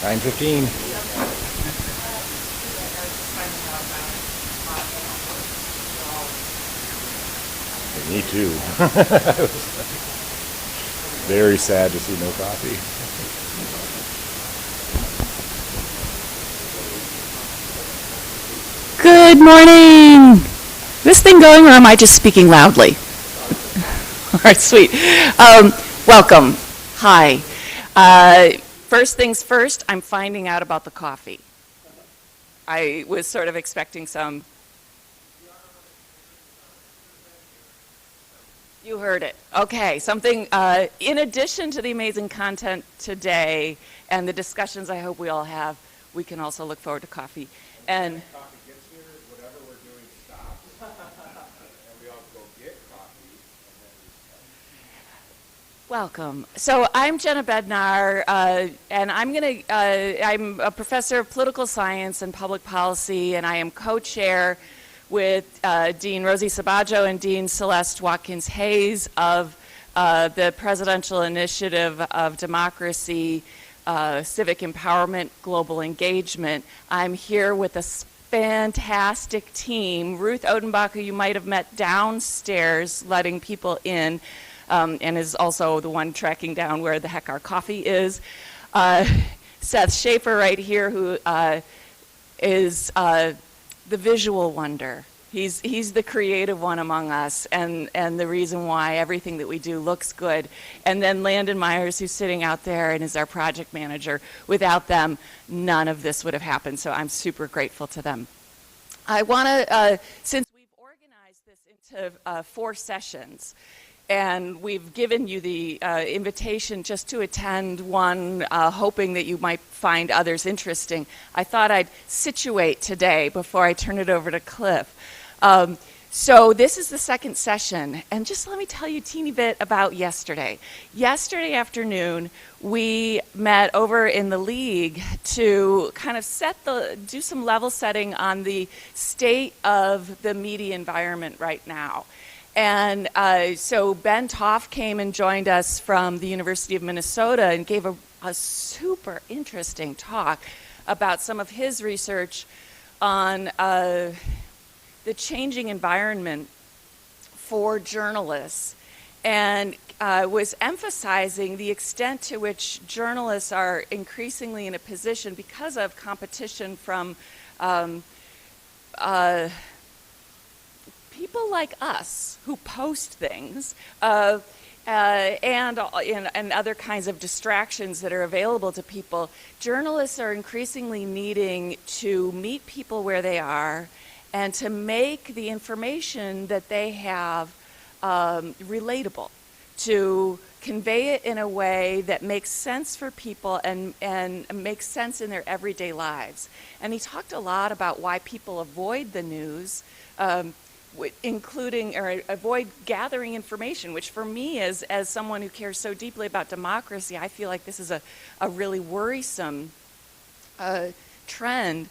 9:15. Me too. Very sad to see no coffee. Good morning. This thing going, or am I just speaking loudly? All right, sweet. Welcome. Hi. First things first, I'm finding out about the coffee. I was sort of expecting some. You heard it. Okay, something in addition to the amazing content today and the discussions I hope we all have, we can also look forward to coffee. And Coffee gets here, whatever we're doing stops, and we all go get coffee. welcome. So I'm Jenna Bednar, and I'm a professor of political science and public policy, and I am co-chair with Dean Rosie Sabajo and Dean Celeste Watkins Hayes of the Presidential Initiative of Democracy, Civic Empowerment, Global Engagement. I'm here with a fantastic team. Ruth Odenbach, who you might have met downstairs letting people in, and is also the one tracking down where the heck our coffee is. Seth Schaefer right here, who is the visual wonder. He's the creative one among us, and the reason why everything that we do looks good. And then Landon Myers, who's sitting out there and is our project manager. Without them, none of this would have happened, so I'm super grateful to them. I want to, since we've organized this into 4 sessions, and we've given you the invitation just to attend one, hoping that you might find others interesting, I thought I'd situate today before I turn it over to Cliff. So this is the second session, and just let me tell you a teeny bit about yesterday. Yesterday afternoon, we met over in the league to kind of do some level setting on the state of the media environment right now. And so Ben Toff came and joined us from the University of Minnesota and gave a super interesting talk about some of his research on the changing environment for journalists, and was emphasizing the extent to which journalists are increasingly in a position, because of competition from people like us who post things, and other kinds of distractions that are available to people. Journalists are increasingly needing to meet people where they are and to make the information that they have relatable, to convey it in a way that makes sense for people and makes sense in their everyday lives. And he talked a lot about why people avoid the news, including or avoid gathering information, which for me, as someone who cares so deeply about democracy, I feel like this is a really worrisome trend,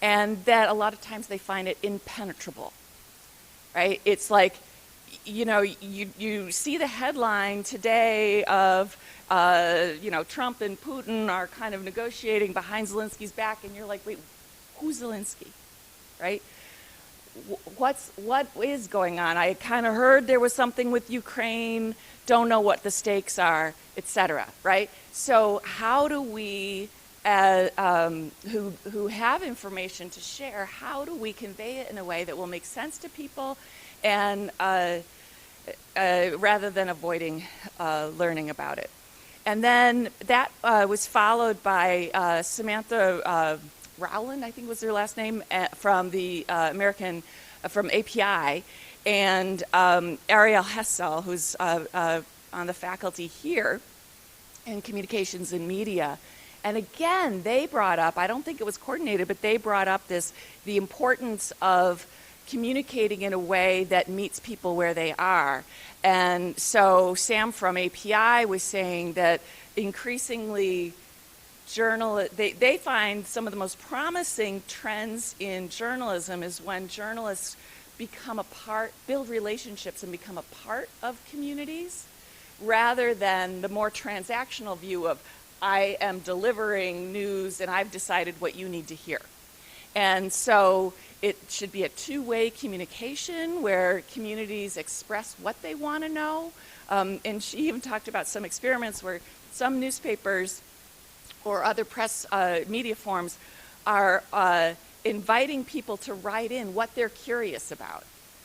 and that a lot of times they find it impenetrable, right? It's like, you know, you see the headline today of, Trump and Putin are kind of negotiating behind Zelensky's back, and you're like, wait, who's Zelensky, right? What is going on? I kind of heard there was something with Ukraine, don't know what the stakes are, etc., right? So how do we, who have information to share, how do we convey it in a way that will make sense to people, and rather than avoiding learning about it? And then that was followed by Samantha Rowland, I think was her last name, from the from API, and Ariel Hessel, who's on the faculty here in communications and media. And again, they brought up, I don't think it was coordinated, but they brought up the importance of communicating in a way that meets people where they are. And so Sam from API was saying that increasingly they find some of the most promising trends in journalism is when journalists build relationships and become a part of communities, rather than the more transactional view of, I am delivering news and I've decided what you need to hear. And so it should be a two-way communication where communities express what they want to know. And she even talked about some experiments where some newspapers or other press media forms are inviting people to write in what they're curious about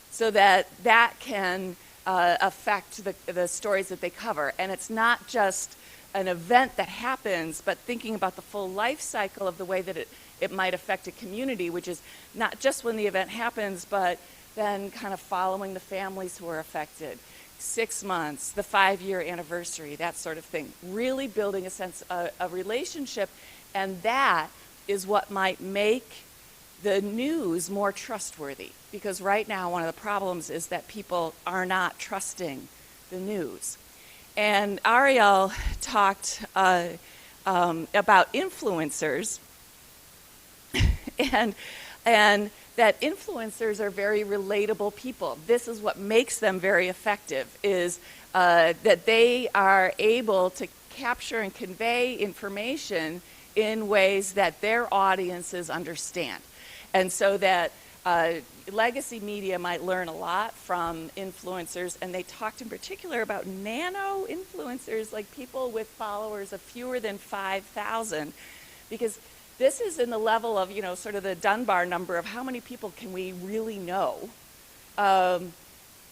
so that that can affect the stories that they cover. And it's not just an event that happens, but thinking about the full life cycle of the way that it might affect a community, which is not just when the event happens, but then kind of following the families who are affected. 6 months, the 5-year anniversary, that sort of thing. Really building a sense of a relationship, and that is what might make the news more trustworthy. Because right now, one of the problems is that people are not trusting the news. And Ariel talked about influencers, and that influencers are very relatable people. This is what makes them very effective, is that they are able to capture and convey information in ways that their audiences understand. And so that legacy media might learn a lot from influencers, and they talked in particular about nano influencers, like people with followers of fewer than 5,000, because this is in the level of, sort of the Dunbar number of how many people can we really know.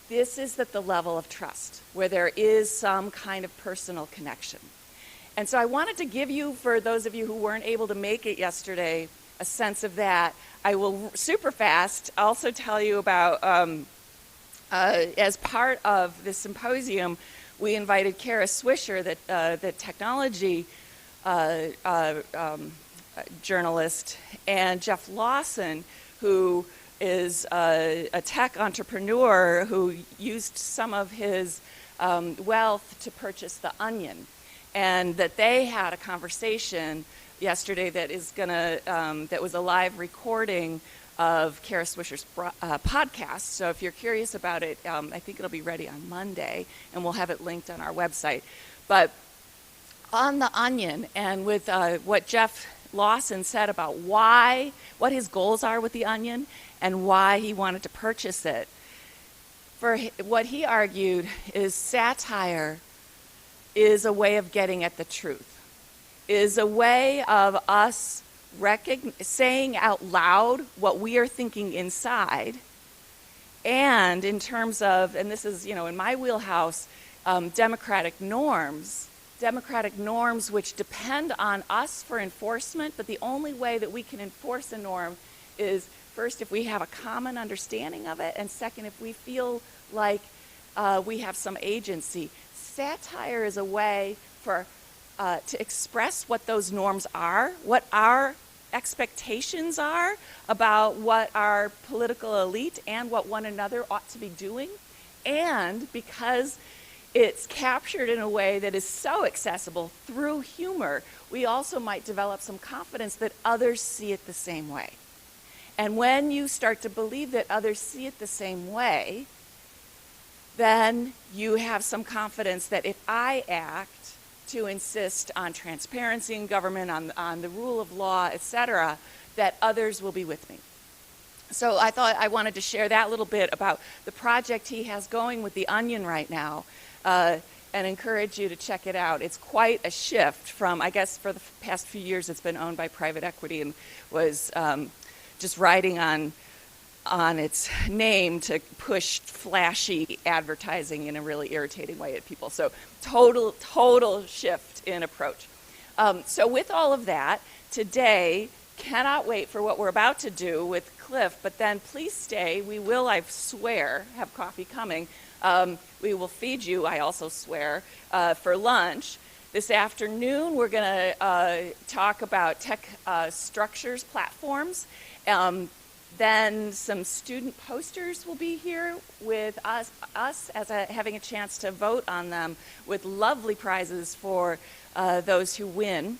This is at the level of trust, where there is some kind of personal connection. And so I wanted to give you, for those of you who weren't able to make it yesterday, a sense of that. I will super fast also tell you about, as part of the symposium, we invited Kara Swisher, the technology journalist, and Jeff Lawson, who is a tech entrepreneur who used some of his wealth to purchase The Onion, and that they had a conversation yesterday that was a live recording of Kara Swisher's podcast. So if you're curious about it, I think it'll be ready on Monday, and we'll have it linked on our website. But on The Onion, and with what Jeff Lawson said about what his goals are with The Onion and why he wanted to purchase it, for what he argued is satire is a way of getting at the truth, is a way of us saying out loud what we are thinking inside, and in terms of, and this is, in my wheelhouse, democratic norms which depend on us for enforcement, but the only way that we can enforce a norm is, first, if we have a common understanding of it, and second, if we feel like we have some agency. Satire is a way to express what those norms are, what our expectations are about what our political elite and what one another ought to be doing, and because it's captured in a way that is so accessible through humor, we also might develop some confidence that others see it the same way. And when you start to believe that others see it the same way, then you have some confidence that if I act to insist on transparency in government, on the rule of law, etc., that others will be with me. So I thought I wanted to share that little bit about the project he has going with The Onion right now, and encourage you to check it out. It's quite a shift from, I guess, for the past few years it's been owned by private equity and was just riding on its name to push flashy advertising in a really irritating way at people. So total shift in approach. So with all of that, today, cannot wait for what we're about to do with Cliff, but then please stay. We will, I swear, have coffee coming. We will feed you, I also swear, for lunch. This afternoon, we're going to talk about tech structures, platforms. Then some student posters will be here with us as having a chance to vote on them, with lovely prizes for those who win.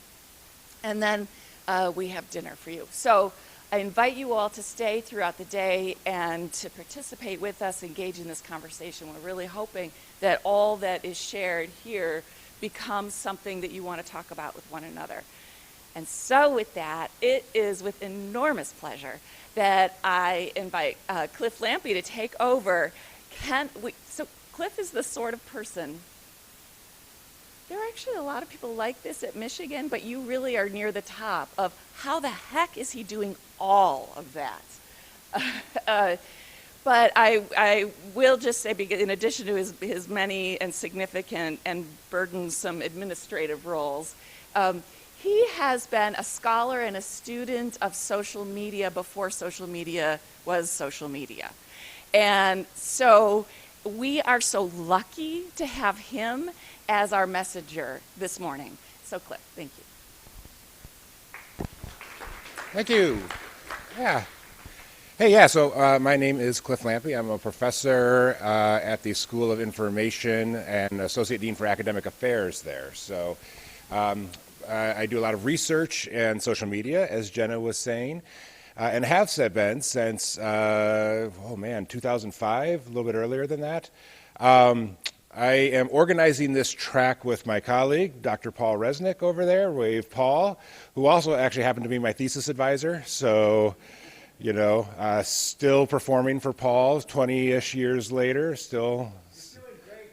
And then we have dinner for you. So I invite you all to stay throughout the day and to participate with us, engage in this conversation. We're really hoping that all that is shared here becomes something that you want to talk about with one another. And so with that, it is with enormous pleasure that I invite Cliff Lampy to take over. So Cliff is the sort of person, there are actually a lot of people like this at Michigan, but you really are near the top of how the heck is he doing all of that? But I will just say, in addition to his many and significant and burdensome administrative roles, he has been a scholar and a student of social media before social media was social media. And so we are so lucky to have him as our messenger this morning. So Cliff, thank you. Thank you. Yeah. Hey, yeah, so my name is Cliff Lampy. I'm a professor at the School of Information and Associate Dean for Academic Affairs there. So I do a lot of research and social media, as Jenna was saying, and have been since, 2005, a little bit earlier than that. I am organizing this track with my colleague, Dr. Paul Resnick over there, wave Paul, who also actually happened to be my thesis advisor. So, you know, still performing for Paul 20-ish years later, still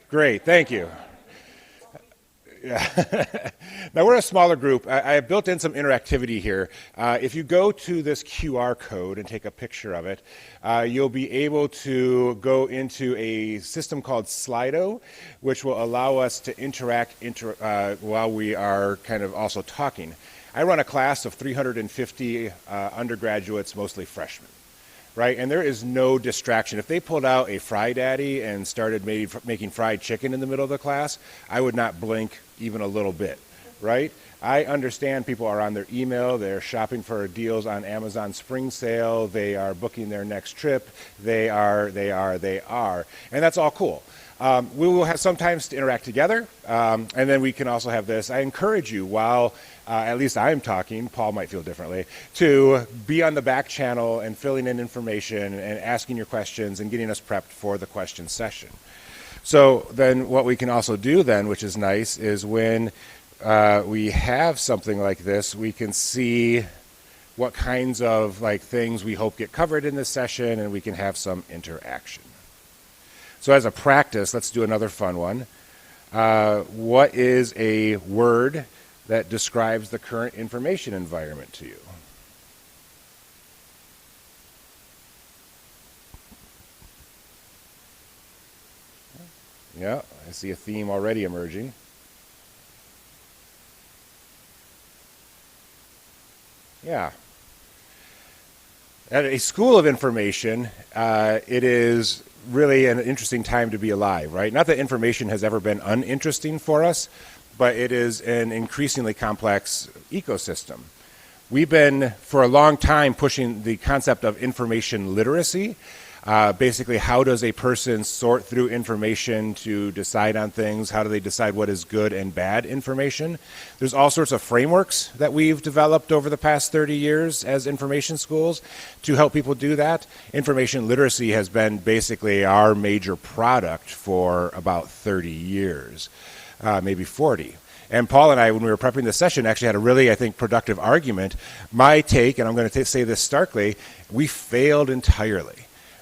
great. Thank you. Yeah. Now we're a smaller group. I have built in some interactivity here. If you go to this QR code and take a picture of it, you'll be able to go into a system called Slido, which will allow us to interact while we are kind of also talking. I run a class of 350 undergraduates, mostly freshmen. Right, and there is no distraction. If they pulled out a Fry Daddy and started making fried chicken in the middle of the class, I would not blink even a little bit, right? I understand people are on their email, they're shopping for deals on Amazon Spring Sale, they are booking their next trip, they are, and that's all cool. We will have sometimes to interact together, and then we can also have this. I encourage you, while at least I'm talking, Paul might feel differently, to be on the back channel and filling in information and asking your questions and getting us prepped for the question session. So then what we can also do then, which is nice, is when we have something like this, we can see what kinds of things we hope get covered in this session, and we can have some interaction. So as a practice, let's do another fun one. What is a word that describes the current information environment to you? Yeah, I see a theme already emerging. Yeah. At a school of information, it is really an interesting time to be alive, right? Not that information has ever been uninteresting for us, but it is an increasingly complex ecosystem. We've been, for a long time, pushing the concept of information literacy. Basically, how does a person sort through information to decide on things? How do they decide what is good and bad information? There's all sorts of frameworks that we've developed over the past 30 years as information schools to help people do that. Information literacy has been basically our major product for about 30 years, maybe 40. And Paul and I, when we were prepping the session, actually had a really, I think, productive argument. My take, and I'm going to say this starkly, we failed entirely.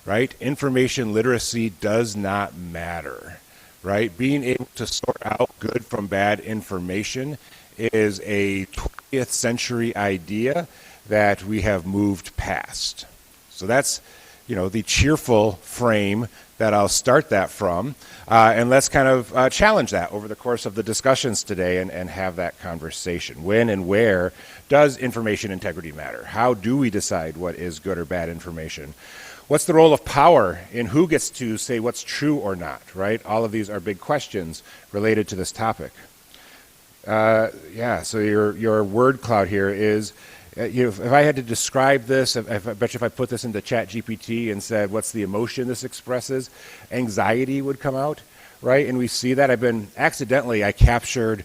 Right? Information literacy does not matter, right? Being able to sort out good from bad information is a 20th century idea that we have moved past. So that's, the cheerful frame that I'll start that from. And let's kind of challenge that over the course of the discussions today and have that conversation. When and where does information integrity matter? How do we decide what is good or bad information? What's the role of power in who gets to say what's true or not, right? All of these are big questions related to this topic. So your word cloud here is, if I had to describe this, I bet you if I put this into ChatGPT and said, what's the emotion this expresses, anxiety would come out, right? And we see that. I captured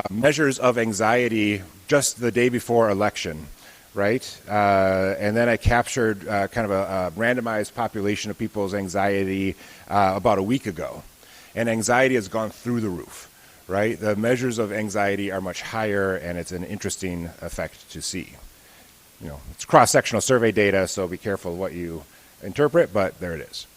measures of anxiety just the day before election. Right? And then I captured kind of a randomized population of people's anxiety about a week ago. And anxiety has gone through the roof, right? The measures of anxiety are much higher, and it's an interesting effect to see. It's cross-sectional survey data, so be careful what you interpret, but there it is.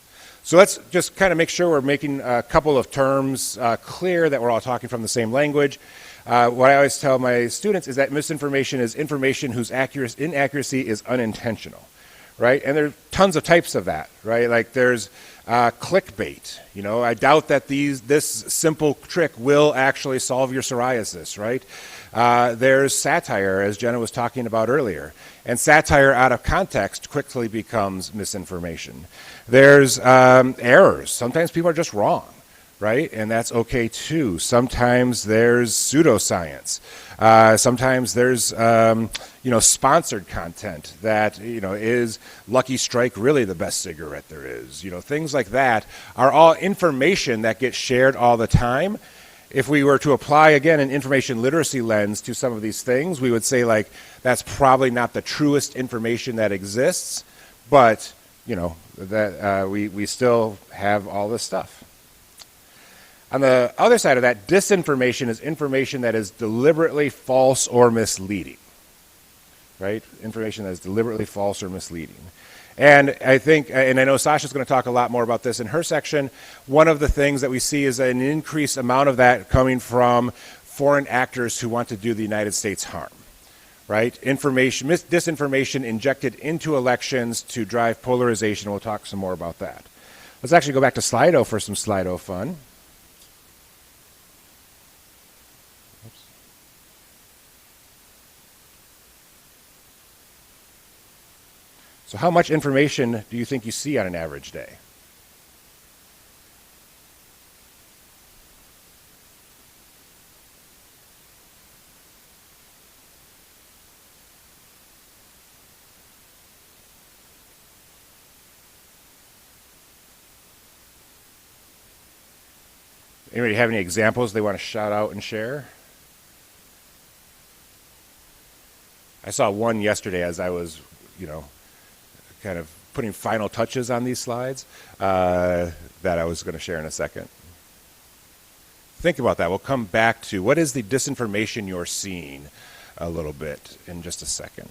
So let's just kind of make sure we're making a couple of terms clear, that we're all talking from the same language. What I always tell my students is that misinformation is information whose inaccuracy is unintentional, right? And there's tons of types of that, right? Like there's clickbait. I doubt that this simple trick will actually solve your psoriasis, right? There's satire, as Jenna was talking about earlier. And satire out of context quickly becomes misinformation. There's errors. Sometimes people are just wrong, right? And that's okay too. Sometimes there's pseudoscience. Sometimes there's sponsored content that is Lucky Strike really the best cigarette there is. Things like that are all information that gets shared all the time. If we were to apply, again, an information literacy lens to some of these things, we would say, like, that's probably not the truest information that exists, but, that we still have all this stuff. On the other side of that, disinformation is information that is deliberately false or misleading, right? Information that is deliberately false or misleading. And I think, and I know Sasha's going to talk a lot more about this in her section, one of the things that we see is an increased amount of that coming from foreign actors who want to do the United States harm, right? Disinformation injected into elections to drive polarization. We'll talk some more about that. Let's actually go back to Slido for some Slido fun. So how much information do you think you see on an average day? Anybody have any examples they want to shout out and share? I saw one yesterday as I was, kind of putting final touches on these slides that I was going to share in a second. Think about that. We'll come back to what is the disinformation you're seeing a little bit in just a second.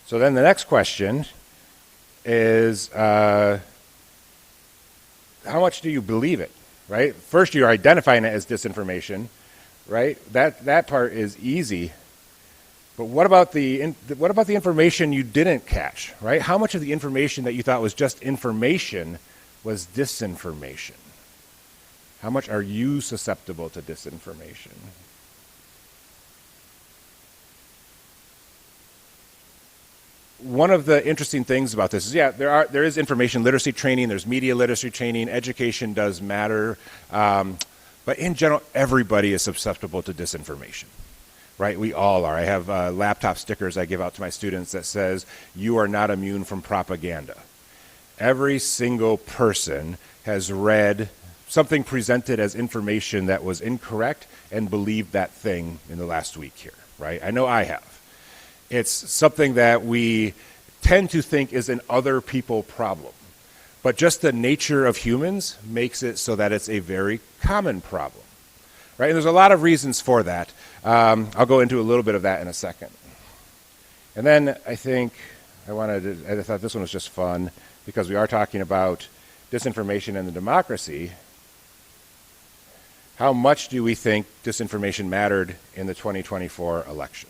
So then the next question is, how much do you believe it, right? First, you're identifying it as disinformation, right? That part is easy. But what about the information you didn't catch, right? How much of the information that you thought was just information was disinformation? How much are you susceptible to disinformation? One of the interesting things about this is, there is information literacy training, there's media literacy training, education does matter, but in general, everybody is susceptible to disinformation. Right, we all are. I have laptop stickers I give out to my students that says, "You are not immune from propaganda." Every single person has read something presented as information that was incorrect and believed that thing in the last week here, right? I know I have. It's something that we tend to think is an other people problem. But just the nature of humans makes it so that it's a very common problem. Right? And there's a lot of reasons for that. I'll go into a little bit of that in a second. And then I thought this one was just fun because we are talking about disinformation and the democracy. How much do we think disinformation mattered in the 2024 election?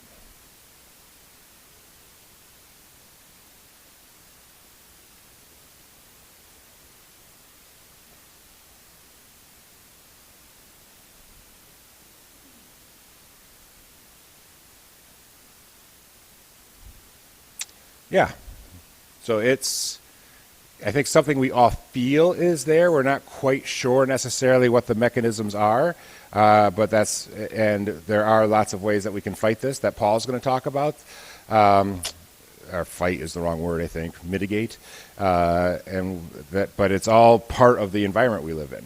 Yeah. So it's, I think, something we all feel is there. We're not quite sure necessarily what the mechanisms are, but and there are lots of ways that we can fight this that Paul's going to talk about. Or fight is the wrong word, I think, mitigate. But it's all part of the environment we live in.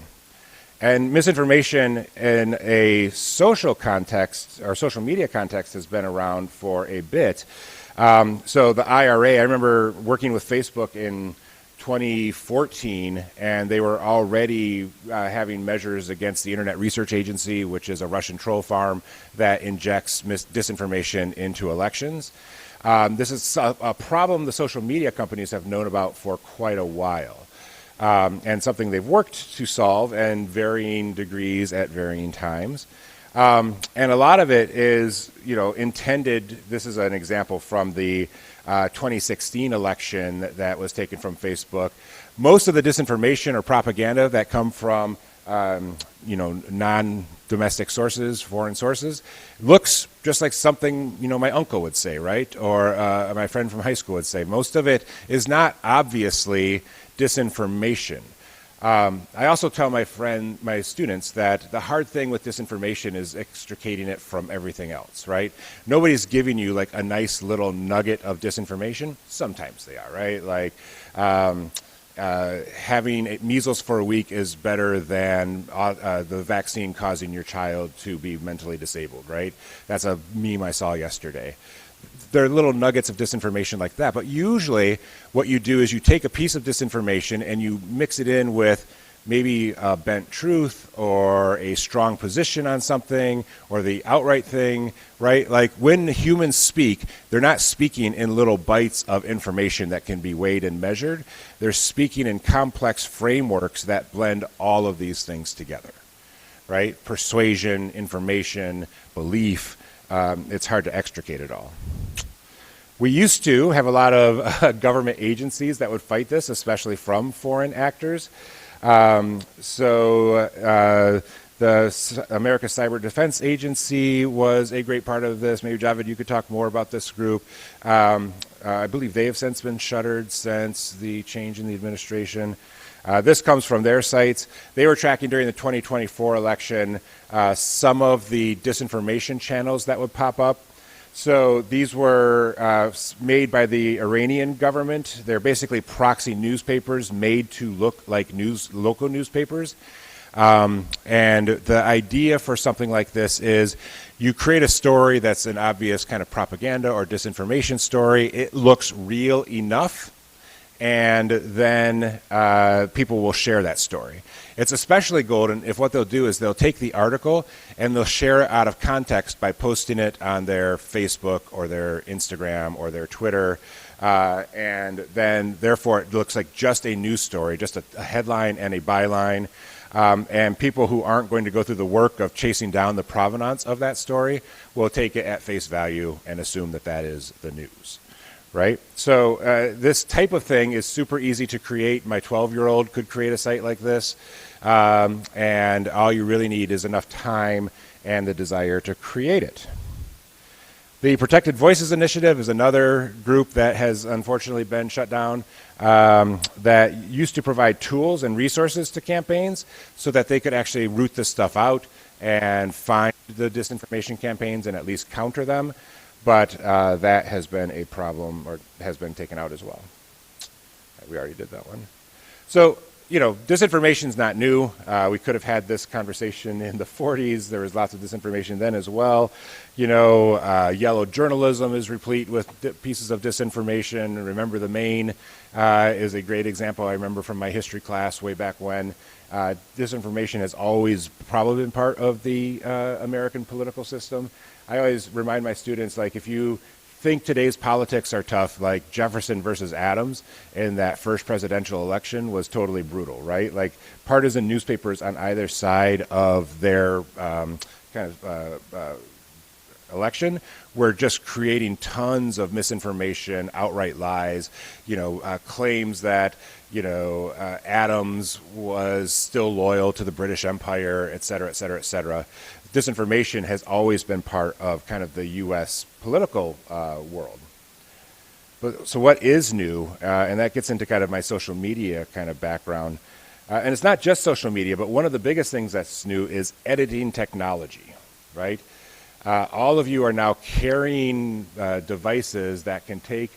And misinformation in a social context or social media context has been around for a bit. So the IRA, I remember working with Facebook in 2014, and they were already having measures against the Internet Research Agency, which is a Russian troll farm that injects disinformation into elections. This is a problem the social media companies have known about for quite a while, and something they've worked to solve in varying degrees at varying times. And a lot of it is, intended. This is an example from the 2016 election that was taken from Facebook. Most of the disinformation or propaganda that come from, non-domestic sources, foreign sources, looks just like something, my uncle would say, right? Or my friend from high school would say. Most of it is not obviously disinformation. I also tell my students that the hard thing with disinformation is extricating it from everything else, right? Nobody's giving you like a nice little nugget of disinformation. Sometimes they are, right? Like having measles for a week is better than the vaccine causing your child to be mentally disabled, right? That's a meme I saw yesterday. There are little nuggets of disinformation like that, but usually what you do is you take a piece of disinformation and you mix it in with maybe a bent truth or a strong position on something or the outright thing, right? Like when humans speak, they're not speaking in little bites of information that can be weighed and measured. They're speaking in complex frameworks that blend all of these things together, right? Persuasion, information, belief. It's hard to extricate it all. We used to have a lot of government agencies that would fight this, especially from foreign actors. The America Cyber Defense Agency was a great part of this. Maybe, Javed, you could talk more about this group. I believe they have since been shuttered since the change in the administration. This comes from their sites. They were tracking during the 2024 election some of the disinformation channels that would pop up. So these were made by the Iranian government. They're basically proxy newspapers made to look like local newspapers. And the idea for something like this is you create a story that's an obvious kind of propaganda or disinformation story. It looks real enough, and then people will share that story. It's especially golden if what they'll do is they'll take the article and they'll share it out of context by posting it on their Facebook or their Instagram or their Twitter, and then therefore it looks like just a news story, just a headline and a byline. And people who aren't going to go through the work of chasing down the provenance of that story will take it at face value and assume that that is the news. Right? So this type of thing is super easy to create. My 12-year-old could create a site like this. And all you really need is enough time and the desire to create it. The Protected Voices Initiative is another group that has unfortunately been shut down, that used to provide tools and resources to campaigns so that they could actually root this stuff out and find the disinformation campaigns and at least counter them. But that has been a problem, or has been taken out as well. We already did that one. So, disinformation is not new. We could have had this conversation in the 40s. There was lots of disinformation then as well. Yellow journalism is replete with pieces of disinformation. Remember the Maine is a great example I remember from my history class way back when. Disinformation has always probably been part of the American political system. I always remind my students, like, if you think today's politics are tough, like Jefferson versus Adams in that first presidential election was totally brutal, right? Like, partisan newspapers on either side of their election were just creating tons of misinformation, outright lies, claims that, Adams was still loyal to the British Empire, et cetera, et cetera, et cetera. Disinformation has always been part of kind of the U.S. political world. So what is new, and that gets into kind of my social media kind of background, and it's not just social media, but one of the biggest things that's new is editing technology, right? All of you are now carrying devices that can take,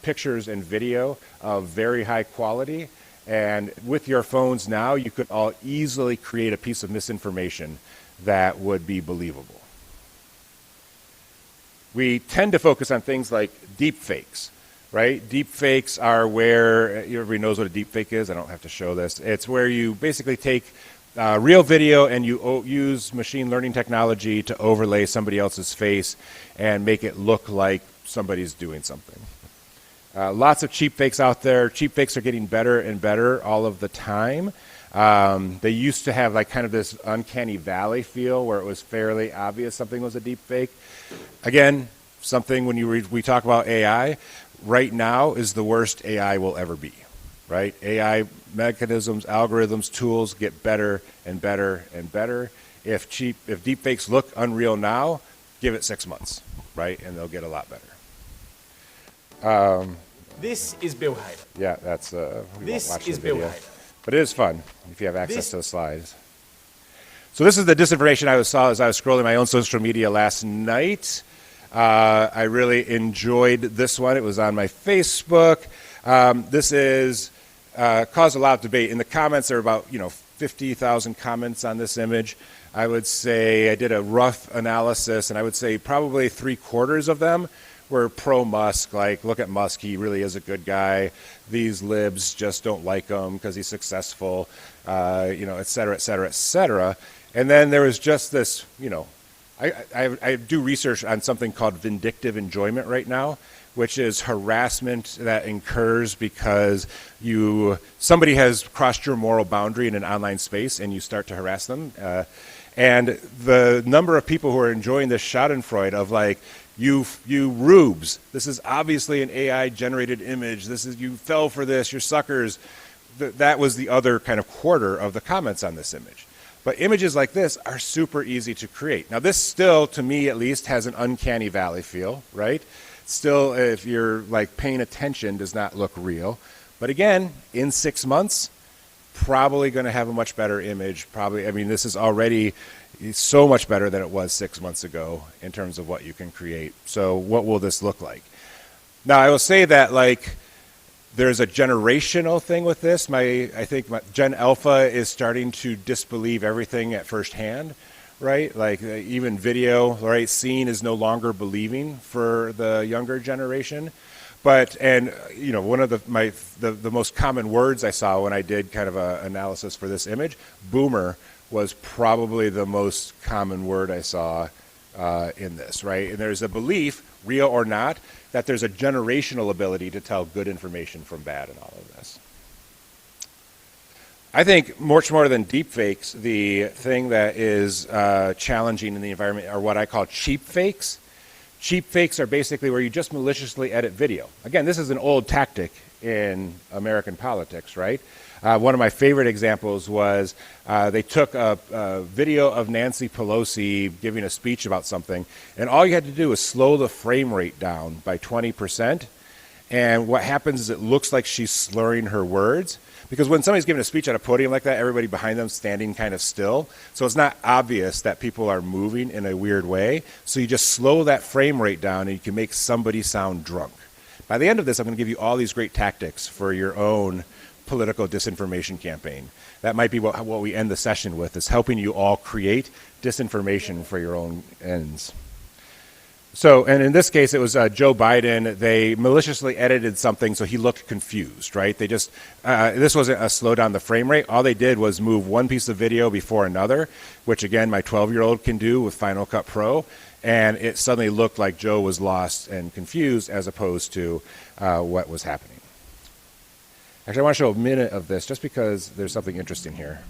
pictures and video of very high quality, and with your phones now, you could all easily create a piece of misinformation that would be believable. We tend to focus on things like deep fakes, right? Deep fakes are where, everybody knows what a deep fake is. I don't have to show this. It's where you basically take real video and you use machine learning technology to overlay somebody else's face and make it look like somebody's doing something. Lots of cheap fakes out there. Cheap fakes are getting better and better all of the time. They used to have like kind of this uncanny valley feel where it was fairly obvious something was a deep fake. Again, something when we talk about AI, right now is the worst AI will ever be, right? AI mechanisms, algorithms, tools get better and better and better. If deep fakes look unreal now, give it 6 months, right? And they'll get a lot better. This is Bill Hader. Yeah, that's, we won't This watch is the Bill video. Hader. But it is fun if you have access to the slides. So this is the disinformation I saw as I was scrolling my own social media last night. I really enjoyed this one. It was on my Facebook. This is caused a lot of debate. In the comments, there are about 50,000 comments on this image. I would say I did a rough analysis, and I would say probably 3/4 of them were pro-Musk, like, look at Musk, he really is a good guy. These libs just don't like him because he's successful, et cetera, et cetera, et cetera. And then there was just this, I do research on something called vindictive enjoyment right now, which is harassment that incurs because somebody has crossed your moral boundary in an online space and you start to harass them. And the number of people who are enjoying this schadenfreude of like, you rubes, this is obviously an AI generated image, you fell for this, you're suckers. That was the other kind of quarter of the comments on this image. But images like this are super easy to create. Now this still, to me at least, has an uncanny valley feel, right? Still, if you're like paying attention, does not look real. But again, in 6 months, probably going to have a much better image. This is already so much better than it was 6 months ago in terms of what you can create. So what will this look like? Now, I will say that there's a generational thing with this. I think Gen Alpha is starting to disbelieve everything at first hand, right? Like even video, right? Seeing is no longer believing for the younger generation. One of the most common words I saw when I did kind of an analysis for this image, boomer, was probably the most common word I saw in this, right? And there's a belief, real or not, that there's a generational ability to tell good information from bad in all of this. I think much more than deepfakes, the thing that is challenging in the environment are what I call cheap fakes. Cheap fakes are basically where you just maliciously edit video. Again, this is an old tactic in American politics, right? One of my favorite examples was they took a video of Nancy Pelosi giving a speech about something, and all you had to do was slow the frame rate down by 20%. And what happens is it looks like she's slurring her words. Because when somebody's giving a speech at a podium like that, everybody behind them standing kind of still. So it's not obvious that people are moving in a weird way. So you just slow that frame rate down and you can make somebody sound drunk. By the end of this, I'm going to give you all these great tactics for your own political disinformation campaign. That might be what we end the session with, is helping you all create disinformation for your own ends. So, and in this case, it was Joe Biden. They maliciously edited something so he looked confused, right? They just, this wasn't a slow down the frame rate. All they did was move one piece of video before another, which again, my 12-year-old can do with Final Cut Pro. And it suddenly looked like Joe was lost and confused as opposed to what was happening. Actually, I want to show a minute of this just because there's something interesting here.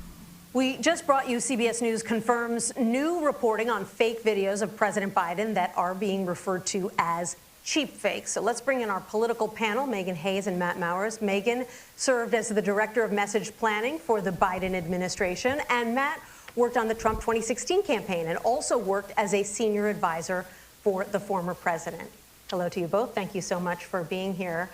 We just brought you CBS News confirms new reporting on fake videos of President Biden that are being referred to as cheap fakes. So let's bring in our political panel, Megan Hayes and Matt Mowers. Megan served as the director of message planning for the Biden administration, and Matt worked on the Trump 2016 campaign and also worked as a senior advisor for the former president. Hello to you both. Thank you so much for being here.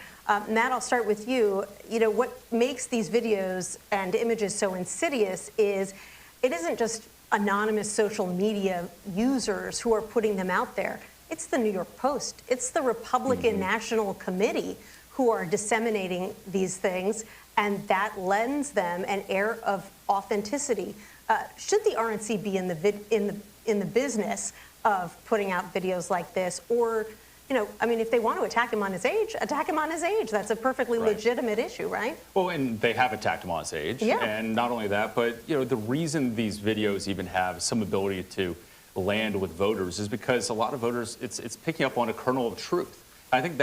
Matt, I'll start with you. What makes these videos and images so insidious is it isn't just anonymous social media users who are putting them out there. It's the New York Post. It's the Republican National Committee who are disseminating these things, and that lends them an air of authenticity. Should the RNC be in the business of putting out videos like this, or I mean, if they want to attack him on his age, attack him on his age. That's a perfectly Right. legitimate issue, right? Well, and they have attacked him on his age. Yeah. And not only that, but the reason these videos even have some ability to land with voters is because a lot of voters, it's picking up on a kernel of truth. I think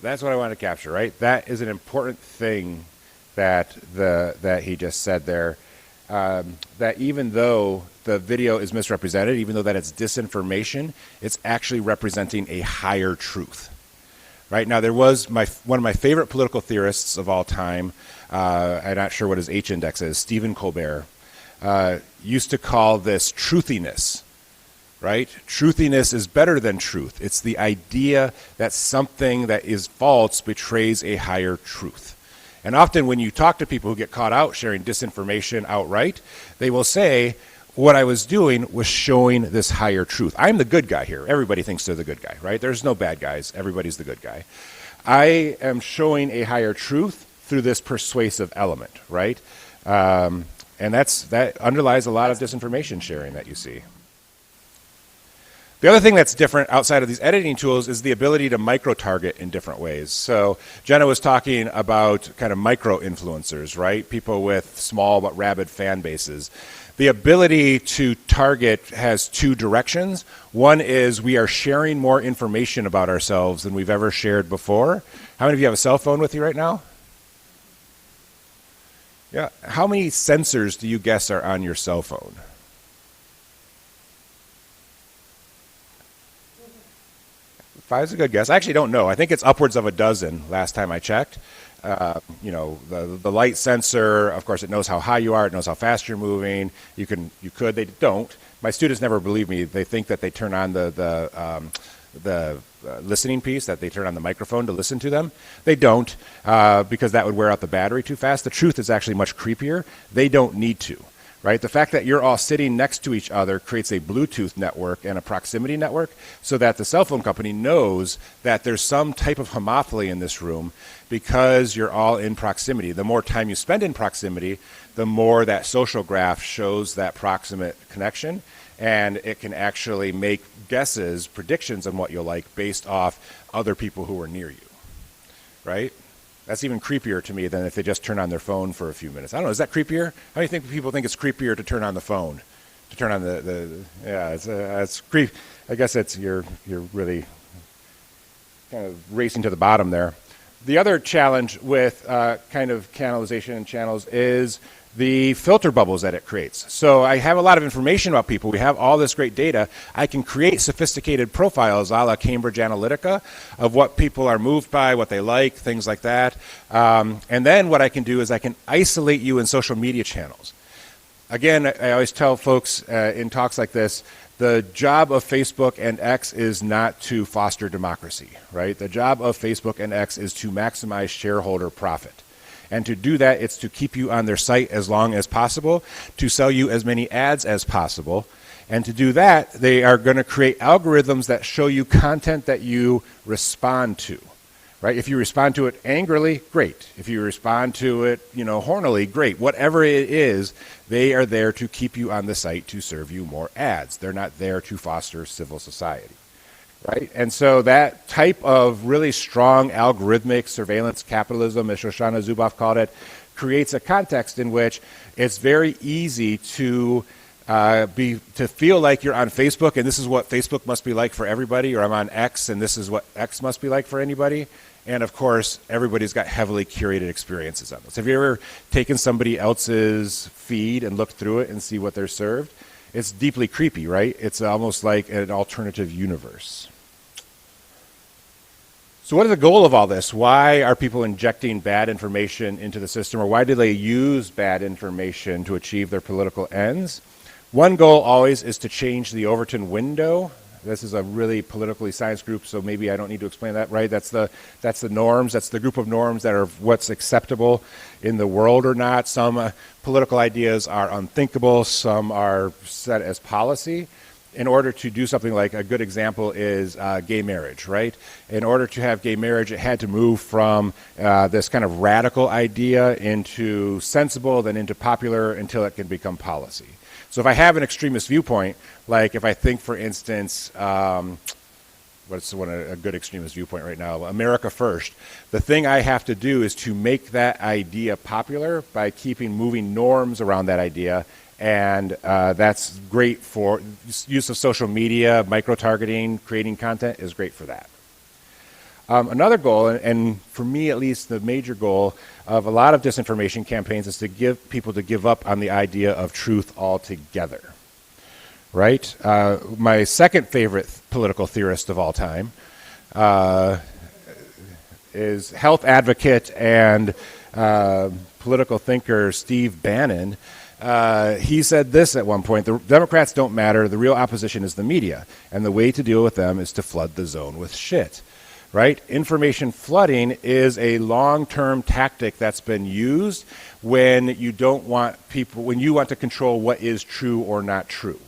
That's what I want to capture, right? That is an important thing that he just said there. That even though the video is misrepresented, even though that it's disinformation, it's actually representing a higher truth. Right now, there was one of my favorite political theorists of all time. I'm not sure what his H index is. Stephen Colbert used to call this truthiness. Right? Truthiness is better than truth. It's the idea that something that is false betrays a higher truth. And often when you talk to people who get caught out sharing disinformation outright, they will say, what I was doing was showing this higher truth. I'm the good guy here. Everybody thinks they're the good guy, right? There's no bad guys. Everybody's the good guy. I am showing a higher truth through this persuasive element, right? And that underlies a lot of disinformation sharing that you see. The other thing that's different outside of these editing tools is the ability to micro-target in different ways. So Jenna was talking about kind of micro-influencers, right? People with small but rabid fan bases. The ability to target has two directions. One is we are sharing more information about ourselves than we've ever shared before. How many of you have a cell phone with you right now? Yeah. How many sensors do you guess are on your cell phone? Five's a good guess. I actually don't know. I think it's upwards of a dozen last time I checked. The light sensor, of course, it knows how high you are. It knows how fast you're moving. They don't. My students never believe me. They think that they turn on the listening piece, that they turn on the microphone to listen to them. They don't, because that would wear out the battery too fast. The truth is actually much creepier. They don't need to. Right? The fact that you're all sitting next to each other creates a Bluetooth network and a proximity network so that the cell phone company knows that there's some type of homophily in this room because you're all in proximity. The more time you spend in proximity, the more that social graph shows that proximate connection, and it can actually make guesses, predictions on what you'll like based off other people who are near you. Right? That's even creepier to me than if they just turn on their phone for a few minutes. I don't know, is that creepier? How do you think people think it's creepier to turn on the phone? To turn on it's creep. I guess you're really kind of racing to the bottom there. The other challenge with kind of canalization and channels is the filter bubbles that it creates. So I have a lot of information about people. We have all this great data. I can create sophisticated profiles a la Cambridge Analytica of what people are moved by, what they like, things like that. And then what I can do is I can isolate you in social media channels. Again, I always tell folks in talks like this, the job of Facebook and X is not to foster democracy, right? The job of Facebook and X is to maximize shareholder profit. And to do that, it's to keep you on their site as long as possible, to sell you as many ads as possible. And to do that, they are going to create algorithms that show you content that you respond to. Right? If you respond to it angrily, great. If you respond to it, hornily, great. Whatever it is, they are there to keep you on the site to serve you more ads. They're not there to foster civil society. Right? And so that type of really strong algorithmic surveillance capitalism, as Shoshana Zuboff called it, creates a context in which it's very easy to feel like you're on Facebook and this is what Facebook must be like for everybody, or I'm on X and this is what X must be like for anybody. And of course, everybody's got heavily curated experiences on this. Have you ever taken somebody else's feed and looked through it and see what they're served? It's deeply creepy, right? It's almost like an alternative universe. So what is the goal of all this? Why are people injecting bad information into the system, or why do they use bad information to achieve their political ends? One goal always is to change the Overton window. This is a really politically science group, so maybe I don't need to explain that, right? That's the norms. That's the group of norms that are what's acceptable in the world or not. Some political ideas are unthinkable. Some are set as policy. In order to do something like, a good example is gay marriage, right? In order to have gay marriage, it had to move from this kind of radical idea into sensible, then into popular, until it can become policy. So if I have an extremist viewpoint, like if I think, for instance, what's a good extremist viewpoint right now, America first. The thing I have to do is to make that idea popular by keeping moving norms around that idea, and that's great for use of social media, micro-targeting, creating content is great for that. Another goal, and for me at least the major goal of a lot of disinformation campaigns, is to give people to give up on the idea of truth altogether. Right? My second favorite political theorist of all time is health advocate and political thinker Steve Bannon. He said this at one point: the Democrats don't matter, the real opposition is the media, and the way to deal with them is to flood the zone with shit. Right? Information flooding is a long-term tactic that's been used when you don't want people, when you want to control what is true or not true.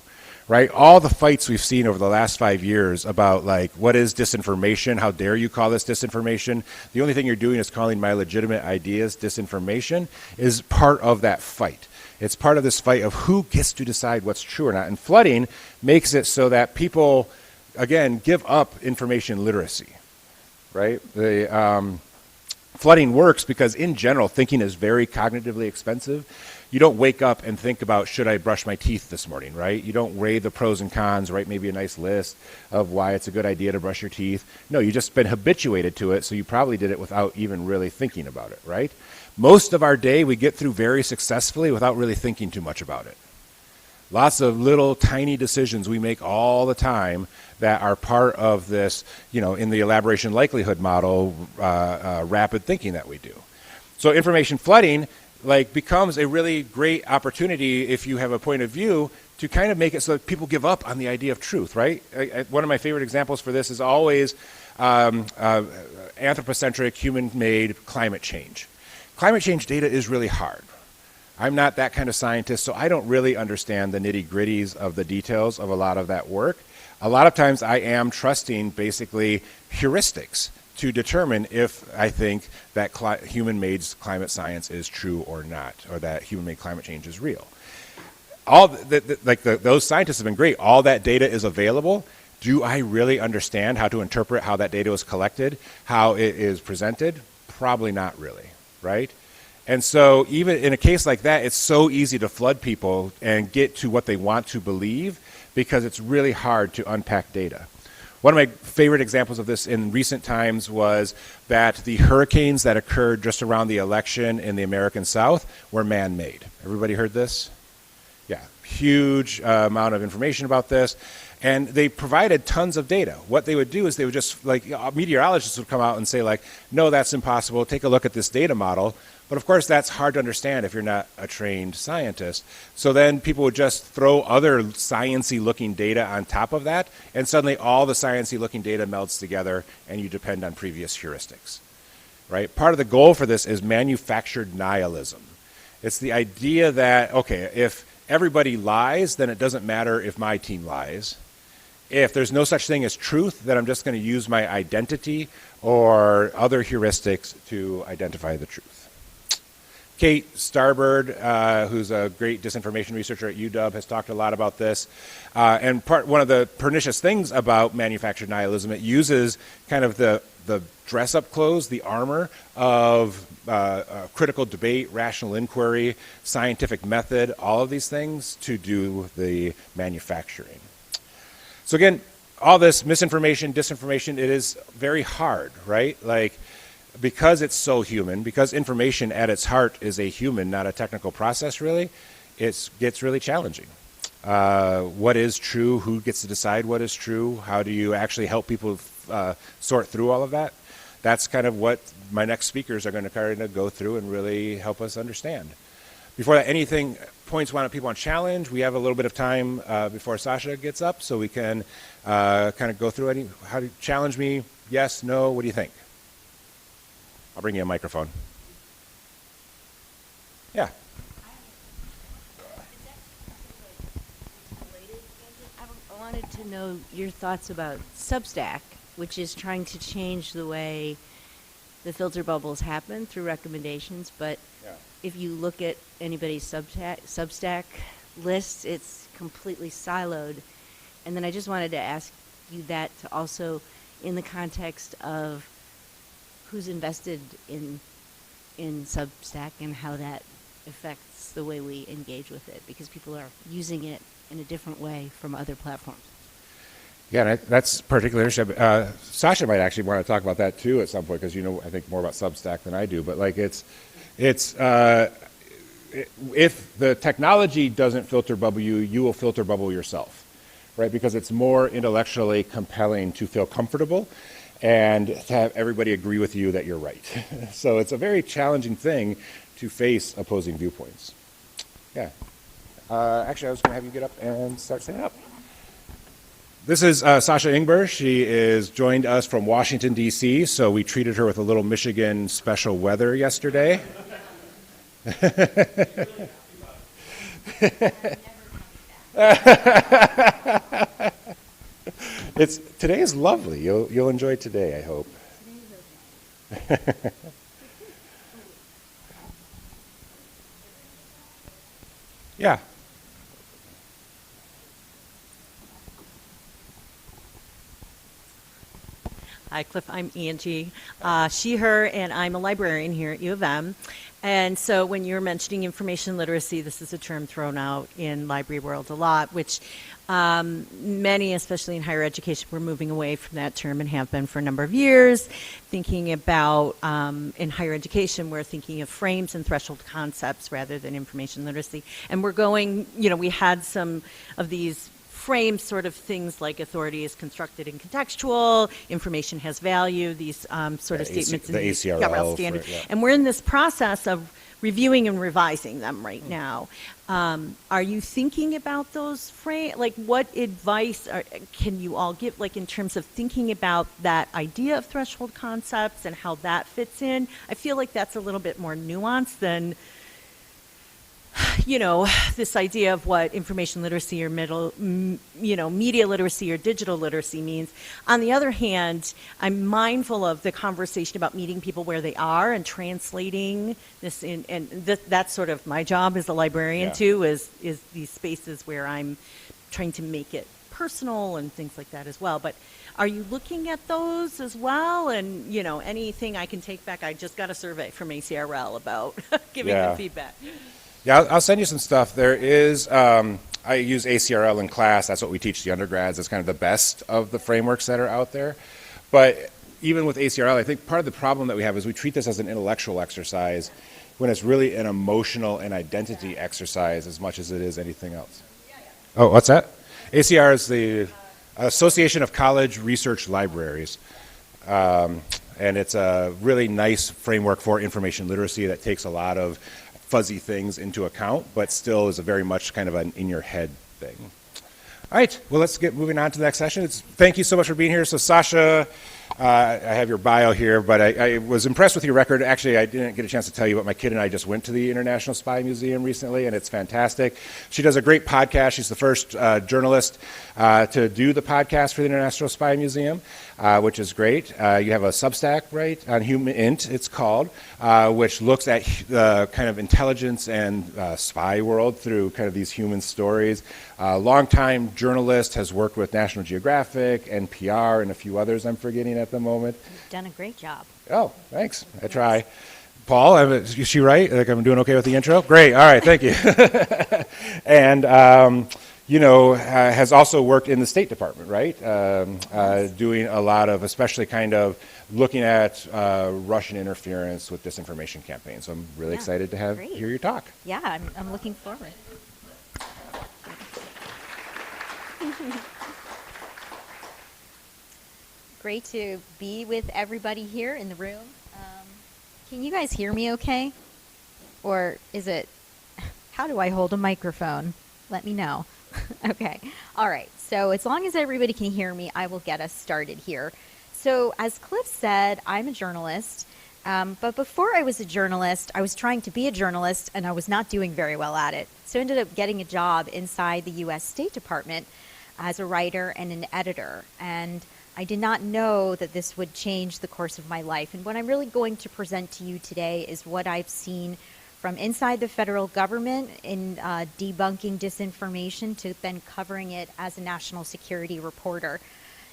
Right? All the fights we've seen over the last 5 years about, like, what is disinformation? How dare you call this disinformation? The only thing you're doing is calling my legitimate ideas disinformation, is part of that fight. It's part of this fight of who gets to decide what's true or not. And flooding makes it so that people, again, give up information literacy. Right? The flooding works because, in general, thinking is very cognitively expensive. You don't wake up and think about, should I brush my teeth this morning, right? You don't weigh the pros and cons, write maybe a nice list of why it's a good idea to brush your teeth. No, you've just been habituated to it, so you probably did it without even really thinking about it, right? Most of our day we get through very successfully without really thinking too much about it. Lots of little tiny decisions we make all the time that are part of this, in the elaboration likelihood model, rapid thinking that we do. So information flooding becomes a really great opportunity, if you have a point of view, to kind of make it so that people give up on the idea of truth, right? One of my favorite examples for this is always anthropocentric, human-made climate change. Climate change data is really hard. I'm not that kind of scientist, so I don't really understand the nitty-gritties of the details of a lot of that work. A lot of times I am trusting basically heuristics to determine if I think that human-made climate science is true or not, or that human-made climate change is real. Those scientists have been great. All that data is available. Do I really understand how to interpret how that data was collected, how it is presented? Probably not really, right? And so even in a case like that, it's so easy to flood people and get to what they want to believe because it's really hard to unpack data. One of my favorite examples of this in recent times was that the hurricanes that occurred just around the election in the American South were man-made. Everybody heard this? Yeah, huge amount of information about this. And they provided tons of data. What they would do is they would just, meteorologists would come out and say, no, that's impossible. Take a look at this data model. But of course, that's hard to understand if you're not a trained scientist. So then people would just throw other science-y looking data on top of that, and suddenly all the science-y looking data melds together, and you depend on previous heuristics. Right? Part of the goal for this is manufactured nihilism. It's the idea that, okay, if everybody lies, then it doesn't matter if my team lies. If there's no such thing as truth, then I'm just going to use my identity or other heuristics to identify the truth. Kate Starbird, who's a great disinformation researcher at UW, has talked a lot about this. And one of the pernicious things about manufactured nihilism, it uses kind of the dress-up clothes, the armor of critical debate, rational inquiry, scientific method, all of these things to do the manufacturing. So again, all this misinformation, disinformation, it is very hard, right? Because it's so human, because information at its heart is a human, not a technical process really, it gets really challenging. What is true? Who gets to decide what is true? How do you actually help people sort through all of that? That's kind of what my next speakers are going to kind of go through and really help us understand. Before that, anything points people want to challenge? We have a little bit of time before Sasha gets up, so we can kind of go through how to challenge me. Yes, no, what do you think? I'll bring you a microphone. Yeah. I wanted to know your thoughts about Substack, which is trying to change the way the filter bubbles happen through recommendations. But if you look at anybody's Substack list, it's completely siloed. And then I just wanted to ask you that to also, in the context of who's invested in Substack and how that affects the way we engage with it, because people are using it in a different way from other platforms. Yeah, and that's particularly interesting. Sasha might actually want to talk about that too at some point, because you know, I think more about Substack than I do. But like, if the technology doesn't filter bubble you, you will filter bubble yourself, right? Because it's more intellectually compelling to feel comfortable and to have everybody agree with you that you're right. So it's a very challenging thing to face opposing viewpoints. Yeah. Actually, I was going to have you get up and start setting up. This is Sasha Ingber. She is joined us from Washington, D.C., so we treated her with a little Michigan special weather yesterday. Today is lovely. You'll enjoy today, I hope. Yeah. Hi, Cliff. I'm Angie. She, her, and I'm a librarian here at U of M. And so when you're mentioning information literacy, this is a term thrown out in library world a lot, which many, especially in higher education, we're moving away from that term and have been for a number of years. Thinking about, in higher education, we're thinking of frames and threshold concepts rather than information literacy. And we're going, we had some of these frame sort of things like authority is constructed and contextual, information has value, these sort of statements in the ACRL standard. And we're in this process of reviewing and revising them right now. Are you thinking about those frame, like what advice can you all give, like in terms of thinking about that idea of threshold concepts and how that fits in? I feel like that's a little bit more nuanced than this idea of what information literacy or media literacy or digital literacy means. On the other hand, I'm mindful of the conversation about meeting people where they are and translating this in, and that's sort of my job as a librarian too, is these spaces where I'm trying to make it personal and things like that as well. But are you looking at those as well? And, anything I can take back? I just got a survey from ACRL about giving them feedback. Yeah, I'll send you some stuff. There is, I use ACRL in class. That's what we teach the undergrads. It's kind of the best of the frameworks that are out there. But even with ACRL, I think part of the problem that we have is we treat this as an intellectual exercise when it's really an emotional and identity exercise as much as it is anything else. Oh, what's that? ACR is the Association of College Research Libraries. And it's a really nice framework for information literacy that takes a lot of fuzzy things into account, but still is a very much kind of an in-your-head thing. All right, well, let's get moving on to the next session. Thank you so much for being here. So, Sasha, I have your bio here, but I was impressed with your record. Actually, I didn't get a chance to tell you, but my kid and I just went to the International Spy Museum recently, and it's fantastic. She does a great podcast. She's the first journalist to do the podcast for the International Spy Museum, which is great. You have a Substack, right, on Human Int, it's called, which looks at the kind of intelligence and spy world through kind of these human stories. Longtime journalist, has worked with National Geographic, NPR, and a few others I'm forgetting at the moment. You've done a great job. Oh, thanks. I try. Paul, is she right? Like I'm doing okay with the intro? Great. All right. Thank you. And, has also worked in the State Department, right? Doing a lot of, especially kind of looking at Russian interference with disinformation campaigns. So I'm really excited to hear your talk. Yeah, I'm looking forward. Great to be with everybody here in the room. Can you guys hear me okay? Or is it, how do I hold a microphone? Let me know. Okay. All right. So as long as everybody can hear me, I will get us started here. So as Cliff said, I'm a journalist. But before I was a journalist, I was trying to be a journalist, and I was not doing very well at it. So I ended up getting a job inside the U.S. State Department as a writer and an editor. And I did not know that this would change the course of my life. And what I'm really going to present to you today is what I've seen from inside the federal government in debunking disinformation to then covering it as a national security reporter.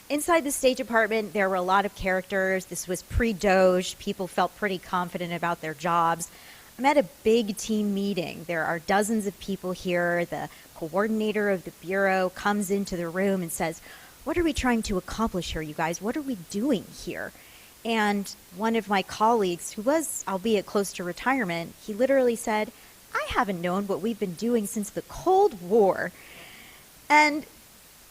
inside the State Department, there were a lot of characters. This was pre-Doge. People felt pretty confident about their jobs. I'm at a big team meeting. There are dozens of people here. The coordinator of the bureau comes into the room and says, "What are we trying to accomplish here, you guys? What are we doing here?" And one of my colleagues, who was, albeit close to retirement, he literally said, "I haven't known what we've been doing since the Cold War." And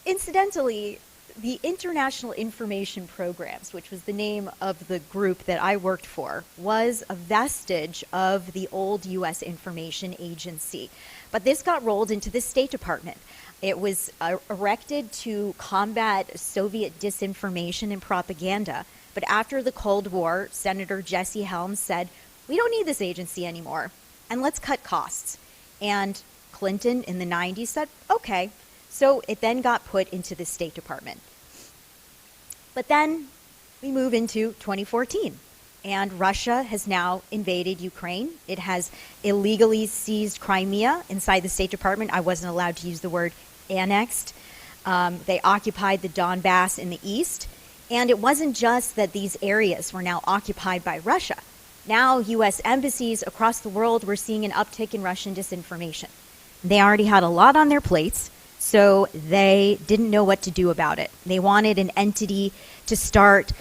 incidentally, the International Information Programs, which was the name of the group that I worked for, was a vestige of the old U.S. Information Agency. But this got rolled into the State Department. It was erected to combat Soviet disinformation and propaganda. But after the Cold War, Senator Jesse Helms said, "We don't need this agency anymore, and let's cut costs." And Clinton in the 90s said, "Okay." So it then got put into the State Department. But then we move into 2014, and Russia has now invaded Ukraine. It has illegally seized Crimea inside the State Department. I wasn't allowed to use the word annexed. They occupied the Donbass in the east. And it wasn't just that these areas were now occupied by Russia. Now U.S. embassies across the world were seeing an uptick in Russian disinformation. They already had a lot on their plates, so they didn't know what to do about it. They wanted an entity to start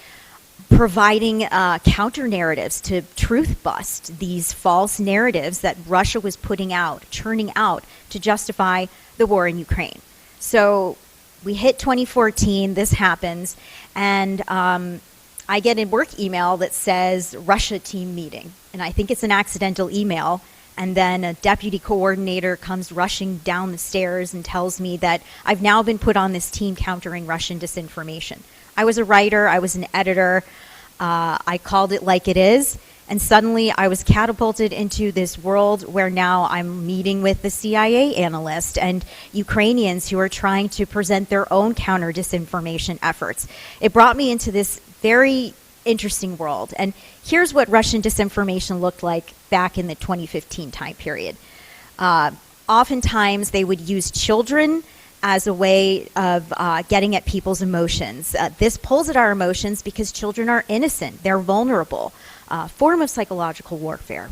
providing counter narratives to truth bust these false narratives that Russia was putting out, churning out to justify the war in Ukraine. So we hit 2014, this happens, and I get a work email that says Russia team meeting. And I think it's an accidental email. And then a deputy coordinator comes rushing down the stairs and tells me that I've now been put on this team countering Russian disinformation. I was a writer, I was an editor, I called it like it is, and suddenly I was catapulted into this world where now I'm meeting with the CIA analyst and Ukrainians who are trying to present their own counter disinformation efforts. It brought me into this very interesting world. And here's what Russian disinformation looked like back in the 2015 time period. Oftentimes they would use children as a way of getting at people's emotions. This pulls at our emotions because children are innocent, they're vulnerable. Form of psychological warfare.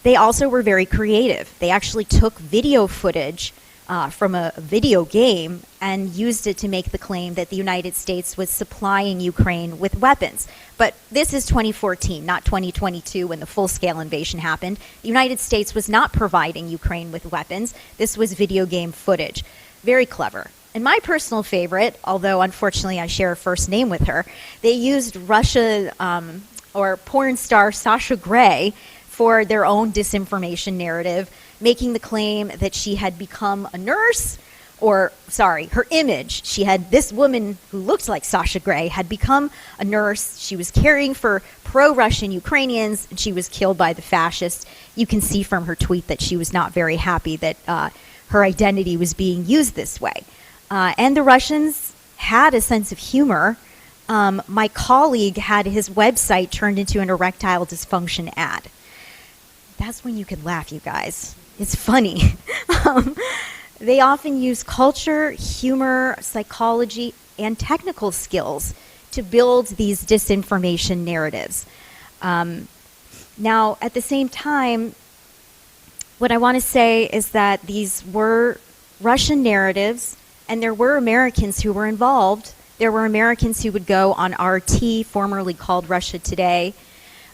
They also were very creative. They actually took video footage from a video game and used it to make the claim that the United States was supplying Ukraine with weapons. But this is 2014, not 2022 when the full-scale invasion happened. The United States was not providing Ukraine with weapons. This was video game footage. Very clever. And my personal favorite, although unfortunately I share a first name with her, they used Russia or porn star Sasha Grey for their own disinformation narrative, making the claim that she had become a nurse, or, sorry, her image. She had this woman who looked like Sasha Grey had become a nurse. She was caring for pro-Russian Ukrainians, and she was killed by the fascists. You can see from her tweet that she was not very happy that her identity was being used this way. And the Russians had a sense of humor. My colleague had his website turned into an erectile dysfunction ad. That's when you can laugh, you guys. It's funny. They often use culture, humor, psychology, and technical skills to build these disinformation narratives. Now, at the same time, what I want to say is that these were Russian narratives, and there were Americans who were involved. There were Americans who would go on RT, formerly called Russia Today.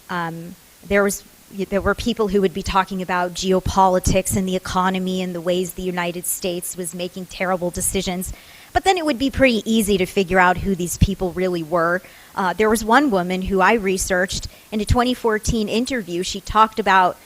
There were people who would be talking about geopolitics and the economy and the ways the United States was making terrible decisions. But then it would be pretty easy to figure out who these people really were. There was one woman who I researched in a 2014 interview. She talked about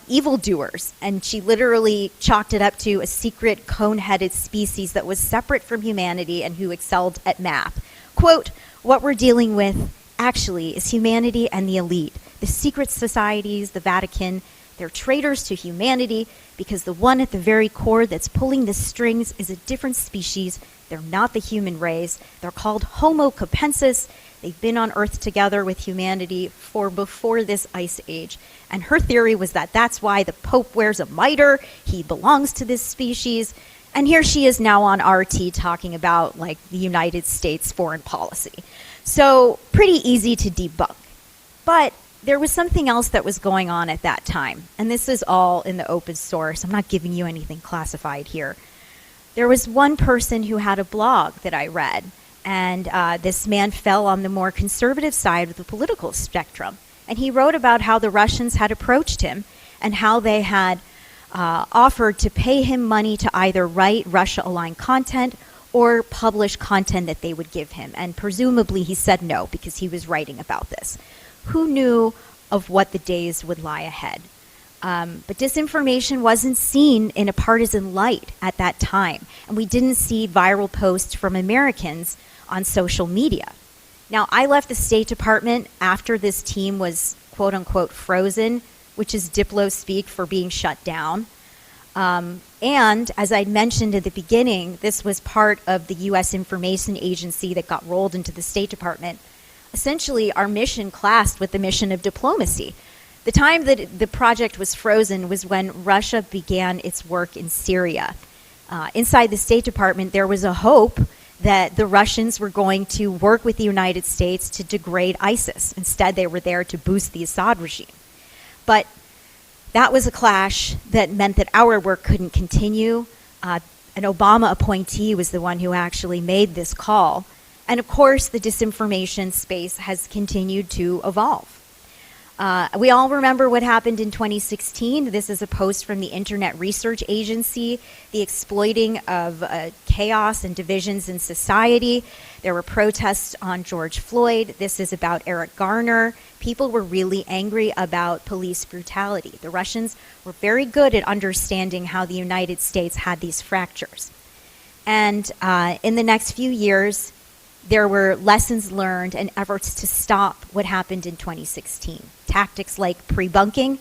evildoers, and she literally chalked it up to a secret cone-headed species that was separate from humanity and who excelled at math. Quote, "What we're dealing with actually is humanity and the elite. The secret societies, the Vatican, they're traitors to humanity because the one at the very core that's pulling the strings is a different species. They're not the human race. They're called Homo capensis. They've been on Earth together with humanity for before this ice age." And her theory was that that's why the Pope wears a mitre. He belongs to this species. And here she is now on RT talking about like the United States foreign policy. So pretty easy to debunk. But there was something else that was going on at that time. And this is all in the open source. I'm not giving you anything classified here. There was one person who had a blog that I read. And this man fell on the more conservative side of the political spectrum. And he wrote about how the Russians had approached him and how they had offered to pay him money to either write Russia-aligned content or publish content that they would give him. And presumably he said no because he was writing about this. Who knew of what the days would lie ahead? But disinformation wasn't seen in a partisan light at that time. And we didn't see viral posts from Americans on social media. Now, I left the State Department after this team was quote unquote frozen, which is Diplo speak for being shut down. And as I mentioned at the beginning, this was part of the U.S. Information Agency that got rolled into the State Department. Essentially, our mission clashed with the mission of diplomacy. The time that the project was frozen was when Russia began its work in Syria. Inside the State Department, there was a hope that the Russians were going to work with the United States to degrade ISIS. Instead, they were there to boost the Assad regime. But that was a clash that meant that our work couldn't continue. An Obama appointee was the one who actually made this call. And of course, the disinformation space has continued to evolve. We all remember what happened in 2016. This is a post from the Internet Research Agency, the exploiting of chaos and divisions in society. There were protests on George Floyd. This is about Eric Garner. People were really angry about police brutality. The Russians were very good at understanding how the United States had these fractures. And in the next few years, there were lessons learned and efforts to stop what happened in 2016. Tactics like pre-bunking,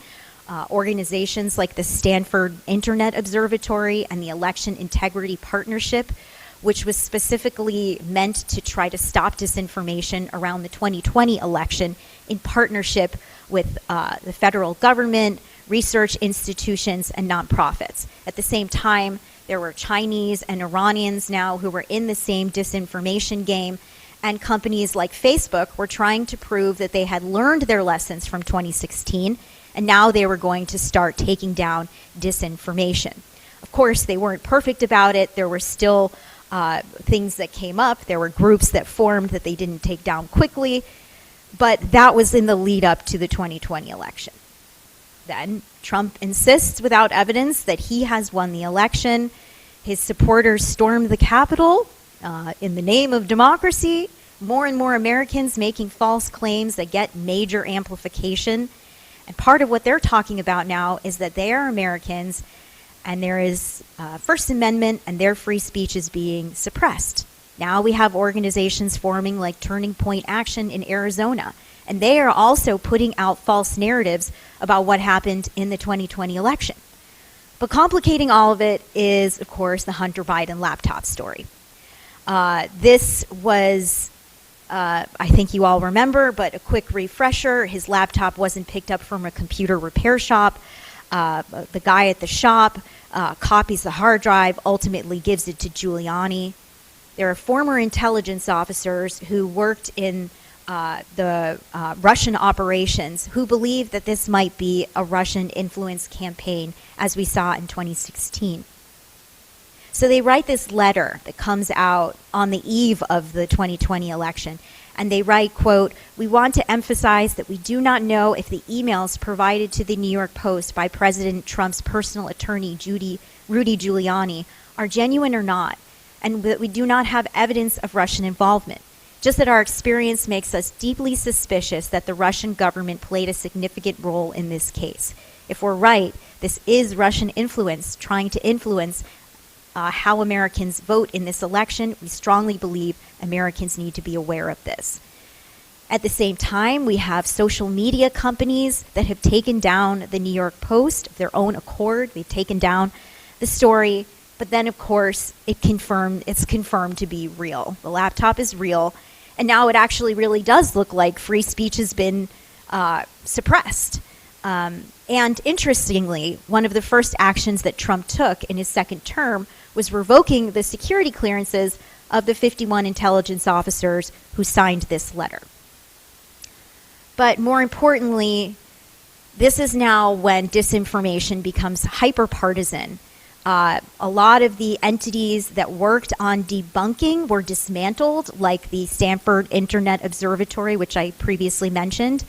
organizations like the Stanford Internet Observatory and the Election Integrity Partnership, which was specifically meant to try to stop disinformation around the 2020 election in partnership with the federal government, research institutions, and nonprofits. At the same time, there were Chinese and Iranians now who were in the same disinformation game, and companies like Facebook were trying to prove that they had learned their lessons from 2016, and now they were going to start taking down disinformation. Of course, they weren't perfect about it. There were still things that came up. There were groups that formed that they didn't take down quickly, but that was in the lead up to the 2020 election. Then Trump insists without evidence that he has won the election. His supporters stormed the Capitol in the name of democracy. More and more Americans making false claims that get major amplification. And part of what they're talking about now is that they are Americans and there is First Amendment and their free speech is being suppressed. Now we have organizations forming like Turning Point Action in Arizona. And they are also putting out false narratives about what happened in the 2020 election. But complicating all of it is, of course, the Hunter Biden laptop story. This was, I think you all remember, but a quick refresher. His laptop wasn't picked up from a computer repair shop. The guy at the shop copies the hard drive, ultimately gives it to Giuliani. There are former intelligence officers who worked in the Russian operations who believe that this might be a Russian influence campaign, as we saw in 2016. So they write this letter that comes out on the eve of the 2020 election, and they write, quote, "We want to emphasize that we do not know if the emails provided to the New York Post by President Trump's personal attorney, Rudy Giuliani, are genuine or not, and that we do not have evidence of Russian involvement. Just that our experience makes us deeply suspicious that the Russian government played a significant role in this case. If we're right, this is Russian influence trying to influence how Americans vote in this election. We strongly believe Americans need to be aware of this." At the same time, we have social media companies that have taken down the New York Post of their own accord. They've taken down the story, but then, of course, it's confirmed to be real. The laptop is real. And now it actually really does look like free speech has been suppressed. And interestingly, one of the first actions that Trump took in his second term was revoking the security clearances of the 51 intelligence officers who signed this letter. But more importantly, this is now when disinformation becomes hyper-partisan. A lot of the entities that worked on debunking were dismantled, like the Stanford Internet Observatory, which I previously mentioned.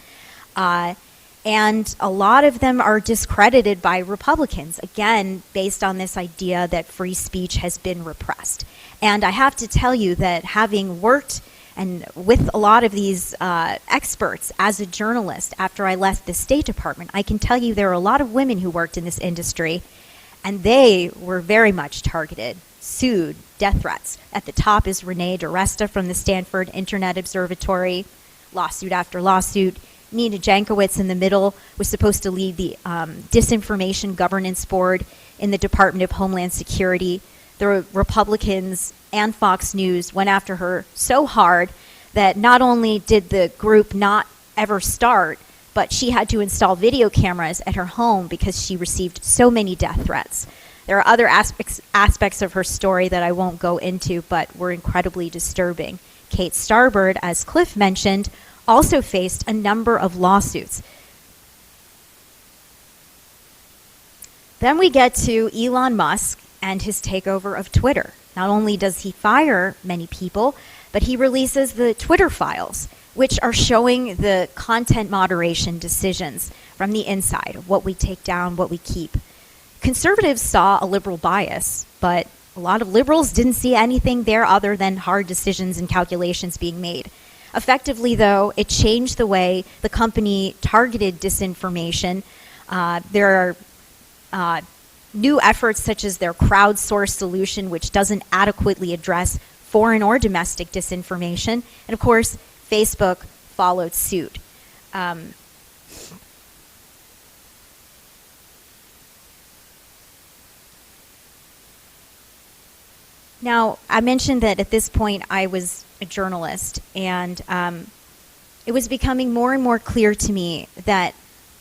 And a lot of them are discredited by Republicans, again, based on this idea that free speech has been repressed. And I have to tell you that having worked and with a lot of these experts as a journalist after I left the State Department, I can tell you there are a lot of women who worked in this industry, and they were very much targeted, sued, death threats. At the top is Renee DiResta from the Stanford Internet Observatory, lawsuit after lawsuit. Nina Jankowicz in the middle was supposed to lead the Disinformation Governance Board in the Department of Homeland Security. The Republicans and Fox News went after her so hard that not only did the group not ever start, but she had to install video cameras at her home because she received so many death threats. There are other aspects of her story that I won't go into, but were incredibly disturbing. Kate Starbird, as Cliff mentioned, also faced a number of lawsuits. Then we get to Elon Musk and his takeover of Twitter. Not only does he fire many people, but he releases the Twitter files, which are showing the content moderation decisions from the inside of what we take down, what we keep. Conservatives saw a liberal bias, but a lot of liberals didn't see anything there other than hard decisions and calculations being made. Effectively, though, it changed the way the company targeted disinformation. There are new efforts such as their crowdsourced solution, which doesn't adequately address foreign or domestic disinformation. And of course, Facebook followed suit. Now, I mentioned that at this point I was a journalist, and it was becoming more and more clear to me that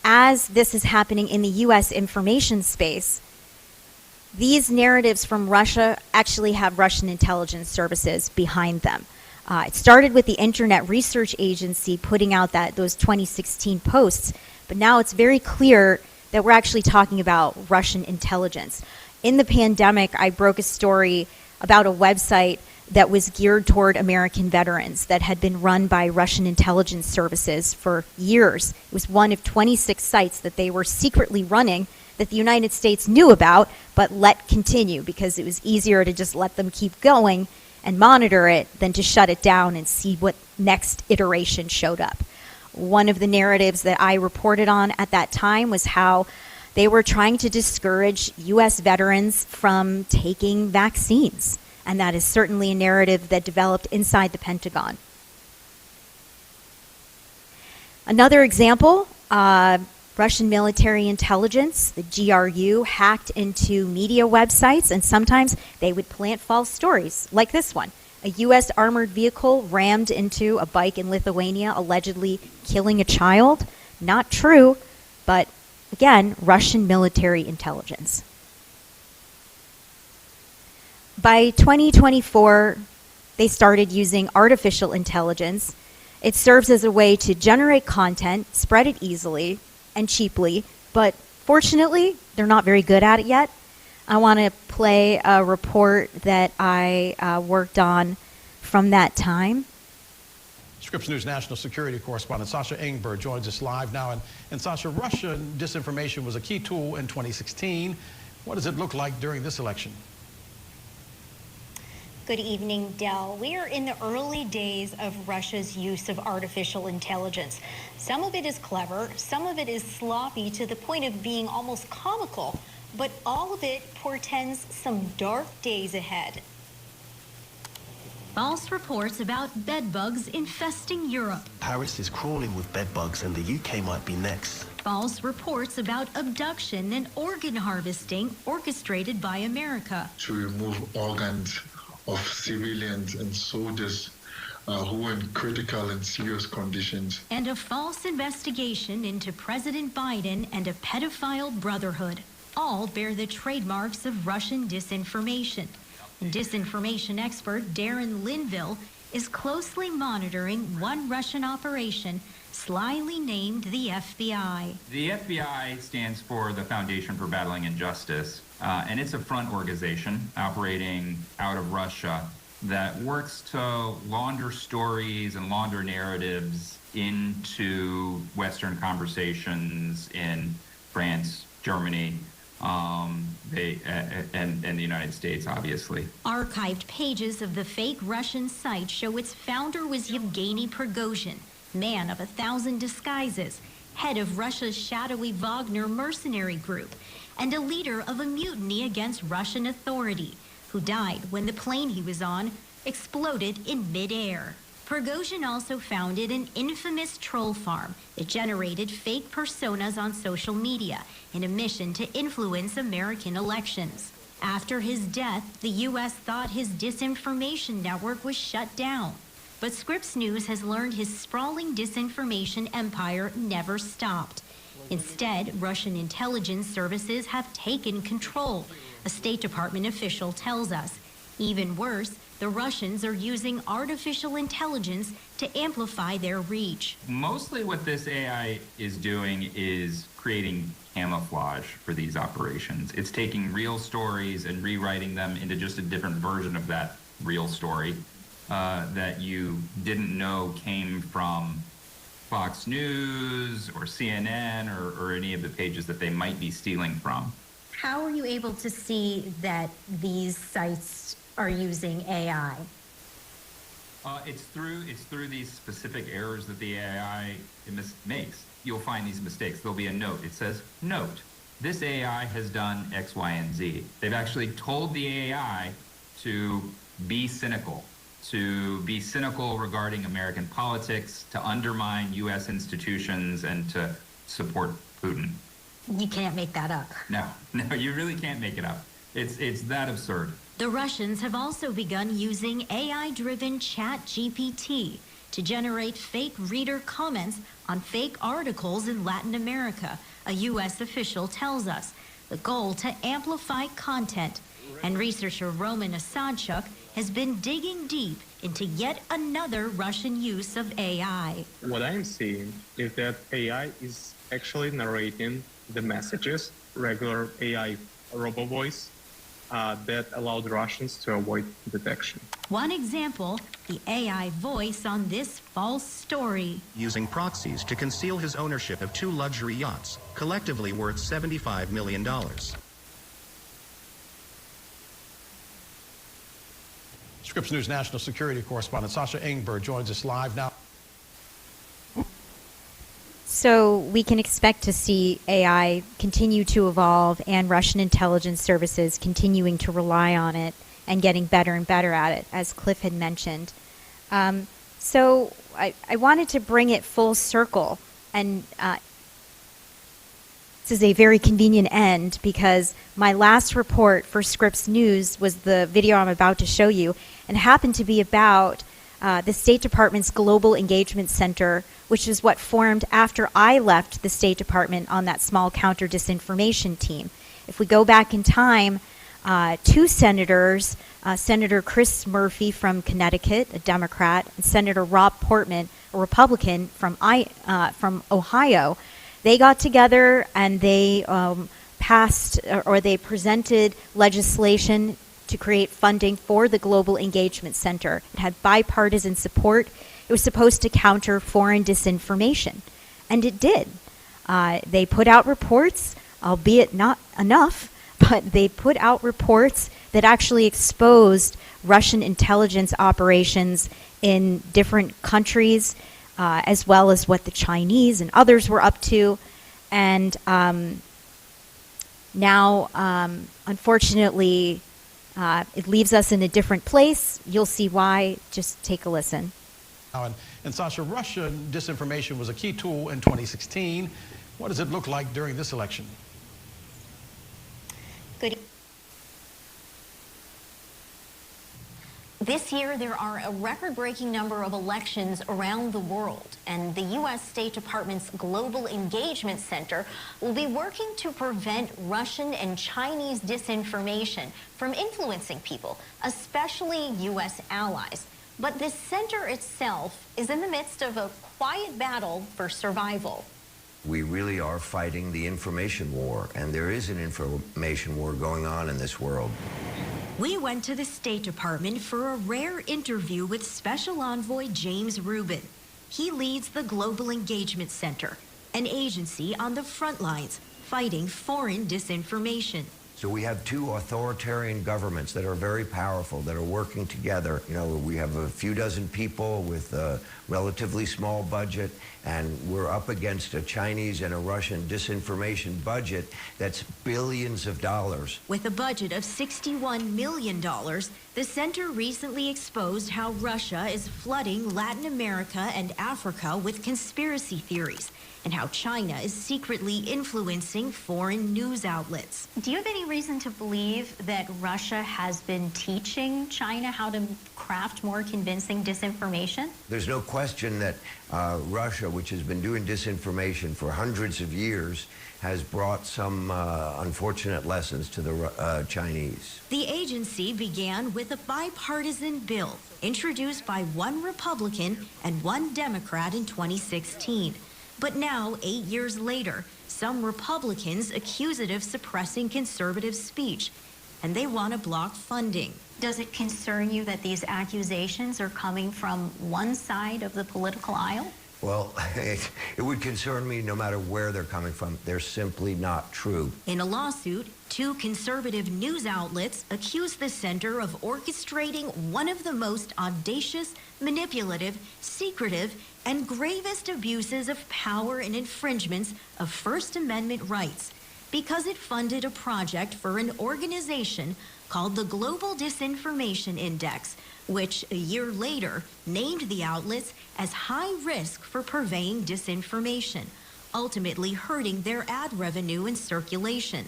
as this is happening in the U.S. information space, these narratives from Russia actually have Russian intelligence services behind them. It started with the Internet Research Agency putting out those 2016 posts, but now it's very clear that we're actually talking about Russian intelligence. In the pandemic, I broke a story about a website that was geared toward American veterans that had been run by Russian intelligence services for years. It was one of 26 sites that they were secretly running that the United States knew about, but let continue because it was easier to just let them keep going and monitor it than to shut it down and see what next iteration showed up. One of the narratives that I reported on at that time was how they were trying to discourage U.S. veterans from taking vaccines. And that is certainly a narrative that developed inside the Pentagon. Another example, Russian military intelligence, the GRU, hacked into media websites, and sometimes they would plant false stories, like this one. A U.S. armored vehicle rammed into a bike in Lithuania, allegedly killing a child. Not true, but again, Russian military intelligence. By 2024, they started using artificial intelligence. It serves as a way to generate content, spread it easily and cheaply, but fortunately, they're not very good at it yet. I want to play a report that I worked on from that time. Scripps News national security correspondent Sasha Ingber joins us live now. And Sasha, Russian disinformation was a key tool in 2016. What does it look like during this election? Good evening, Del. We are in the early days of Russia's use of artificial intelligence. Some of it is clever, some of it is sloppy to the point of being almost comical, but all of it portends some dark days ahead. False reports about bedbugs infesting Europe. Paris is crawling with bedbugs and the UK might be next. False reports about abduction and organ harvesting orchestrated by America. To remove organs of civilians and soldiers who were in critical and serious conditions. And a false investigation into President Biden and a pedophile brotherhood. All bear the trademarks of Russian disinformation. And disinformation expert Darren Linville is closely monitoring one Russian operation slyly named the FBI. The FBI stands for the Foundation for Battling Injustice, and it's a front organization operating out of Russia that works to launder stories and launder narratives into Western conversations in France, Germany, and the United States, obviously. Archived pages of the fake Russian site show its founder was Yevgeny Prigozhin, man of 1,000 disguises, head of Russia's shadowy Wagner mercenary group, and a leader of a mutiny against Russian authority, who died when the plane he was on exploded in midair. Prigozhin also founded an infamous troll farm that generated fake personas on social media in a mission to influence American elections. After his death, the U.S. thought his disinformation network was shut down. But Scripps News has learned his sprawling disinformation empire never stopped. Instead, Russian intelligence services have taken control, a State Department official tells us. Even worse, the Russians are using artificial intelligence to amplify their reach. Mostly what this AI is doing is creating camouflage for these operations. It's taking real stories and rewriting them into just a different version of that real story that you didn't know came from Fox News or CNN or any of the pages that they might be stealing from. How are you able to see that these sites are using AI? It's through these specific errors that the AI makes. You'll find these mistakes. There'll be a note. It says, note, this AI has done X, Y, and Z. They've actually told the AI to be cynical regarding American politics, to undermine U.S. institutions, and to support Putin. You can't make that up. No, you really can't make it up. It's that absurd. The Russians have also begun using AI-driven ChatGPT to generate fake reader comments on fake articles in Latin America, a U.S. official tells us. The goal to amplify content. And researcher Roman Asadchuk has been digging deep into yet another Russian use of AI. What I'm seeing is that AI is actually narrating the messages, regular AI robo voice, that allowed Russians to avoid detection. One example, the AI voice on this false story. Using proxies to conceal his ownership of 2 luxury yachts, collectively worth $75 million. Scripps News national security correspondent Sasha Engberg joins us live now. So we can expect to see AI continue to evolve and Russian intelligence services continuing to rely on it and getting better and better at it, as Cliff had mentioned. So I wanted to bring it full circle, and this is a very convenient end because my last report for Scripps News was the video I'm about to show you, and happened to be about the State Department's Global Engagement Center, which is what formed after I left the State Department on that small counter-disinformation team. If we go back in time, 2 senators, Senator Chris Murphy from Connecticut, a Democrat, and Senator Rob Portman, a Republican from Ohio, they got together and they passed or they presented legislation to create funding for the Global Engagement Center. It had bipartisan support. It was supposed to counter foreign disinformation, and it did. They put out reports, albeit not enough, but they put out reports that actually exposed Russian intelligence operations in different countries, as well as what the Chinese and others were up to. And now, unfortunately, it leaves us in a different place. You'll see why. Just take a listen. And Sasha, Russian disinformation was a key tool in 2016. What does it look like during this election? Good. This year, there are a record-breaking number of elections around the world, and the U.S. State Department's Global Engagement Center will be working to prevent Russian and Chinese disinformation from influencing people, especially U.S. allies. But this center itself is in the midst of a quiet battle for survival. We really are fighting the information war, and there is an information war going on in this world. We went to the State Department for a rare interview with Special Envoy James Rubin. He leads the Global Engagement Center, an agency on the front lines fighting foreign disinformation. So we have two authoritarian governments that are very powerful, that are working together. You know, we have a few dozen people with a relatively small budget, and we're up against a Chinese and a Russian disinformation budget that's billions of dollars. With a budget of $61 million, the center recently exposed how Russia is flooding Latin America and Africa with conspiracy theories, and how China is secretly influencing foreign news outlets. Do you have any reason to believe that Russia has been teaching China how to craft more convincing disinformation? There's no question that Russia, which has been doing disinformation for hundreds of years, has brought some unfortunate lessons to the Chinese. The agency began with a bipartisan bill introduced by one Republican and one Democrat in 2016. But now, 8 years later, some Republicans accuse it of suppressing conservative speech, and they want to block funding. Does it concern you that these accusations are coming from one side of the political aisle? Well, it would concern me no matter where they're coming from. They're simply not true. In a lawsuit, two conservative news outlets accuse the center of orchestrating one of the most audacious, manipulative, secretive, and gravest abuses of power and infringements of First Amendment rights because it funded a project for an organization called the Global Disinformation Index, which a year later named the outlets as high risk for purveying disinformation, ultimately hurting their ad revenue and circulation.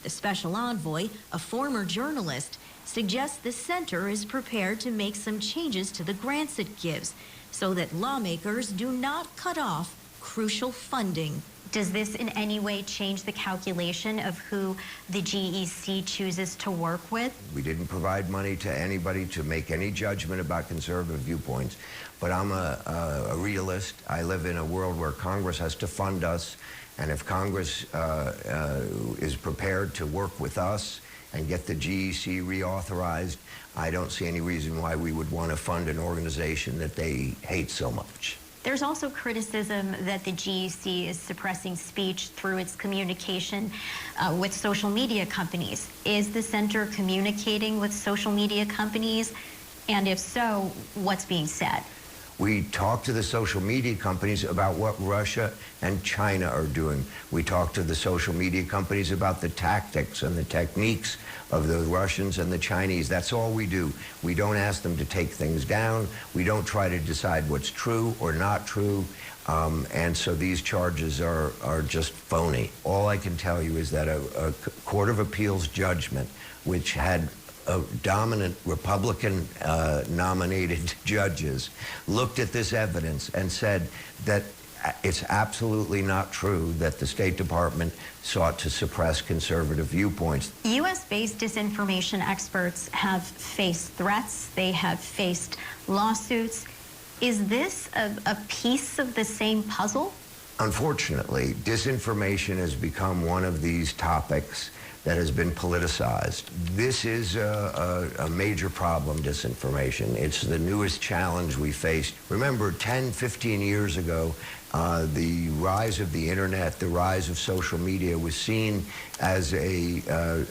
The special envoy, a former journalist, suggests the center is prepared to make some changes to the grants it gives so that lawmakers do not cut off crucial funding. Does this in any way change the calculation of who the GEC chooses to work with? We didn't provide money to anybody to make any judgment about conservative viewpoints, but I'm a realist. I live in a world where Congress has to fund us, and if Congress is prepared to work with us and get the GEC reauthorized, I don't see any reason why we would want to fund an organization that they hate so much. There's also criticism that the GEC is suppressing speech through its communication with social media companies. Is the center communicating with social media companies? And if so, what's being said? We talk to the social media companies about what Russia and China are doing. We talk to the social media companies about the tactics and the techniques of the Russians and the Chinese. That's all we do. We don't ask them to take things down. We don't try to decide what's true or not true. And so these charges are just phony. All I can tell you is that a Court of Appeals judgment, which had dominant Republican nominated judges, looked at this evidence and said that it's absolutely not true that the State Department sought to suppress conservative viewpoints. U.S.-based disinformation experts have faced threats. They have faced lawsuits. Is this a piece of the same puzzle? Unfortunately, disinformation has become one of these topics that has been politicized. This is a major problem, disinformation. It's the newest challenge we faced. Remember, 10, 15 years ago, the rise of the internet, the rise of social media was seen as an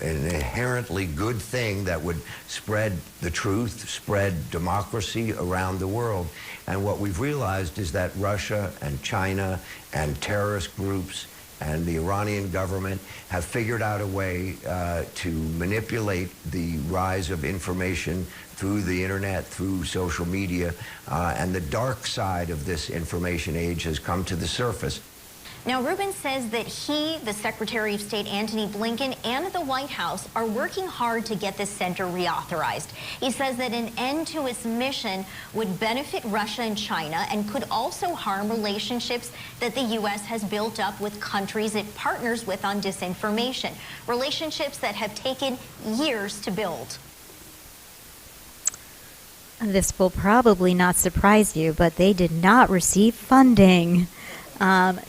inherently good thing that would spread the truth, spread democracy around the world. And what we've realized is that Russia and China and terrorist groups and the Iranian government have figured out a way to manipulate the rise of information through the internet, through social media, and the dark side of this information age has come to the surface. Now, Rubin says that he, the Secretary of State Antony Blinken, and the White House are working hard to get the center reauthorized. He says that an end to its mission would benefit Russia and China and could also harm relationships that the U.S. has built up with countries it partners with on disinformation, relationships that have taken years to build. This will probably not surprise you, but they did not receive funding.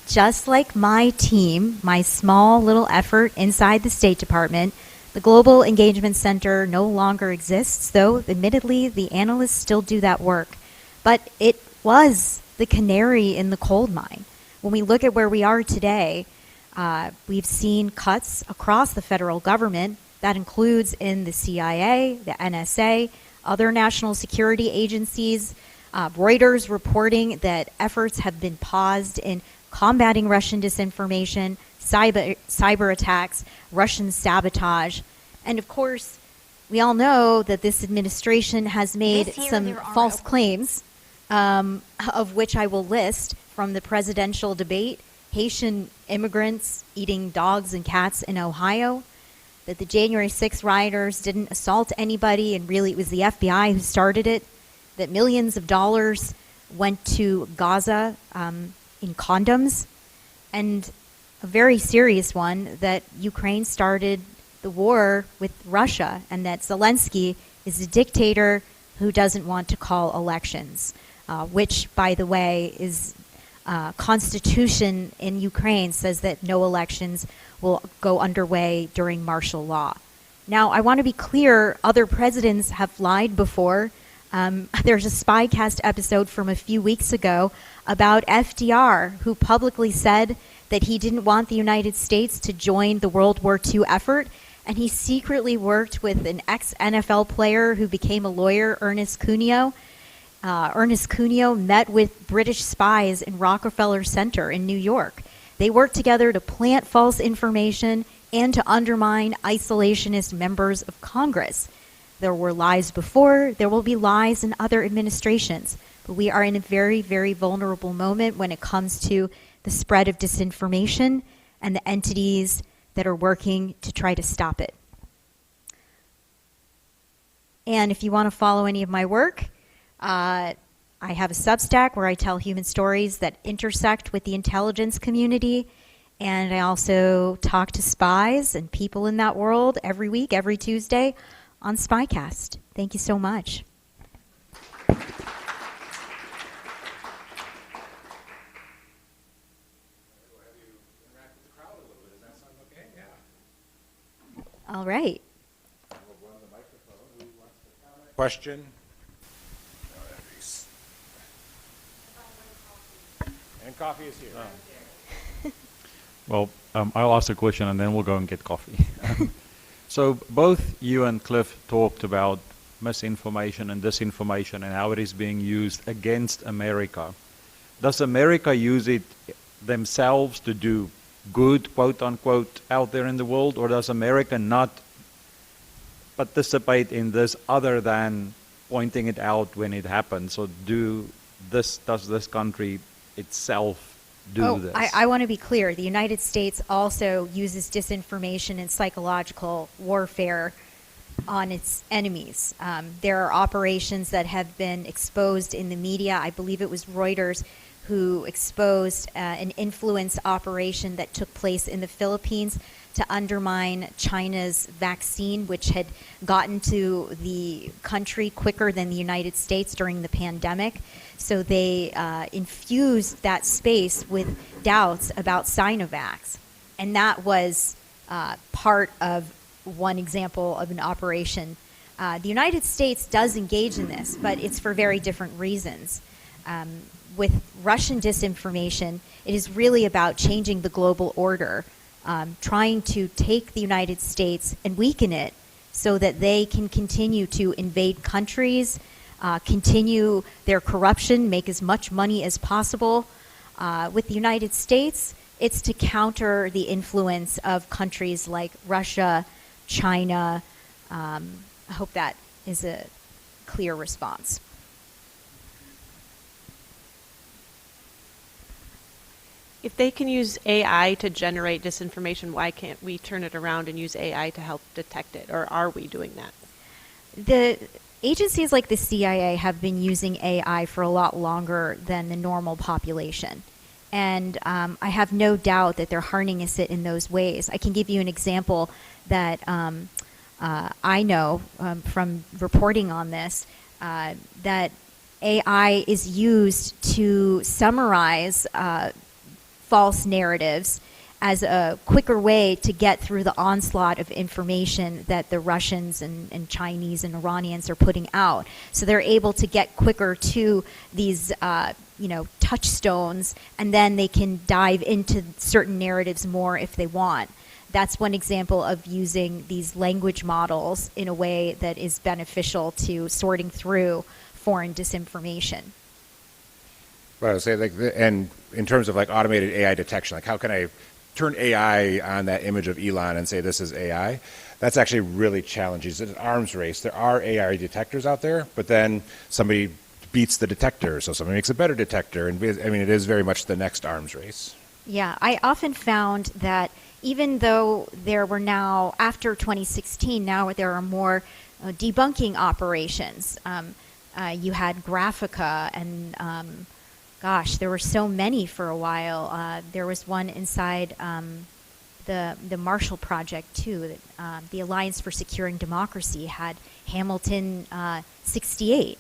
Just like my team, my small little effort inside the State Department, the Global Engagement Center no longer exists, though admittedly the analysts still do that work. But it was the canary in the coal mine. When we look at where we are today, we've seen cuts across the federal government. That includes in the CIA, the NSA, other national security agencies. Reuters reporting that efforts have been paused in combating Russian disinformation, cyber attacks, Russian sabotage. And of course, we all know that this administration has made some false claims, of which I will list from the presidential debate: Haitian immigrants eating dogs and cats in Ohio, that the January 6th rioters didn't assault anybody and really it was the FBI who started it, that millions of dollars went to Gaza in condoms, and a very serious one, that Ukraine started the war with Russia and that Zelensky is a dictator who doesn't want to call elections, which, by the way, is constitution in Ukraine says that no elections will go underway during martial law. Now, I want to be clear, other presidents have lied before. There's a Spycast episode from a few weeks ago about FDR, who publicly said that he didn't want the United States to join the World War II effort, and he secretly worked with an ex-NFL player who became a lawyer, Ernest Cuneo. Ernest Cuneo met with British spies in Rockefeller Center in New York. They worked together to plant false information and to undermine isolationist members of Congress. There were lies before, there will be lies in other administrations, but we are in a very, very vulnerable moment when it comes to the spread of disinformation and the entities that are working to try to stop it. And if you want to follow any of my work, I have a Substack where I tell human stories that intersect with the intelligence community, and I also talk to spies and people in that world every week, every Tuesday, on Spycast. Thank you so much. All right. Question? And coffee is here. Well, I'll ask a question and then we'll go and get coffee. So both you and Cliff talked about misinformation and disinformation and how it is being used against America. Does America use it themselves to do good, quote unquote, out there in the world, or does America not participate in this other than pointing it out when it happens? So does this country itself do this? I want to be clear. The United States also uses disinformation and psychological warfare on its enemies. There are operations that have been exposed in the media. I believe it was Reuters who exposed an influence operation that took place in the Philippines to undermine China's vaccine, which had gotten to the country quicker than the United States during the pandemic. So they infused that space with doubts about Sinovac. And that was part of one example of an operation. The United States does engage in this, but it's for very different reasons. With Russian disinformation, it is really about changing the global order, trying to take the United States and weaken it so that they can continue to invade countries, continue their corruption, make as much money as possible. With the United States, it's to counter the influence of countries like Russia, China. I hope that is a clear response. If they can use AI to generate disinformation, why can't we turn it around and use AI to help detect it? Or are we doing that? The agencies like the CIA have been using AI for a lot longer than the normal population. And I have no doubt that they're harnessing it in those ways. I can give you an example that I know from reporting on this, that AI is used to summarize false narratives as a quicker way to get through the onslaught of information that the Russians and Chinese and Iranians are putting out. So they're able to get quicker to these touchstones, and then they can dive into certain narratives more if they want. That's one example of using these language models in a way that is beneficial to sorting through foreign disinformation. Well, I would say, and in terms of automated AI detection, how can I turn AI on that image of Elon and say this is AI? That's actually really challenging. It's an arms race. There are AI detectors out there, but then somebody beats the detector, so somebody makes a better detector, and it is very much the next arms race. Yeah, I often found that even though there were now, after 2016, now there are more debunking operations. You had Graphica and there were so many for a while. There was one inside the Marshall Project too. The Alliance for Securing Democracy had Hamilton 68.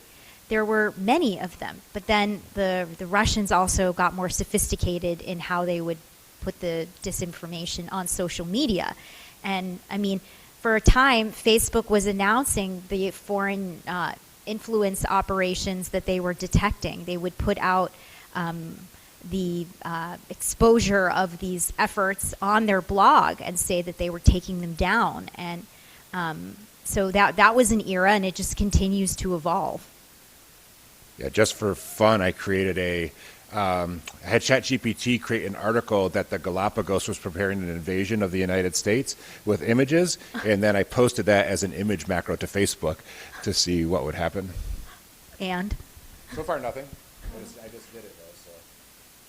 There were many of them, but then the Russians also got more sophisticated in how they would put the disinformation on social media. And for a time, Facebook was announcing the foreign influence operations that they were detecting. They would put out the exposure of these efforts on their blog and say that they were taking them down. And so that was an era, and it just continues to evolve. Yeah, just for fun, I created I had ChatGPT create an article that the Galapagos was preparing an invasion of the United States with images, and then I posted that as an image macro to Facebook to see what would happen. And? So far, nothing. I just did it, though, so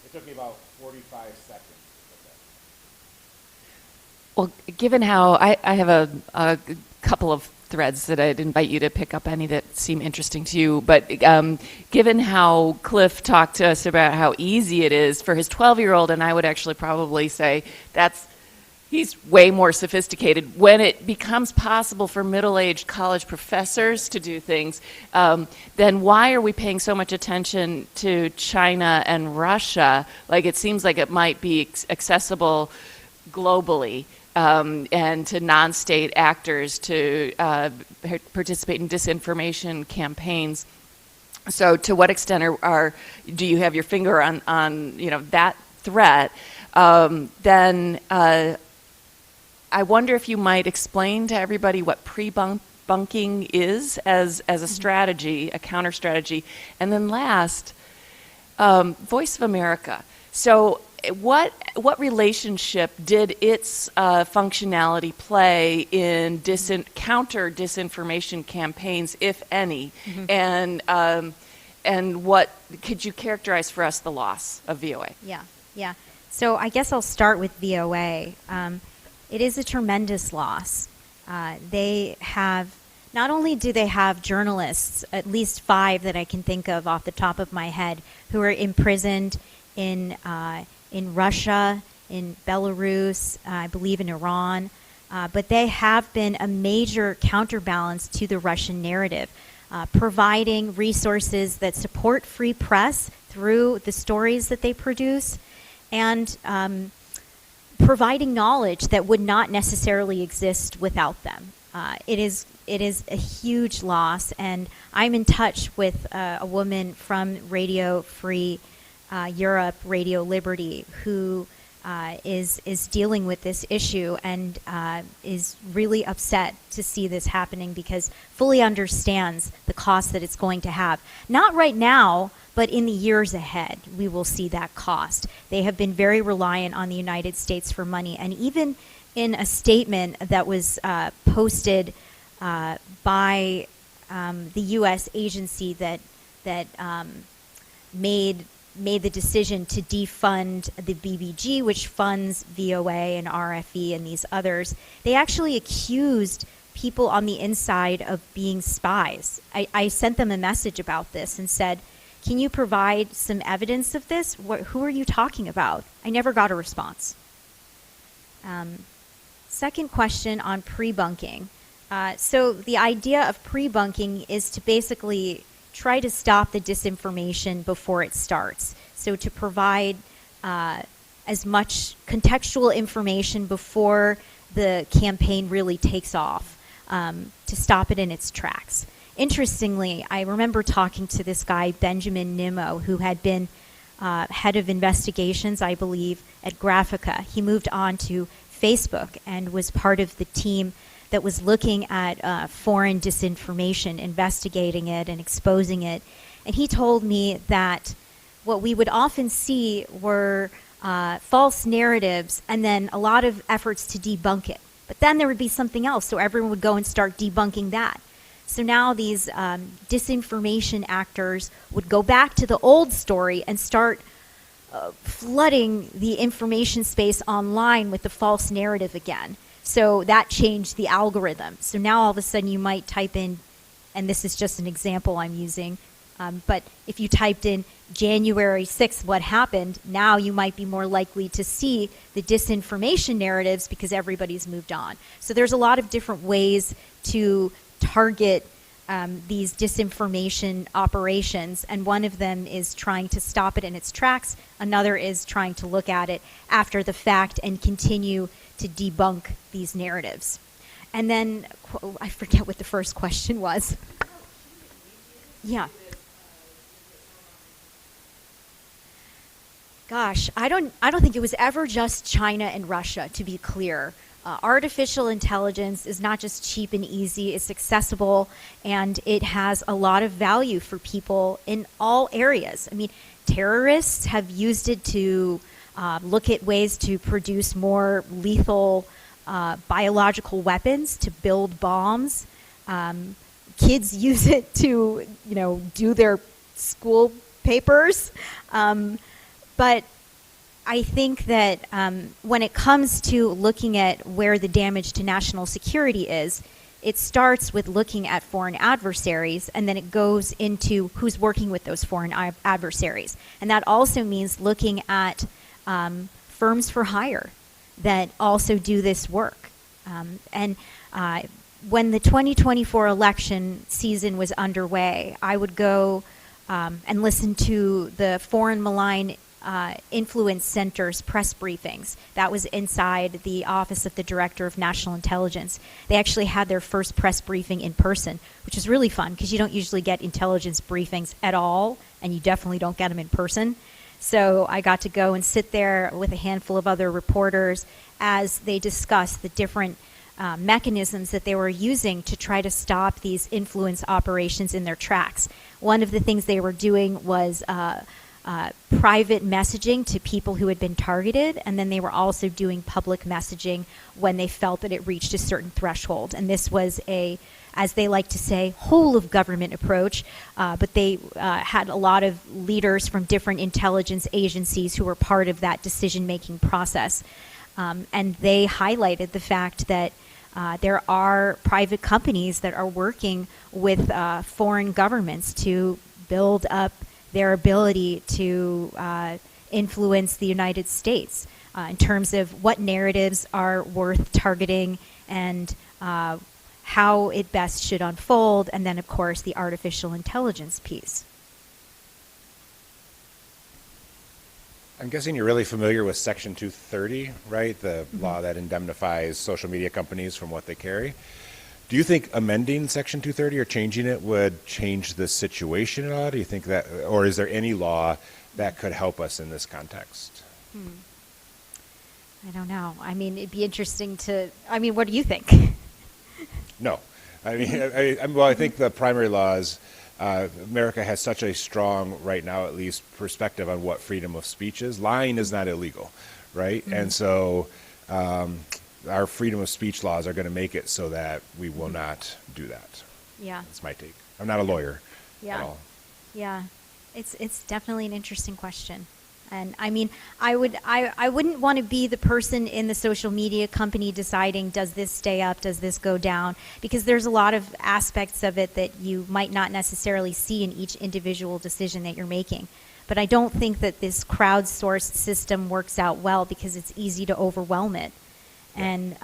it took me about 45 seconds. Well, given how I have a couple of threads that I'd invite you to pick up any that seem interesting to you, but given how Cliff talked to us about how easy it is for his 12-year-old, and I would actually probably say he's way more sophisticated. When it becomes possible for middle-aged college professors to do things, then why are we paying so much attention to China and Russia? It seems like it might be accessible globally. And to non-state actors to participate in disinformation campaigns. So, to what extent do you have your finger on that threat? Then I wonder if you might explain to everybody what pre-bunking is as a strategy, a counter strategy, and then last, Voice of America. So, what relationship did its functionality play in counter disinformation campaigns, if any? Mm-hmm. And what could you characterize for us the loss of VOA? Yeah. So I guess I'll start with VOA. It is a tremendous loss. They have not only do they have journalists, at least 5 that I can think of off the top of my head, who are imprisoned in Russia, in Belarus, I believe in Iran, but they have been a major counterbalance to the Russian narrative, providing resources that support free press through the stories that they produce, and providing knowledge that would not necessarily exist without them. It is a huge loss, and I'm in touch with a woman from Radio Free Europe, Radio Liberty, who is dealing with this issue and is really upset to see this happening because fully understands the cost that it's going to have. Not right now, but in the years ahead, we will see that cost. They have been very reliant on the United States for money, and even in a statement that was posted by the U.S. agency that made made the decision to defund the BBG, which funds VOA and RFE and these others, they actually accused people on the inside of being spies. I sent them a message about this and said, can you provide some evidence of this? Who are you talking about? I never got a response. Second question on pre-bunking. So the idea of pre-bunking is to basically try to stop the disinformation before it starts. So to provide as much contextual information before the campaign really takes off, to stop it in its tracks. Interestingly, I remember talking to this guy, Benjamin Nimmo, who had been head of investigations, I believe, at Graphica. He moved on to Facebook and was part of the team that was looking at foreign disinformation, investigating it and exposing it. And he told me that what we would often see were false narratives and then a lot of efforts to debunk it. But then there would be something else, so everyone would go and start debunking that. So now these disinformation actors would go back to the old story and start flooding the information space online with the false narrative again. So that changed the algorithm. So now all of a sudden you might type in, and this is just an example I'm using, but if you typed in January 6th, what happened, now you might be more likely to see the disinformation narratives because everybody's moved on. So there's a lot of different ways to target these disinformation operations, and one of them is trying to stop it in its tracks. Another is trying to look at it after the fact and continue to debunk these narratives. And then, I forget what the first question was. Yeah. Gosh, I don't think it was ever just China and Russia, to be clear. Artificial intelligence is not just cheap and easy, it's accessible, and it has a lot of value for people in all areas. I mean, terrorists have used it to look at ways to produce more lethal biological weapons, to build bombs. Kids use it to, do their school papers. But I think that when it comes to looking at where the damage to national security is, it starts with looking at foreign adversaries, and then it goes into who's working with those foreign adversaries. And that also means looking at firms for hire that also do this work. When the 2024 election season was underway, I would go and listen to the Foreign Malign Influence Center's press briefings. That was inside the Office of the Director of National Intelligence. They actually had their first press briefing in person, which is really fun because you don't usually get intelligence briefings at all, and you definitely don't get them in person. So I got to go and sit there with a handful of other reporters as they discussed the different mechanisms that they were using to try to stop these influence operations in their tracks. One of the things they were doing was private messaging to people who had been targeted, and then they were also doing public messaging when they felt that it reached a certain threshold. And this was a, as they like to say, whole of government approach, but they had a lot of leaders from different intelligence agencies who were part of that decision-making process. And they highlighted the fact that there are private companies that are working with foreign governments to build up their ability to influence the United States in terms of what narratives are worth targeting and how it best should unfold, and then, of course, the artificial intelligence piece. I'm guessing you're really familiar with Section 230, right? The law that indemnifies social media companies from what they carry. Do you think amending Section 230 or changing it would change the situation at all? Do you think that, or is there any law that could help us in this context? I don't know. I mean, it'd be interesting to, what do you think? No. I think the primary laws, America has such a strong, right now at least, perspective on what freedom of speech is. Lying is not illegal, right? Mm-hmm. And so our freedom of speech laws are going to make it so that we will not do that. Yeah. That's my take. I'm not a lawyer at all. Yeah. It's definitely an interesting question. And I mean, I wouldn't want to be the person in the social media company deciding, does this stay up, does this go down? Because there's a lot of aspects of it that you might not necessarily see in each individual decision that you're making. But I don't think that this crowdsourced system works out well because it's easy to overwhelm it. And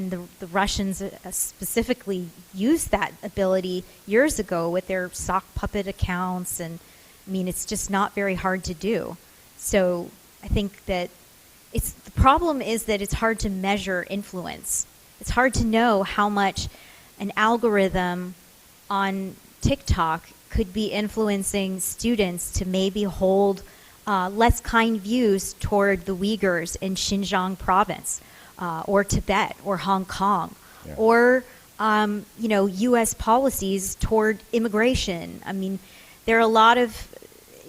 the Russians specifically used that ability years ago with their sock puppet accounts. And I mean, it's just not very hard to do. So I think that the problem is that it's hard to measure influence. It's hard to know how much an algorithm on TikTok could be influencing students to maybe hold less kind views toward the Uyghurs in Xinjiang province, or Tibet, or Hong Kong, or U.S. policies toward immigration. I mean, there are a lot of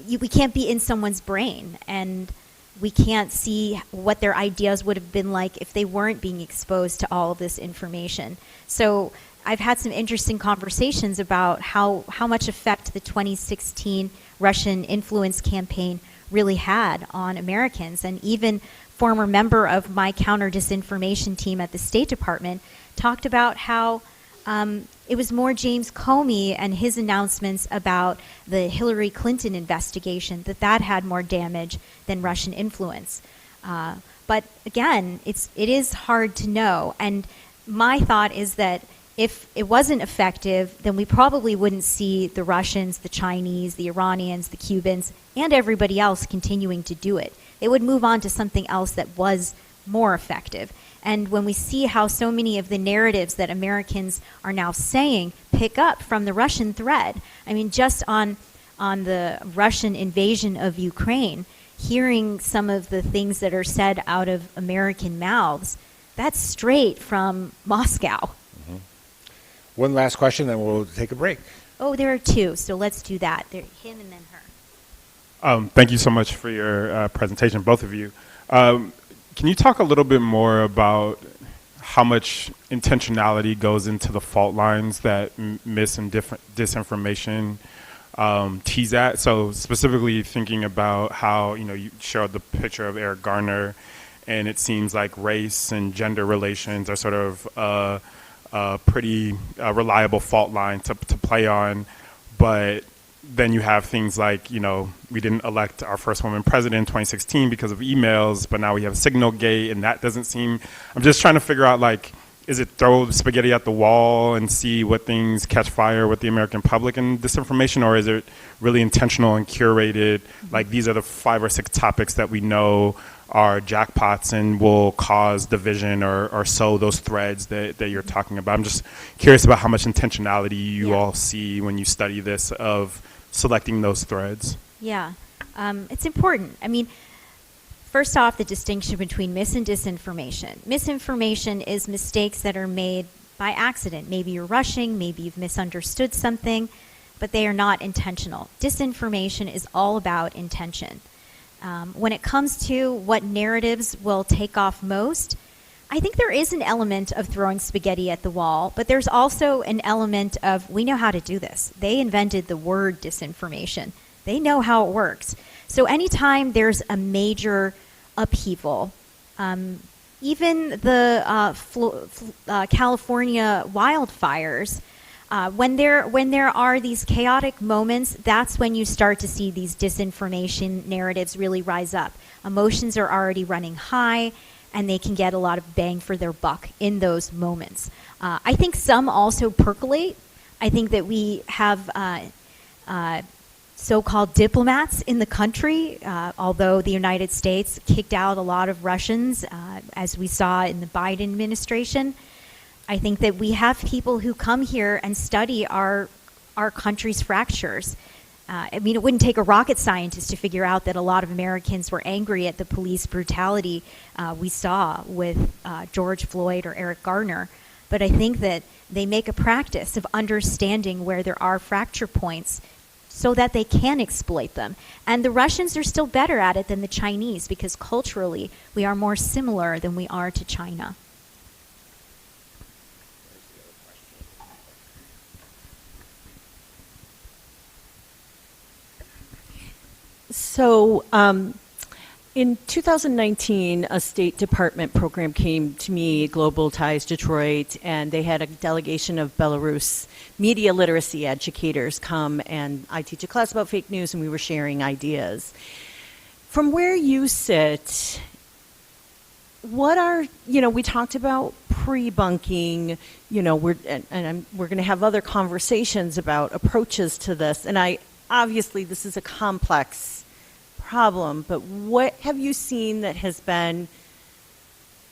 we can't be in someone's brain, and we can't see what their ideas would have been like if they weren't being exposed to all of this information. So I've had some interesting conversations about how much effect the 2016 Russian influence campaign really had on Americans. And even former member of my counter-disinformation team at the State Department talked about how it was more James Comey and his announcements about the Hillary Clinton investigation that had more damage than Russian influence. But again, it is hard to know. And my thought is that if it wasn't effective, then we probably wouldn't see the Russians, the Chinese, the Iranians, the Cubans, and everybody else continuing to do it. They would move on to something else that was more effective. And when we see how so many of the narratives that Americans are now saying pick up from the Russian thread, I mean, just on the Russian invasion of Ukraine, hearing some of the things that are said out of American mouths, that's straight from Moscow. Mm-hmm. One last question, then we'll take a break. Oh, there are two, so let's do that. Him and then her. Thank you so much for your presentation, both of you. Can you talk a little bit more about how much intentionality goes into the fault lines that mis and disinformation tease at? So specifically thinking about how, you showed the picture of Eric Garner, and it seems like race and gender relations are sort of a pretty reliable fault line to play on. But then you have things like, we didn't elect our first woman president in 2016 because of emails, but now we have Signalgate, and that doesn't seem, I'm just trying to figure out, is it throw spaghetti at the wall and see what things catch fire with the American public and disinformation, or is it really intentional and curated, like these are the 5 or 6 topics that we know are jackpots and will cause division or sow those threads that you're talking about? I'm just curious about how much intentionality you all see when you study this of selecting those threads. Yeah, it's important. I mean, first off, the distinction between mis and disinformation. Misinformation is mistakes that are made by accident. Maybe you're rushing, maybe you've misunderstood something, but they are not intentional. Disinformation is all about intention. When it comes to what narratives will take off most, I think there is an element of throwing spaghetti at the wall, but there's also an element of, we know how to do this. They invented the word disinformation. They know how it works. So anytime there's a major upheaval, even the California wildfires, when there are these chaotic moments, that's when you start to see these disinformation narratives really rise up. Emotions are already running high, and they can get a lot of bang for their buck in those moments. I think some also percolate. I think that we have so-called diplomats in the country, although the United States kicked out a lot of Russians, as we saw in the Biden administration. I think that we have people who come here and study our country's fractures. I mean, it wouldn't take a rocket scientist to figure out that a lot of Americans were angry at the police brutality we saw with George Floyd or Eric Garner. But I think that they make a practice of understanding where there are fracture points so that they can exploit them. And the Russians are still better at it than the Chinese because culturally we are more similar than we are to China. So, in 2019, a State Department program came to me, Global Ties Detroit, and they had a delegation of Belarus media literacy educators come, and I teach a class about fake news, and we were sharing ideas. From where you sit, what are, we talked about pre-bunking, we're going to have other conversations about approaches to this, and obviously this is a complex problem, but what have you seen that has been,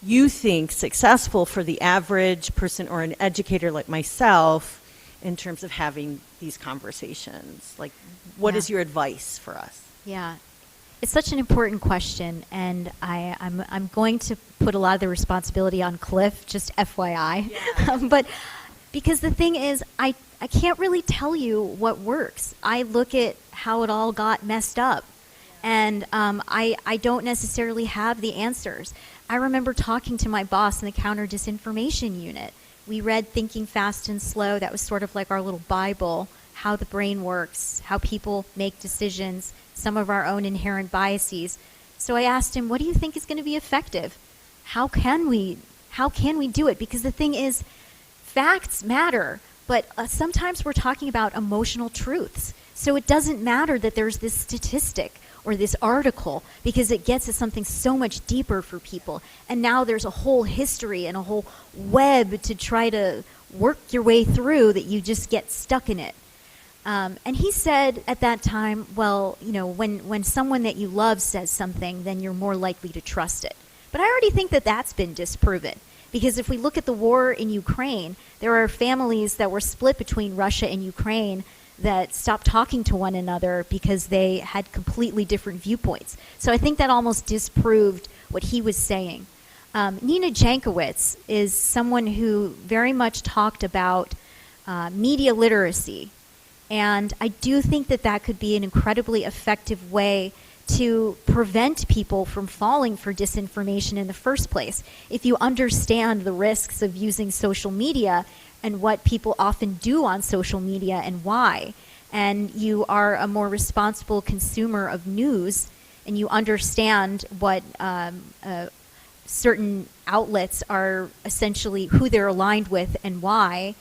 you think, successful for the average person or an educator like myself in terms of having these conversations? Like, what is your advice for us? Yeah. It's such an important question, and I'm going to put a lot of the responsibility on Cliff, just FYI. Yeah. But because the thing is, I can't really tell you what works. I look at how it all got messed up, and I don't necessarily have the answers. I remember talking to my boss in the counter disinformation unit. We read Thinking Fast and Slow. That was sort of like our little Bible, how the brain works, how people make decisions, some of our own inherent biases. So I asked him, what do you think is going to be effective? How can we do it? Because the thing is, facts matter, but sometimes we're talking about emotional truths. So it doesn't matter that there's this statistic or this article, because it gets at something so much deeper for people. And now there's a whole history and a whole web to try to work your way through that you just get stuck in it. And he said at that time, well, when someone that you love says something, then you're more likely to trust it. But I already think that that's been disproven. Because if we look at the war in Ukraine, there are families that were split between Russia and Ukraine that stopped talking to one another because they had completely different viewpoints. So I think that almost disproved what he was saying. Nina Jankowicz is someone who very much talked about media literacy. And I do think that that could be an incredibly effective way to prevent people from falling for disinformation in the first place. If you understand the risks of using social media and what people often do on social media and why, and you are a more responsible consumer of news, and you understand what certain outlets are essentially, who they're aligned with and why,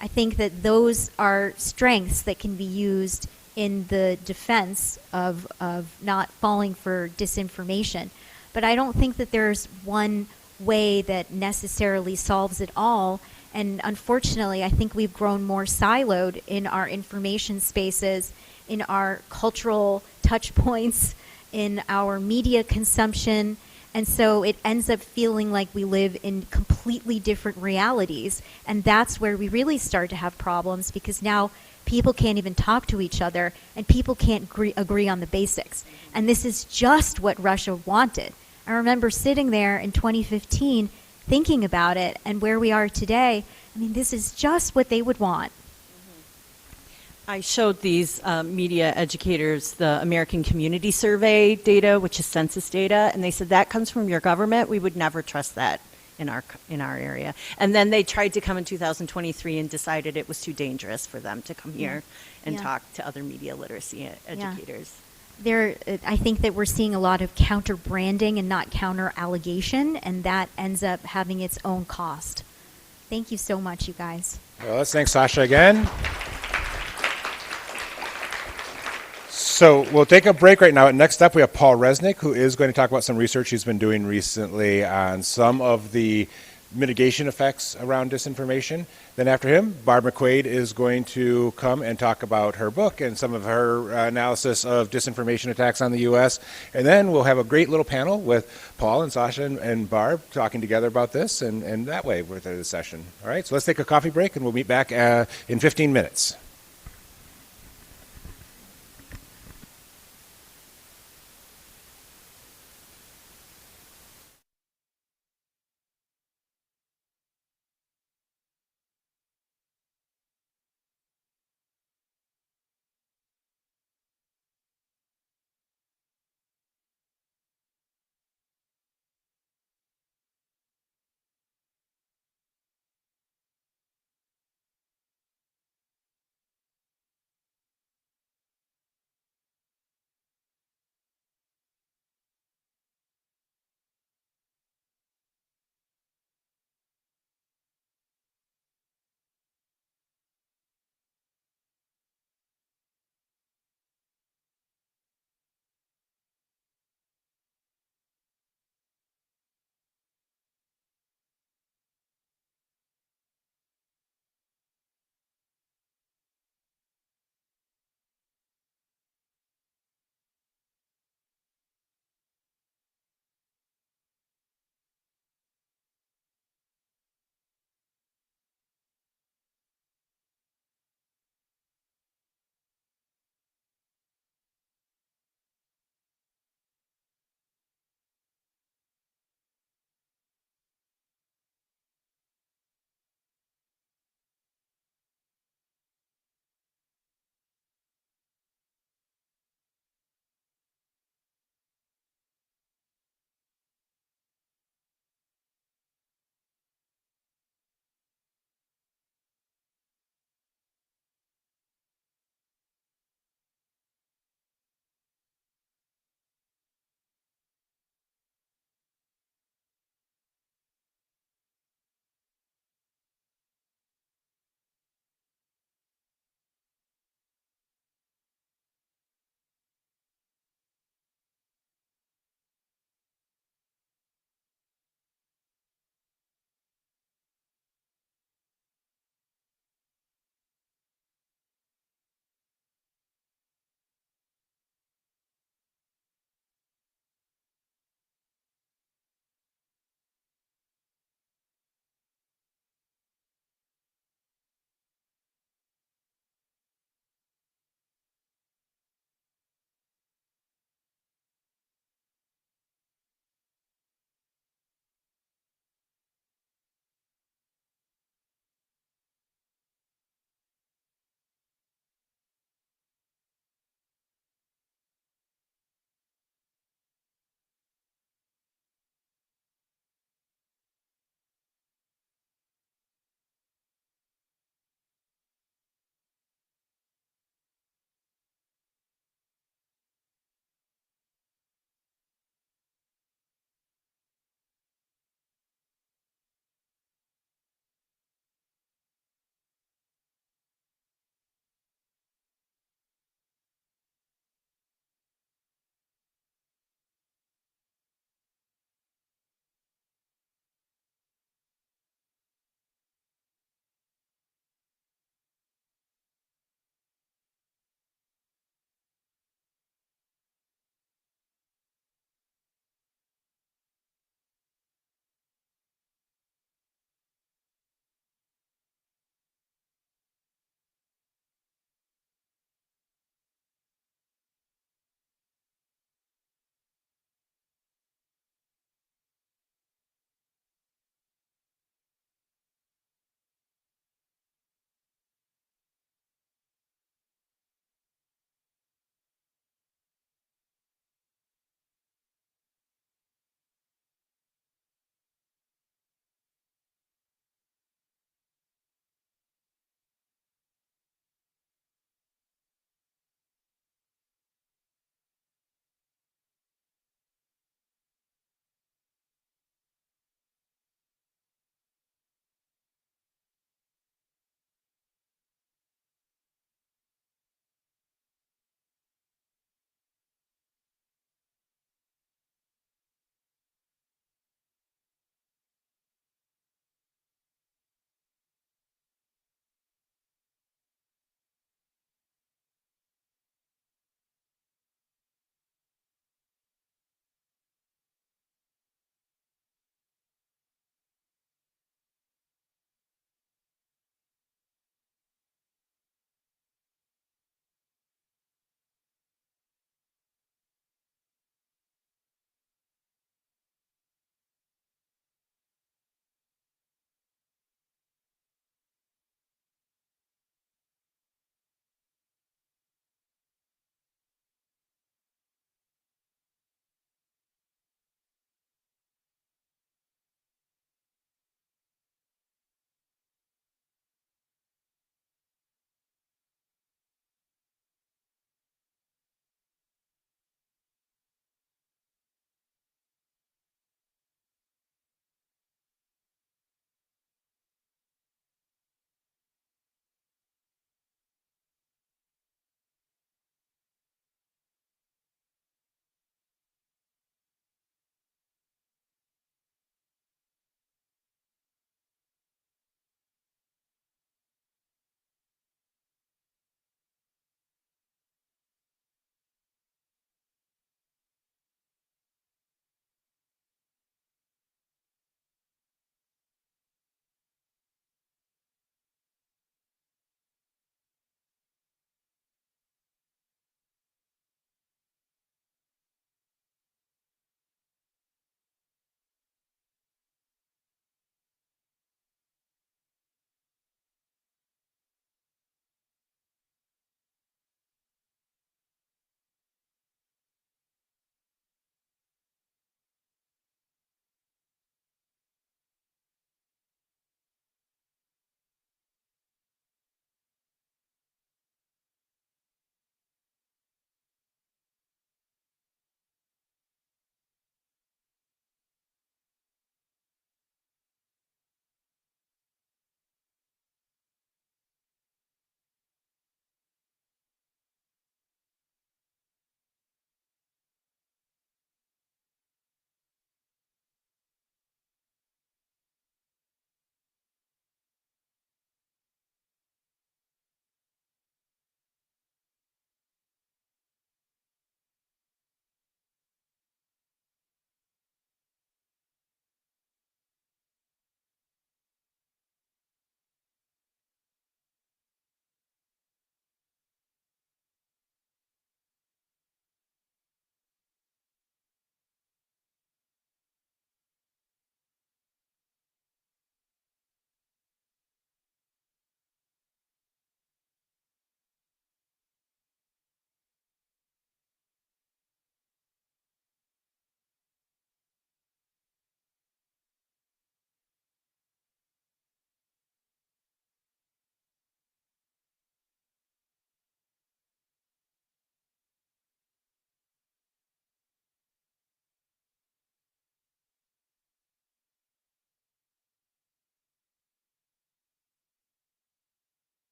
I think that those are strengths that can be used in the defense of not falling for disinformation. But I don't think that there's one way that necessarily solves it all. And unfortunately, I think we've grown more siloed in our information spaces, in our cultural touch points, in our media consumption. And so it ends up feeling like we live in completely different realities. And that's where we really start to have problems, because now people can't even talk to each other, and people can't agree on the basics. And this is just what Russia wanted. I remember sitting there in 2015 thinking about it, and where we are today, I mean, this is just what they would want. I showed these media educators the American Community Survey data, which is census data, and they said that comes from your government. We would never trust that in our area. And then they tried to come in 2023 and decided it was too dangerous for them to come here and talk to other media literacy educators. I think that we're seeing a lot of counter branding and not counter allegation, and that ends up having its own cost. Thank you so much, you guys. Well, let's thank Sasha again. So we'll take a break right now. And next up, we have Paul Resnick, who is going to talk about some research he's been doing recently on some of the mitigation effects around disinformation. Then after him, Barb McQuaid is going to come and talk about her book and some of her analysis of disinformation attacks on the U.S. And then we'll have a great little panel with Paul and Sasha and Barb talking together about this, and that way we're through the session. All right, so let's take a coffee break, and we'll meet back in 15 minutes.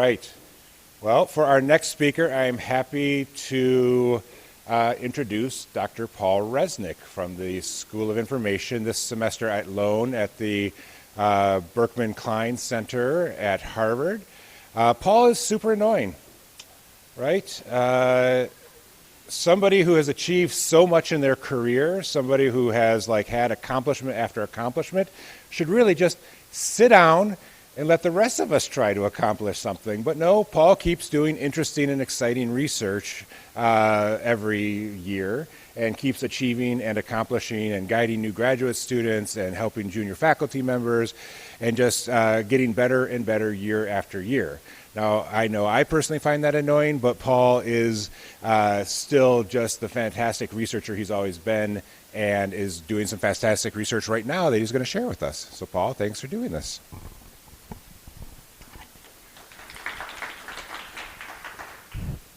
right. Well, for our next speaker, I am happy to introduce Dr. Paul Resnick from the School of Information this semester at Loan at the Berkman Klein Center at Harvard. Paul is super annoying, right? Somebody who has achieved so much in their career, somebody who has like had accomplishment after accomplishment, should really just sit down and let the rest of us try to accomplish something. But no, Paul keeps doing interesting and exciting research every year and keeps achieving and accomplishing and guiding new graduate students and helping junior faculty members and just getting better and better year after year. Now, I know I personally find that annoying, but Paul is still just the fantastic researcher he's always been and is doing some fantastic research right now that he's going to share with us. So, Paul, thanks for doing this.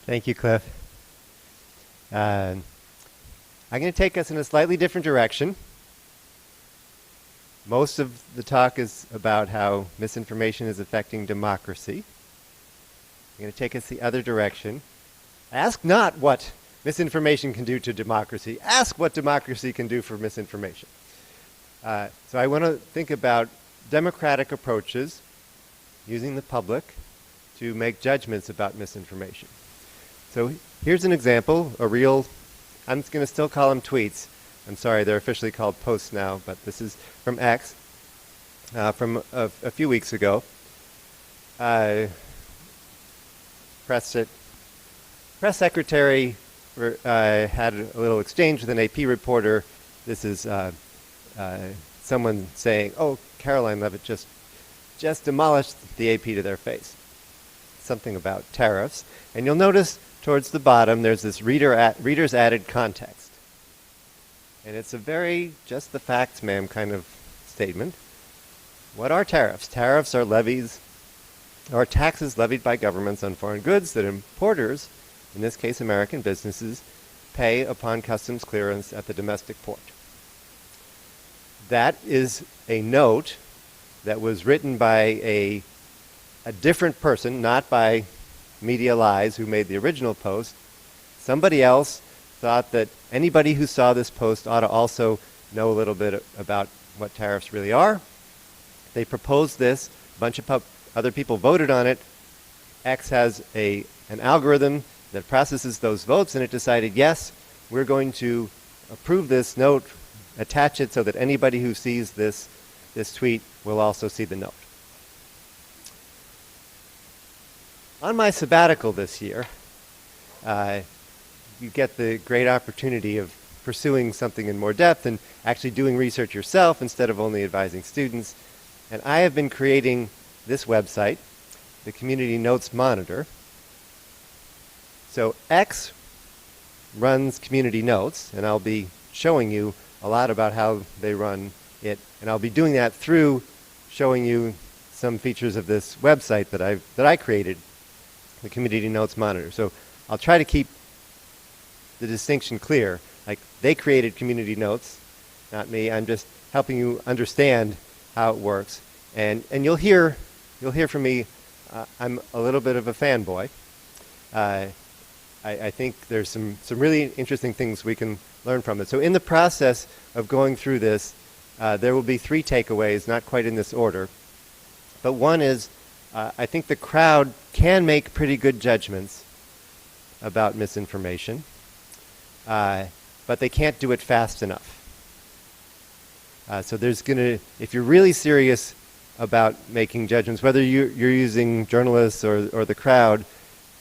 Thank you, Cliff. I'm going to take us in a slightly different direction. Most of the talk is about how misinformation is affecting democracy. I'm going to take us the other direction. Ask not what misinformation can do to democracy. Ask what democracy can do for misinformation. So I want to think about democratic approaches using the public to make judgments about misinformation. So here's an example, a real, I'm going to still call them tweets. I'm sorry, they're officially called posts now, but this is from X, from a few weeks ago. Press secretary had a little exchange with an AP reporter. This is someone saying, "Oh, Caroline Levitt just demolished the AP to their face." Something about tariffs, and you'll notice towards the bottom there's this reader's added context, and it's a very just the facts, ma'am, kind of statement. What are tariffs? Tariffs are levies or taxes levied by governments on foreign goods that importers, in this case American businesses, pay upon customs clearance at the domestic port. That is a note that was written by a different person, not by Media Lies, who made the original post. Somebody else thought that anybody who saw this post ought to also know a little bit about what tariffs really are. They proposed this. A bunch of other people voted on it. X has an algorithm that processes those votes, and it decided, yes, we're going to approve this note, attach it so that anybody who sees this tweet will also see the note. On my sabbatical this year, you get the great opportunity of pursuing something in more depth and actually doing research yourself instead of only advising students. And I have been creating this website, the Community Notes Monitor. So X runs Community Notes, and I'll be showing you a lot about how they run it. And I'll be doing that through showing you some features of this website that I created, the Community Notes Monitor. So I'll try to keep the distinction clear. Like, they created Community Notes, not me. I'm just helping you understand how it works. And you'll hear from me, I'm a little bit of a fanboy. I think there's some really interesting things we can learn from it. So in the process of going through this, there will be 3 takeaways, not quite in this order. But one is, I think the crowd can make pretty good judgments about misinformation, but they can't do it fast enough. So there's if you're really serious about making judgments, whether you're using journalists or the crowd,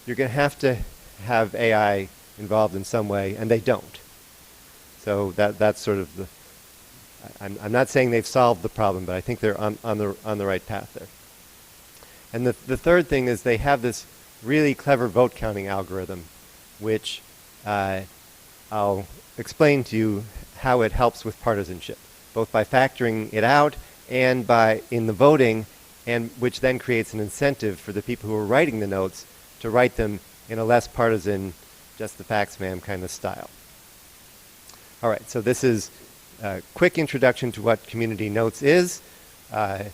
you're going to have AI involved in some way, and they don't. So that's sort of the. I'm not saying they've solved the problem, but I think they're on the right path there. And the third thing is they have this really clever vote counting algorithm, which I'll explain to you how it helps with partisanship, both by factoring it out and in the voting, and which then creates an incentive for the people who are writing the notes to write them in a less partisan, just the facts, ma'am kind of style. All right, so this is a quick introduction to what Community Notes is. A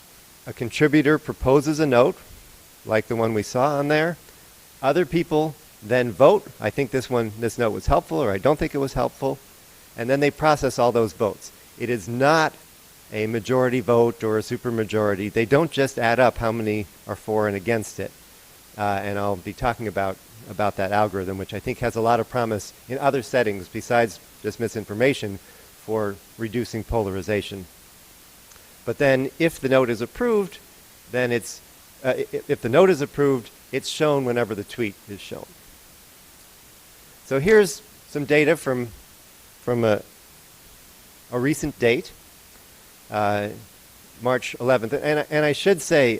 contributor proposes a note, like the one we saw on there. Other people then vote. I think this note was helpful, or I don't think it was helpful. And then they process all those votes. It is not a majority vote or a supermajority. They don't just add up how many are for and against it. And I'll be talking about that algorithm, which I think has a lot of promise in other settings besides just misinformation for reducing polarization. But then if the note is approved, then if the note is approved, it's shown whenever the tweet is shown. So here's some data from a recent date, March 11th. And I should say,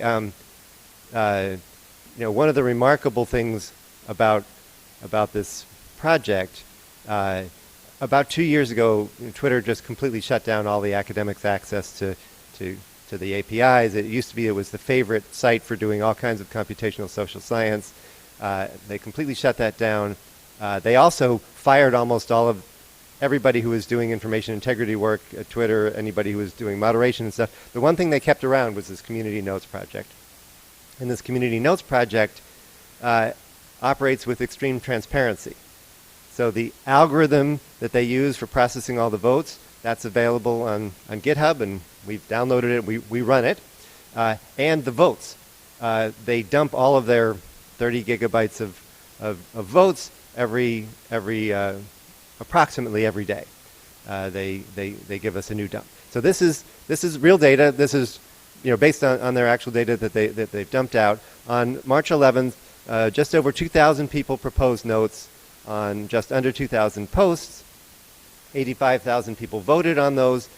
one of the remarkable things about this project, about 2 years ago, Twitter just completely shut down all the academics' access to the APIs. It used to be it was the favorite site for doing all kinds of computational social science. They completely shut that down. They also fired almost all of everybody who was doing information integrity work at Twitter, anybody who was doing moderation and stuff. The one thing they kept around was this Community Notes project. And this Community Notes project operates with extreme transparency. So the algorithm that they use for processing all the votes, that's available on GitHub, and we've downloaded it, we run it. And the votes. They dump all of their 30 gigabytes of votes approximately every day. They give us a new dump. So this is real data. This is based on their actual data that they've dumped out. On March 11th, just over 2,000 people proposed notes on just under 2,000 posts. 85,000 people voted on those.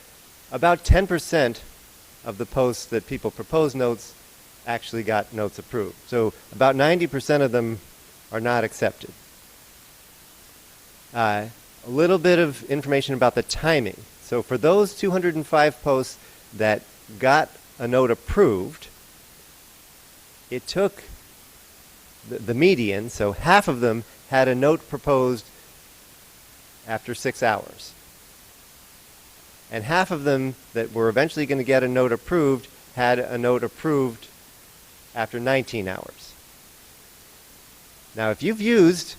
About 10% of the posts that people proposed notes actually got notes approved. So about 90% of them are not accepted. A little bit of information about the timing. So for those 205 posts that got a note approved, it took the median, so half of them had a note proposed after 6 hours. And half of them that were eventually going to get a note approved had a note approved after 19 hours. Now, if you've used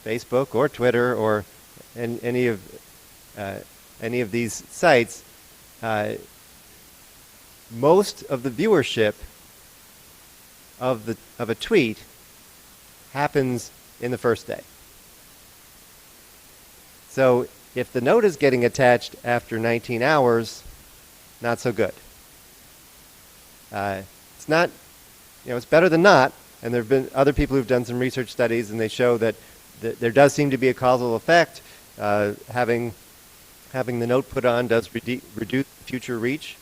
Facebook or Twitter or any of these sites, most of the viewership of a tweet happens in the first day. So if the note is getting attached after 19 hours, not so good. It's not, it's better than not. And there have been other people who've done some research studies, and they show that there does seem to be a causal effect. Having the note put on does reduce future reach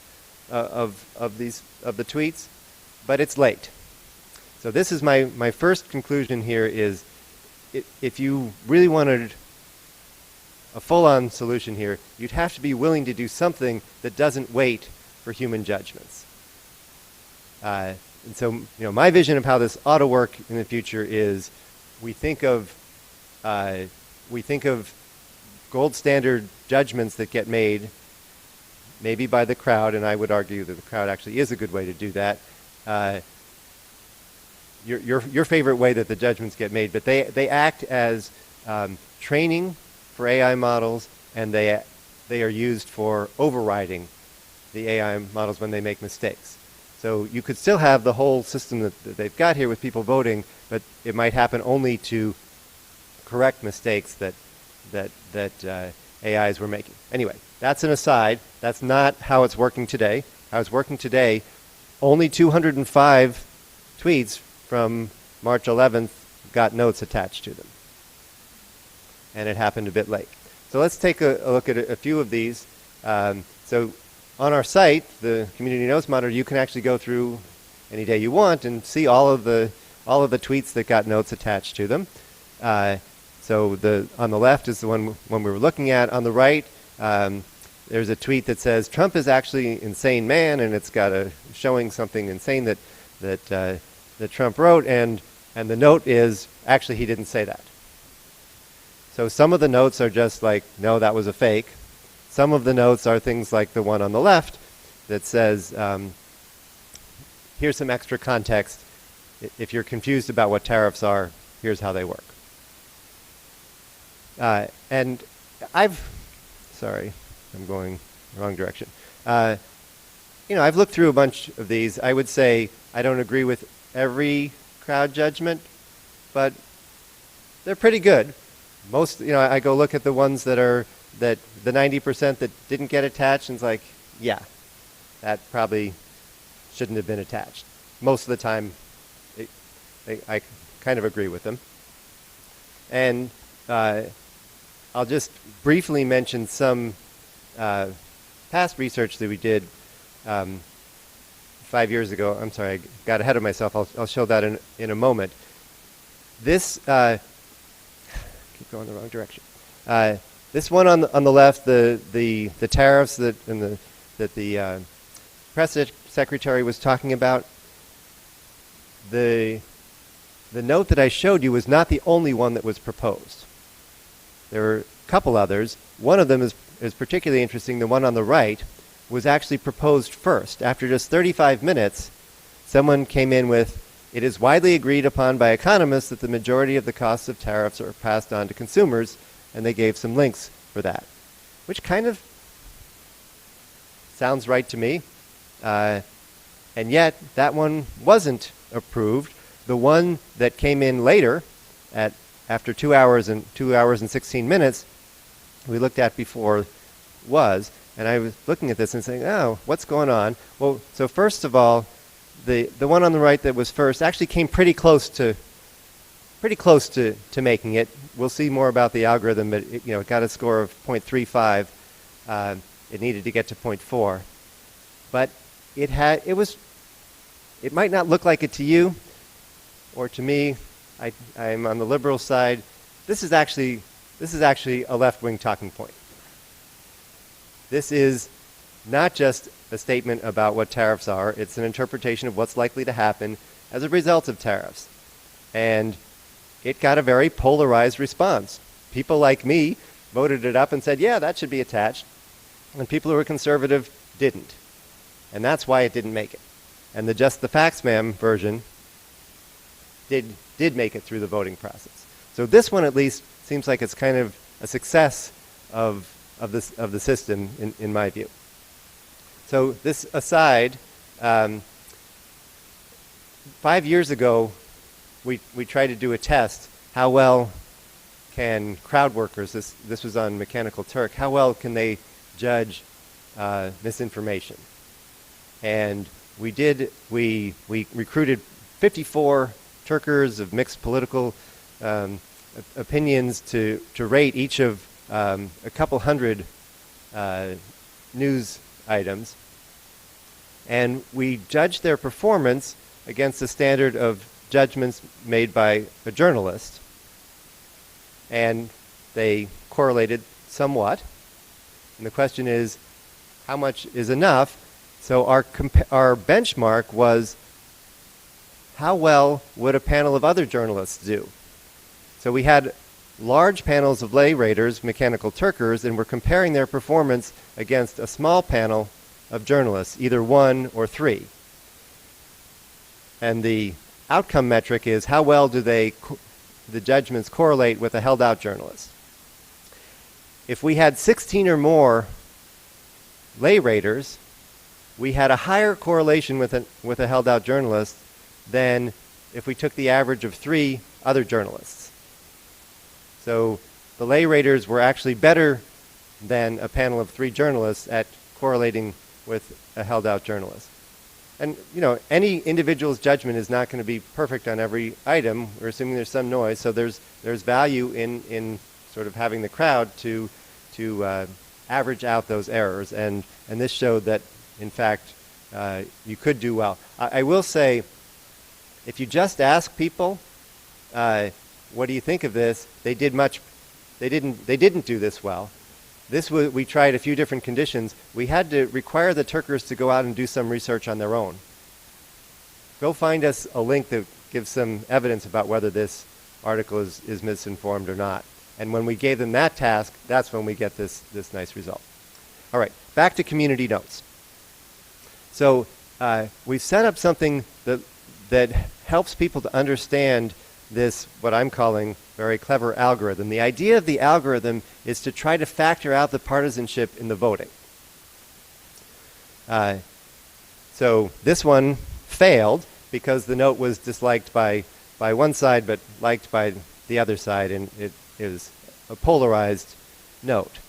of the tweets, but it's late. So this is my first conclusion here is if you really wanted a full-on solution here, you'd have to be willing to do something that doesn't wait for human judgments. And so, my vision of how this ought to work in the future is we think of gold standard judgments that get made, maybe by the crowd, and I would argue that the crowd actually is a good way to do that. Your favorite way that the judgments get made, but they act as training for AI models, and they are used for overriding the AI models when they make mistakes. So you could still have the whole system that they've got here with people voting, but it might happen only to correct mistakes that AIs were making. Anyway, that's an aside. That's not how it's working today. How it's working today, only 205 tweets from March 11th got notes attached to them. And it happened a bit late. So let's take a look at a few of these. So on our site, the Community Notes Monitor, you can actually go through any day you want and see all of the tweets that got notes attached to them. So on the left is the one we were looking at. On the right, there's a tweet that says Trump is actually an insane man, and it's got showing something insane that Trump wrote, and the note is actually he didn't say that. So some of the notes are just like, no, that was a fake. Some of the notes are things like the one on the left that says here's some extra context. If you're confused about what tariffs are, here's how they work. And sorry, I'm going the wrong direction. I've looked through a bunch of these. I would say I don't agree with every crowd judgment, but they're pretty good. Most, I go look at the ones that the 90% that didn't get attached, and it's like, yeah, that probably shouldn't have been attached. Most of the time, I kind of agree with them. And I'll just briefly mention some past research that we did 5 years ago. I'm sorry, I got ahead of myself. I'll show that in a moment. This, keep going the wrong direction. This one on the left, the tariffs that the press secretary was talking about, the note that I showed you was not the only one that was proposed. There were a couple others. One of them is particularly interesting. The one on the right was actually proposed first. After just 35 minutes, someone came in with, "It is widely agreed upon by economists that the majority of the costs of tariffs are passed on to consumers," and they gave some links for that, which kind of sounds right to me. And yet, that one wasn't approved. The one that came in later, after 2 hours and 16 minutes, we looked at before was, and I was looking at this and saying, oh, what's going on? Well, so first of all, the one on the right that was first actually came pretty close to making it. We'll see more about the algorithm, but it got a score of 0.35. It needed to get to 0.4, but it might not look like it to you or to me. I'm on the liberal side. This is actually a left-wing talking point. This is not just a statement about what tariffs are. It's an interpretation of what's likely to happen as a result of tariffs. And it got a very polarized response. People like me voted it up and said, yeah, that should be attached. And people who were conservative didn't. And that's why it didn't make it. And the Just the Facts Ma'am version did make it through the voting process. So this one at least seems like it's kind of a success of the system in my view. So this aside, 5 years ago, we tried to do a test. How well can crowd workers, this was on Mechanical Turk, how well can they judge misinformation? And we recruited 54 Turkers of mixed political opinions to rate each of a couple hundred news items. And we judged their performance against the standard of judgments made by a journalist. And they correlated somewhat. And the question is, how much is enough? So our benchmark was, how well would a panel of other journalists do? So we had large panels of lay raters, Mechanical Turkers, and we're comparing their performance against a small panel of journalists, either 1 or 3. And the outcome metric is how well do the judgments correlate with a held-out journalist. If we had 16 or more lay raters, we had a higher correlation with a held-out journalist than if we took the average of 3 other journalists. So the lay raters were actually better than a panel of 3 journalists at correlating with a held-out journalist. And any individual's judgment is not going to be perfect on every item. We're assuming there's some noise, so there's value in sort of having the crowd to average out those errors. And this showed that, in fact, you could do well. I will say, if you just ask people, what do you think of this? They didn't do this well. We tried a few different conditions. We had to require the Turkers to go out and do some research on their own. Go find us a link that gives some evidence about whether this article is misinformed or not. And when we gave them that task, that's when we get this nice result. All right, back to community notes. So we've set up something that helps people to understand this, what I'm calling, very clever algorithm. The idea of the algorithm is to try to factor out the partisanship in the voting. So this one failed because the note was disliked by one side but liked by the other side, and it is a polarized note.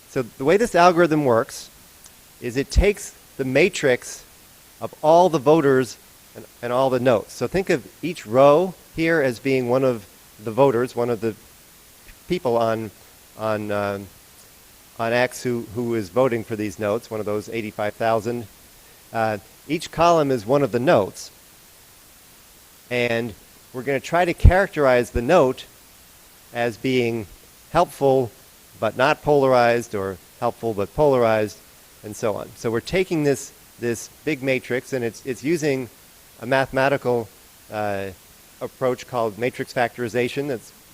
So the way this algorithm works is it takes the matrix of all the voters and all the notes. So think of each row here as being one of the voters, one of the people on X who is voting for these notes, one of those 85,000. Each column is one of the notes, and we're going to try to characterize the note as being helpful but not polarized, or helpful but polarized, and so on. So we're taking this big matrix, and it's using a mathematical approach called matrix factorization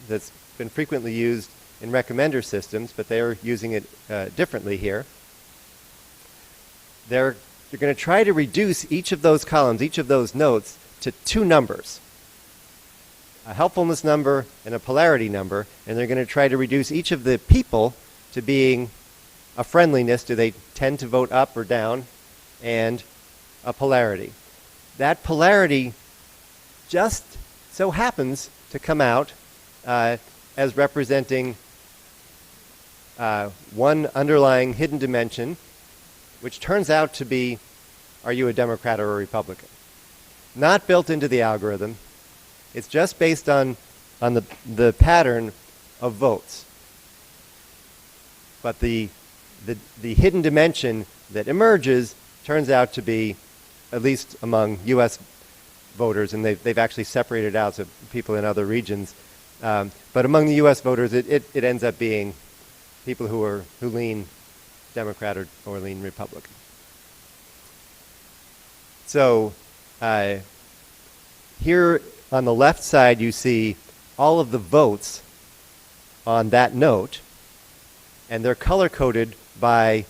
that's been frequently used in recommender systems, but they're using it differently here. They're going to try to reduce each of those columns, each of those notes, to two numbers, a helpfulness number and a polarity number, and they're going to try to reduce each of the people to being a friendliness, do they tend to vote up or down, and a polarity. That polarity just so happens to come out as representing one underlying hidden dimension, which turns out to be, are you a Democrat or a Republican? Not built into the algorithm. It's just based on the pattern of votes. But the hidden dimension that emerges turns out to be, at least among U.S. voters, and they've actually separated out so people in other regions, but among the U.S. voters, it ends up being people who lean Democrat or lean Republican. So here on the left side, you see all of the votes on that note, and they're color-coded by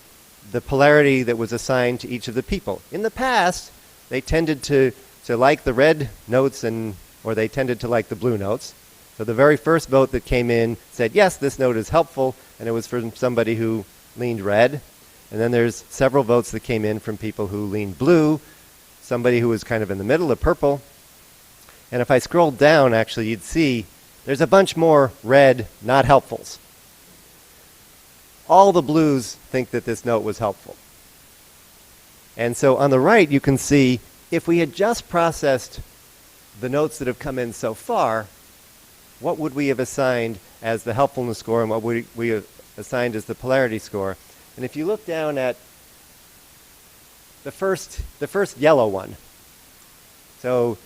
the polarity that was assigned to each of the people. In the past, they tended to like the red notes or they tended to like the blue notes. So the very first vote that came in said, yes, this note is helpful, and it was from somebody who leaned red. And then there's several votes that came in from people who leaned blue, somebody who was kind of in the middle of purple. And if I scroll down, actually, you'd see there's a bunch more red not helpfuls. All the blues think that this note was helpful. And so on the right, you can see if we had just processed the notes that have come in so far, what would we have assigned as the helpfulness score and what would we have assigned as the polarity score? And if you look down at the first yellow one, so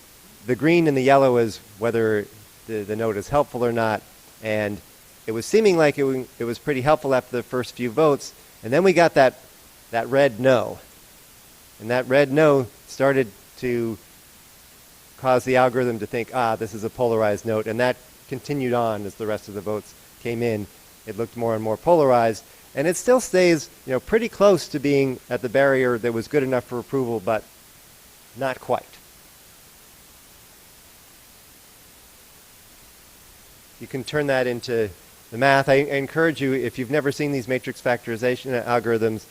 the green and the yellow is whether the note is helpful or not, and it was seeming like it was pretty helpful after the first few votes, and then we got that red no. And that red no started to cause the algorithm to think, this is a polarized note, and that continued on as the rest of the votes came in. It looked more and more polarized, and it still stays, pretty close to being at the barrier that was good enough for approval, but not quite. You can turn that into the math. I encourage you, if you've never seen these matrix factorization algorithms,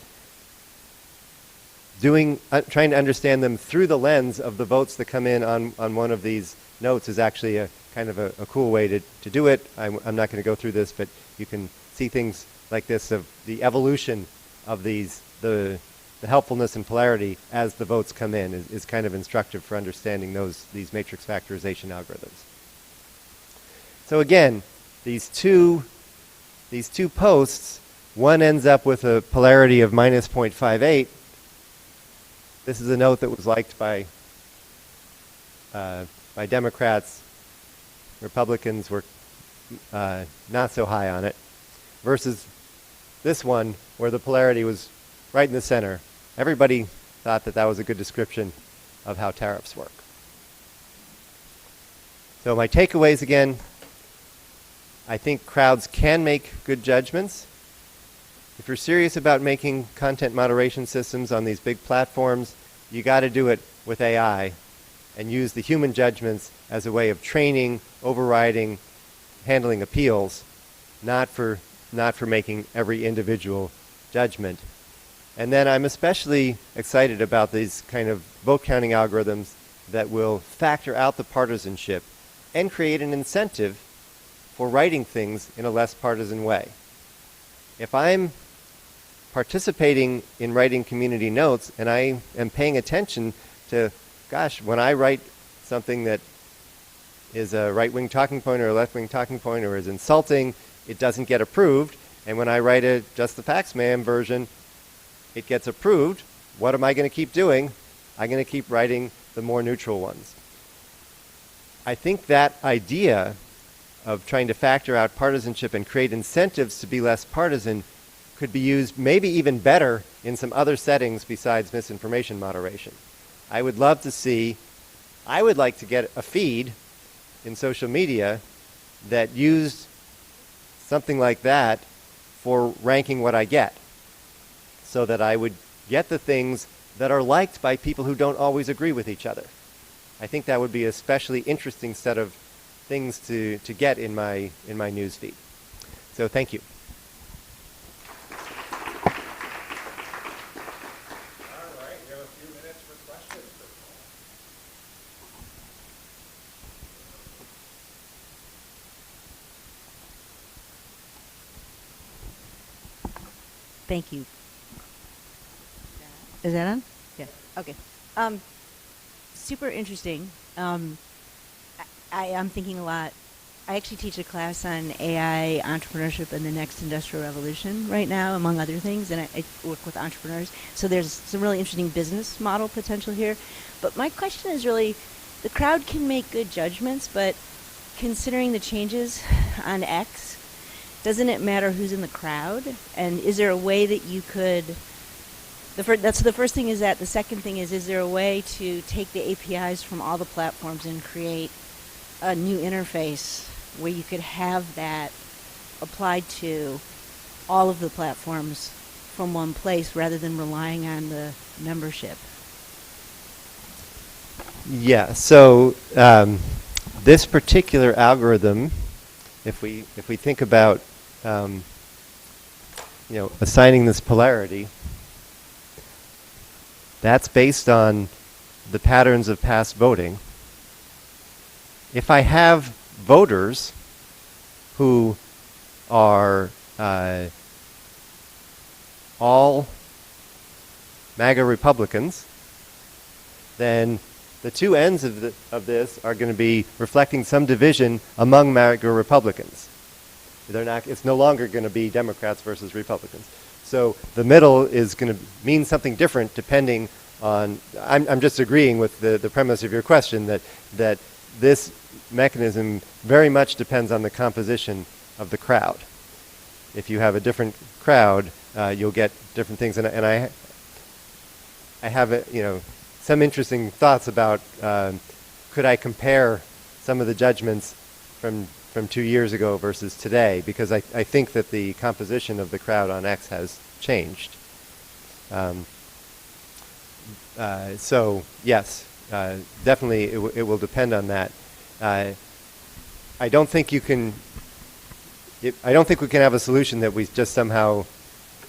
trying to understand them through the lens of the votes that come in on one of these notes is actually a kind of a cool way to do it. I'm not going to go through this, but you can see things like this of the evolution of the helpfulness and polarity as the votes come in is kind of instructive for understanding these matrix factorization algorithms. So again, these two posts, one ends up with a polarity of minus 0.58. This is a note that was liked by Democrats. Republicans were not so high on it, versus this one where the polarity was right in the center. Everybody thought that was a good description of how tariffs work. So my takeaways again, I think crowds can make good judgments. If you're serious about making content moderation systems on these big platforms, you got to do it with AI and use the human judgments as a way of training, overriding, handling appeals, not for making every individual judgment. And then I'm especially excited about these kind of vote counting algorithms that will factor out the partisanship and create an incentive for writing things in a less partisan way. If I'm participating in writing community notes and I am paying attention to, gosh, when I write something that is a right-wing talking point or a left-wing talking point or is insulting, it doesn't get approved. And when I write a Just the Facts Man version, it gets approved. What am I going to keep doing? I'm going to keep writing the more neutral ones. I think that idea of trying to factor out partisanship and create incentives to be less partisan could be used maybe even better in some other settings besides misinformation moderation. I would love to see, I would like to get a feed in social media that used something like that for ranking what I get, so that I would get the things that are liked by people who don't always agree with each other. I think that would be an especially interesting set of things to get in my news feed. So thank you. Thank you. Is that on? Yeah. Okay. Super interesting. I'm thinking a lot. I actually teach a class on AI, entrepreneurship, and the next industrial revolution right now, among other things, and I work with entrepreneurs. So there's some really interesting business model potential here. But my question is really, the crowd can make good judgments, but considering the changes on X, doesn't it matter who's in the crowd? And is there a way that you could, that's the first thing is that. The second thing is there a way to take the APIs from all the platforms and create a new interface where you could have that applied to all of the platforms from one place rather than relying on the membership? Yeah, so this particular algorithm, if we think about assigning this polarity, that's based on the patterns of past voting. If I have voters who are all MAGA Republicans, then the two ends of this are going to be reflecting some division among MAGA Republicans. It's no longer going to be Democrats versus Republicans. So the middle is going to mean something different depending on, I'm just agreeing with the premise of your question that this mechanism very much depends on the composition of the crowd. If you have a different crowd, you'll get different things. And I have some interesting thoughts about could I compare some of the judgments from 2 years ago versus today, because I think that the composition of the crowd on X has changed. So yes, definitely it will depend on that. I don't think we can have a solution that we just somehow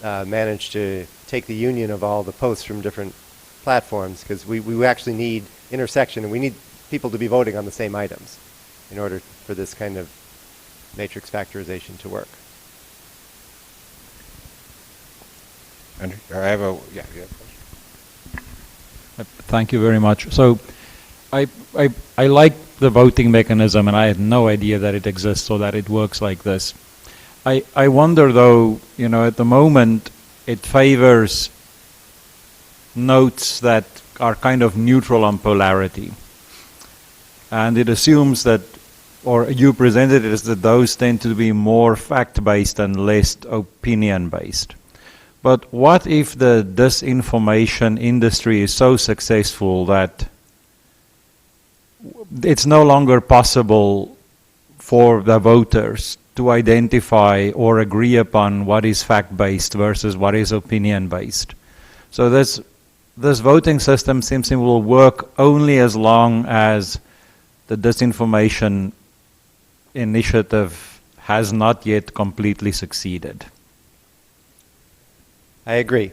manage to take the union of all the posts from different platforms, because we actually need intersection, and we need people to be voting on the same items in order for this kind of matrix factorization to work. Andrew, I have a question. Thank you very much. So I like the voting mechanism, and I had no idea that it exists or that it works like this. I wonder though, at the moment it favors notes that are kind of neutral on polarity. And it assumes that, or you presented it as that those tend to be more fact-based and less opinion-based. But what if the disinformation industry is so successful that it's no longer possible for the voters to identify or agree upon what is fact-based versus what is opinion-based? So this voting system seems it will work only as long as the disinformation initiative has not yet completely succeeded. I agree.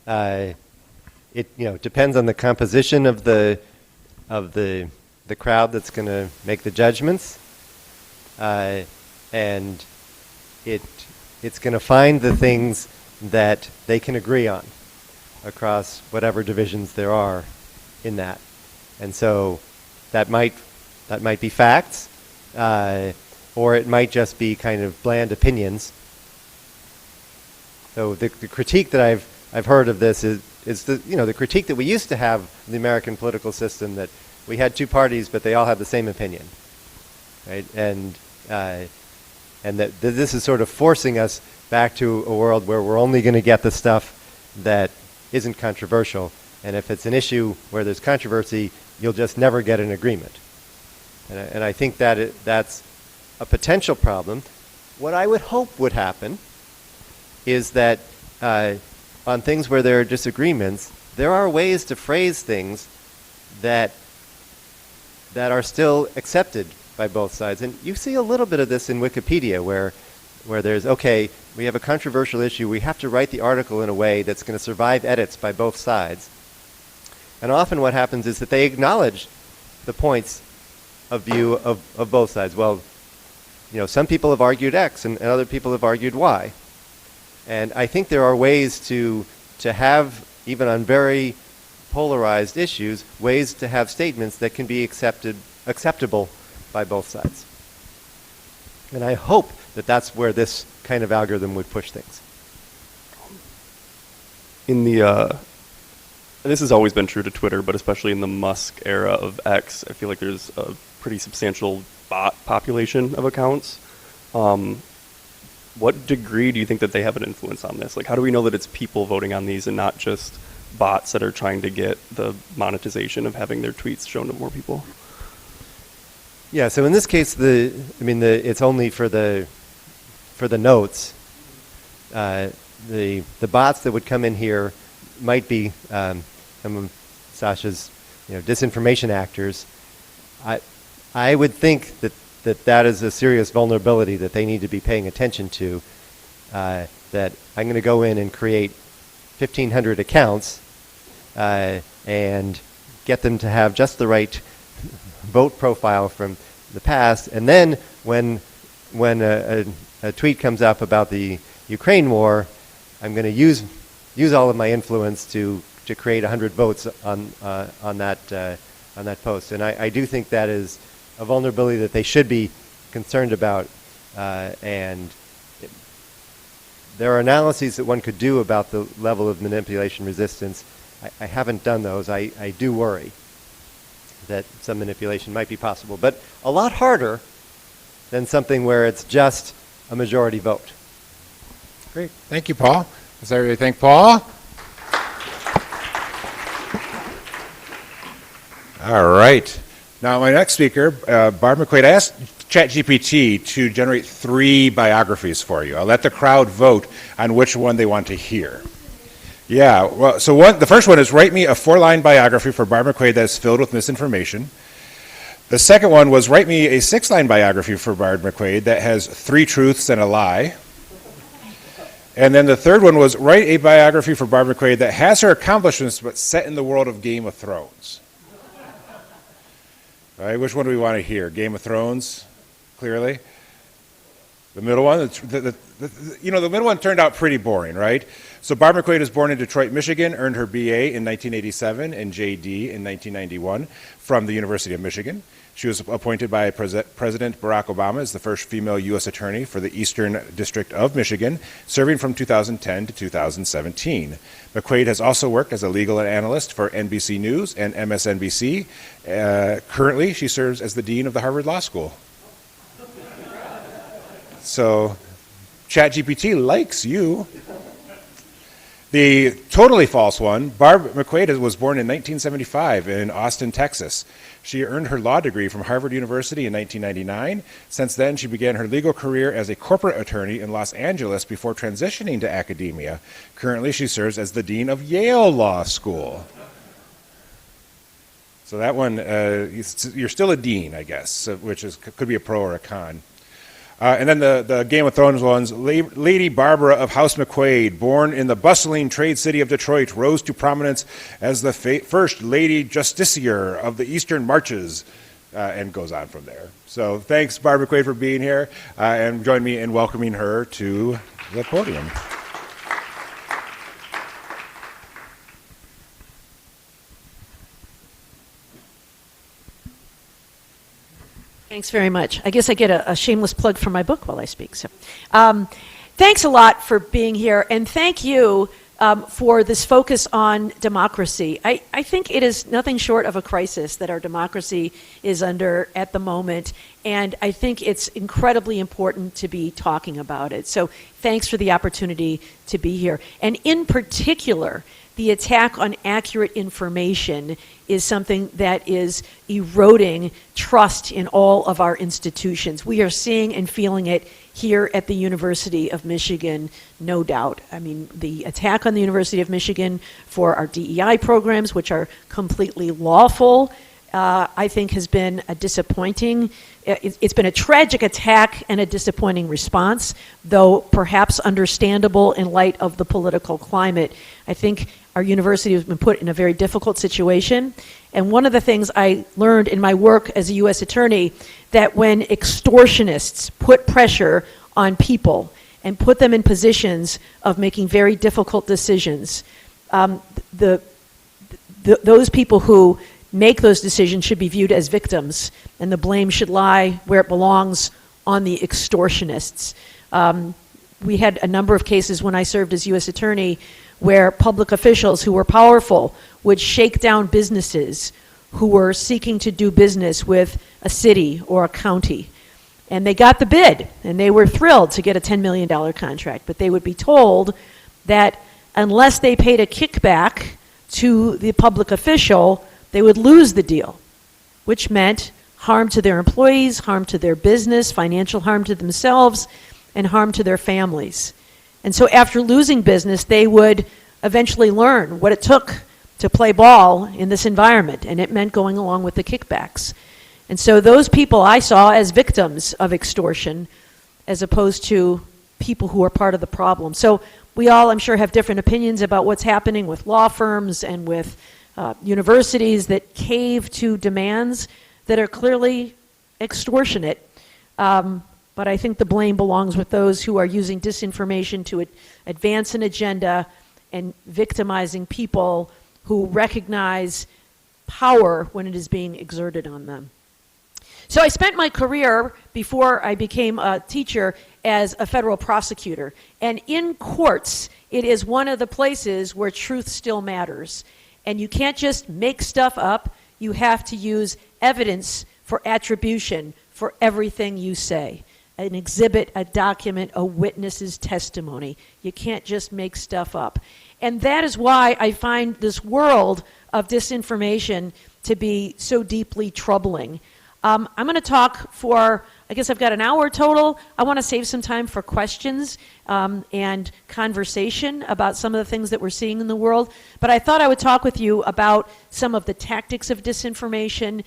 It depends on the composition of the crowd that's going to make the judgments, and it's going to find the things that they can agree on across whatever divisions there are in that, and so that might be facts, or it might just be kind of bland opinions. So the critique that I've heard of this is the critique that we used to have in the American political system, that we had two parties but they all had the same opinion, right? And that this is sort of forcing us back to a world where we're only going to get the stuff that isn't controversial, and if it's an issue where there's controversy, you'll just never get an agreement. And I think that's a potential problem. What I would hope would happen is that on things where there are disagreements, there are ways to phrase things that are still accepted by both sides. And you see a little bit of this in Wikipedia, where there's, okay, we have a controversial issue, we have to write the article in a way that's going to survive edits by both sides. And often what happens is that they acknowledge the points of view of both sides. Well, some people have argued X and other people have argued Y. And I think there are ways to have, even on very polarized issues, ways to have statements that can be acceptable by both sides. And I hope that that's where this kind of algorithm would push things. This has always been true to Twitter, but especially in the Musk era of X, I feel like there's a pretty substantial bot population of accounts. What degree do you think that they have an influence on this? Like, how do we know that it's people voting on these and not just bots that are trying to get the monetization of having their tweets shown to more people? Yeah, so in this case, it's only for the notes. The bots that would come in here might be some of Sasha's disinformation actors. I would think that is a serious vulnerability that they need to be paying attention to, that I'm going to go in and create 1,500 accounts and get them to have just the right vote profile from the past, and then when a tweet comes up about the Ukraine war, I'm going to use all of my influence to create 100 votes on that post. And I do think that is a vulnerability that they should be concerned about, and there are analyses that one could do about the level of manipulation resistance. I haven't done those. I do worry that some manipulation might be possible, but a lot harder than something where it's just a majority vote. Great. Thank you, Paul. Does everybody thank Paul? All right. Now, my next speaker, Barb McQuaid, I asked ChatGPT to generate 3 biographies for you. I'll let the crowd vote on which one they want to hear. Yeah, well, so the first one is write me a 4-line biography for Barb McQuaid that is filled with misinformation. The second one was write me a 6-line biography for Barb McQuaid that has 3 truths and a lie. And then the third one was write a biography for Barb McQuaid that has her accomplishments but set in the world of Game of Thrones. All right, which one do we want to hear? Game of Thrones, clearly. The middle one, the middle one turned out pretty boring, right? So Barb McQuaid was born in Detroit, Michigan, earned her BA in 1987 and JD in 1991 from the University of Michigan. She was appointed by President Barack Obama as the first female U.S. attorney for the Eastern District of Michigan, serving from 2010 to 2017. McQuaid has also worked as a legal analyst for NBC News and MSNBC. Currently, she serves as the dean of the Harvard Law School. So, ChatGPT likes you. The totally false one, Barb McQuaid was born in 1975 in Austin, Texas. She earned her law degree from Harvard University in 1999. Since then, she began her legal career as a corporate attorney in Los Angeles before transitioning to academia. Currently, she serves as the dean of Yale Law School. So that one, you're still a dean, I guess, which could be a pro or a con. And then the Game of Thrones ones, Lady Barbara of House McQuaid, born in the bustling trade city of Detroit, rose to prominence as the first Lady Justiciar of the Eastern Marches, and goes on from there. So thanks, Barbara McQuaid, for being here, and join me in welcoming her to the podium. Thanks very much. I guess I get a shameless plug for my book while I speak. So, thanks a lot for being here, and thank you for this focus on democracy. I think it is nothing short of a crisis that our democracy is under at the moment, and I think it's incredibly important to be talking about it. So thanks for the opportunity to be here. And in particular, the attack on accurate information is something that is eroding trust in all of our institutions. We are seeing and feeling it here at the University of Michigan, no doubt. I mean, the attack on the University of Michigan for our DEI programs, which are completely lawful, I think has been a disappointing, it's been a tragic attack and a disappointing response, though perhaps understandable in light of the political climate. I think our university has been put in a very difficult situation. And one of the things I learned in my work as a U.S. attorney, that when extortionists put pressure on people and put them in positions of making very difficult decisions, those people who make those decisions should be viewed as victims, and the blame should lie where it belongs, on the extortionists. We had a number of cases when I served as U.S. attorney where public officials who were powerful would shake down businesses who were seeking to do business with a city or a county. And they got the bid, and they were thrilled to get a $10 million contract, but they would be told that unless they paid a kickback to the public official, they would lose the deal, which meant harm to their employees, harm to their business, financial harm to themselves, and harm to their families. And so after losing business, they would eventually learn what it took to play ball in this environment, and it meant going along with the kickbacks. And so those people I saw as victims of extortion as opposed to people who are part of the problem. So we all, I'm sure, have different opinions about what's happening with law firms and with universities that cave to demands that are clearly extortionate. But I think the blame belongs with those who are using disinformation to advance an agenda and victimizing people who recognize power when it is being exerted on them. So I spent my career, before I became a teacher, as a federal prosecutor. And in courts, it is one of the places where truth still matters. And you can't just make stuff up. You have to use evidence for attribution for everything you say. An exhibit, a document, a witness's testimony. You can't just make stuff up. And that is why I find this world of disinformation to be so deeply troubling. I'm going to talk for, I guess I've got an hour total. I want to save some time for questions and conversation about some of the things that we're seeing in the world. But I thought I would talk with you about some of the tactics of disinformation,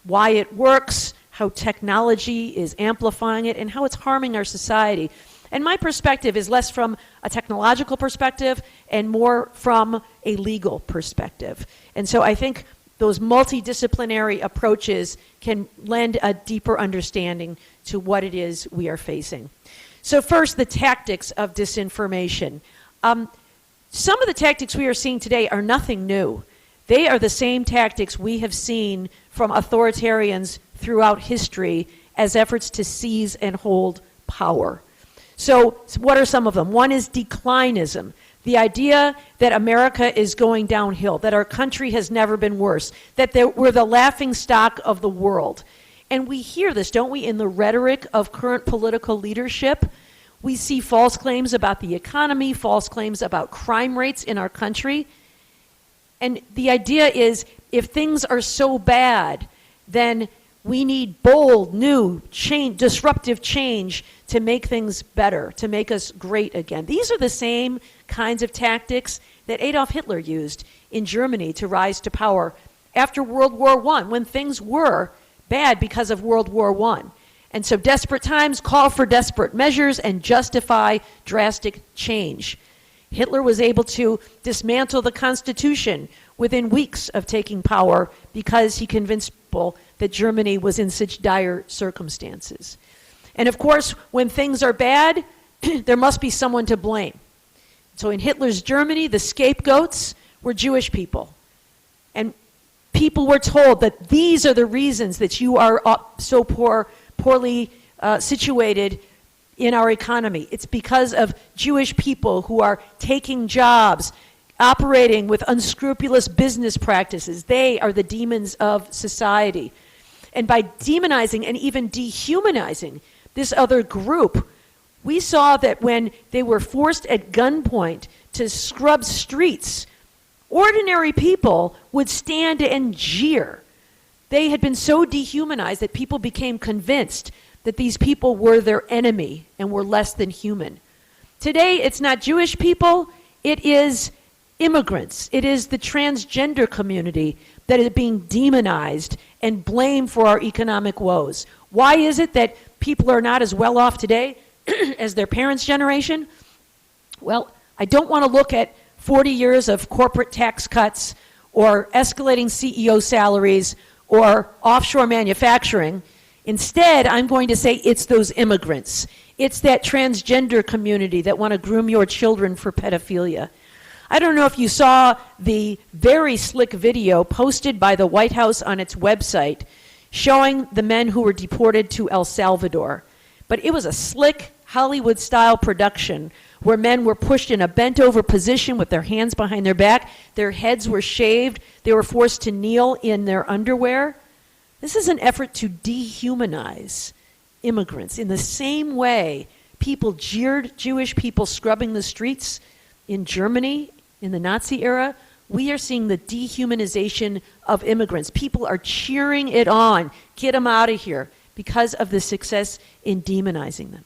why it works, how technology is amplifying it, and how it's harming our society. And my perspective is less from a technological perspective and more from a legal perspective. And so I think those multidisciplinary approaches can lend a deeper understanding to what it is we are facing. So first, the tactics of disinformation. Some of the tactics we are seeing today are nothing new. They are the same tactics we have seen from authoritarians throughout history as efforts to seize and hold power. So what are some of them? One is declinism. The idea that America is going downhill, that our country has never been worse, that we're the laughing stock of the world. And we hear this, don't we, in the rhetoric of current political leadership, We see false claims about the economy, false claims about crime rates in our country. And the idea is, if things are so bad, then we need bold, new, disruptive change to make things better, to make us great again. These are the same kinds of tactics that Adolf Hitler used in Germany to rise to power after World War I, when things were bad because of World War I. And so desperate times call for desperate measures and justify drastic change. Hitler was able to dismantle the Constitution within weeks of taking power because he convinced people that Germany was in such dire circumstances. And of course, when things are bad, there must be someone to blame. So in Hitler's Germany, the scapegoats were Jewish people. And people were told that these are the reasons that you are so poorly situated in our economy. It's because of Jewish people who are taking jobs, operating with unscrupulous business practices. They are the demons of society. And by demonizing and even dehumanizing this other group, we saw that when they were forced at gunpoint to scrub streets, ordinary people would stand and jeer. They had been so dehumanized that people became convinced that these people were their enemy and were less than human. Today, it's not Jewish people, it is immigrants. It is the transgender community that is being demonized and blamed for our economic woes. Why is it that people are not as well off today as their parents' generation? Well, I don't want to look at 40 years of corporate tax cuts or escalating CEO salaries or offshore manufacturing. Instead, I'm going to say it's those immigrants. It's that transgender community that want to groom your children for pedophilia. I don't know if you saw the very slick video posted by the White House on its website showing the men who were deported to El Salvador. But it was a slick Hollywood-style production where men were pushed in a bent-over position with their hands behind their back. Their heads were shaved. They were forced to kneel in their underwear. This is an effort to dehumanize immigrants. In the same way people jeered Jewish people scrubbing the streets in Germany in the Nazi era, we are seeing the dehumanization of immigrants. People are cheering it on. Get them out of here because of the success in demonizing them.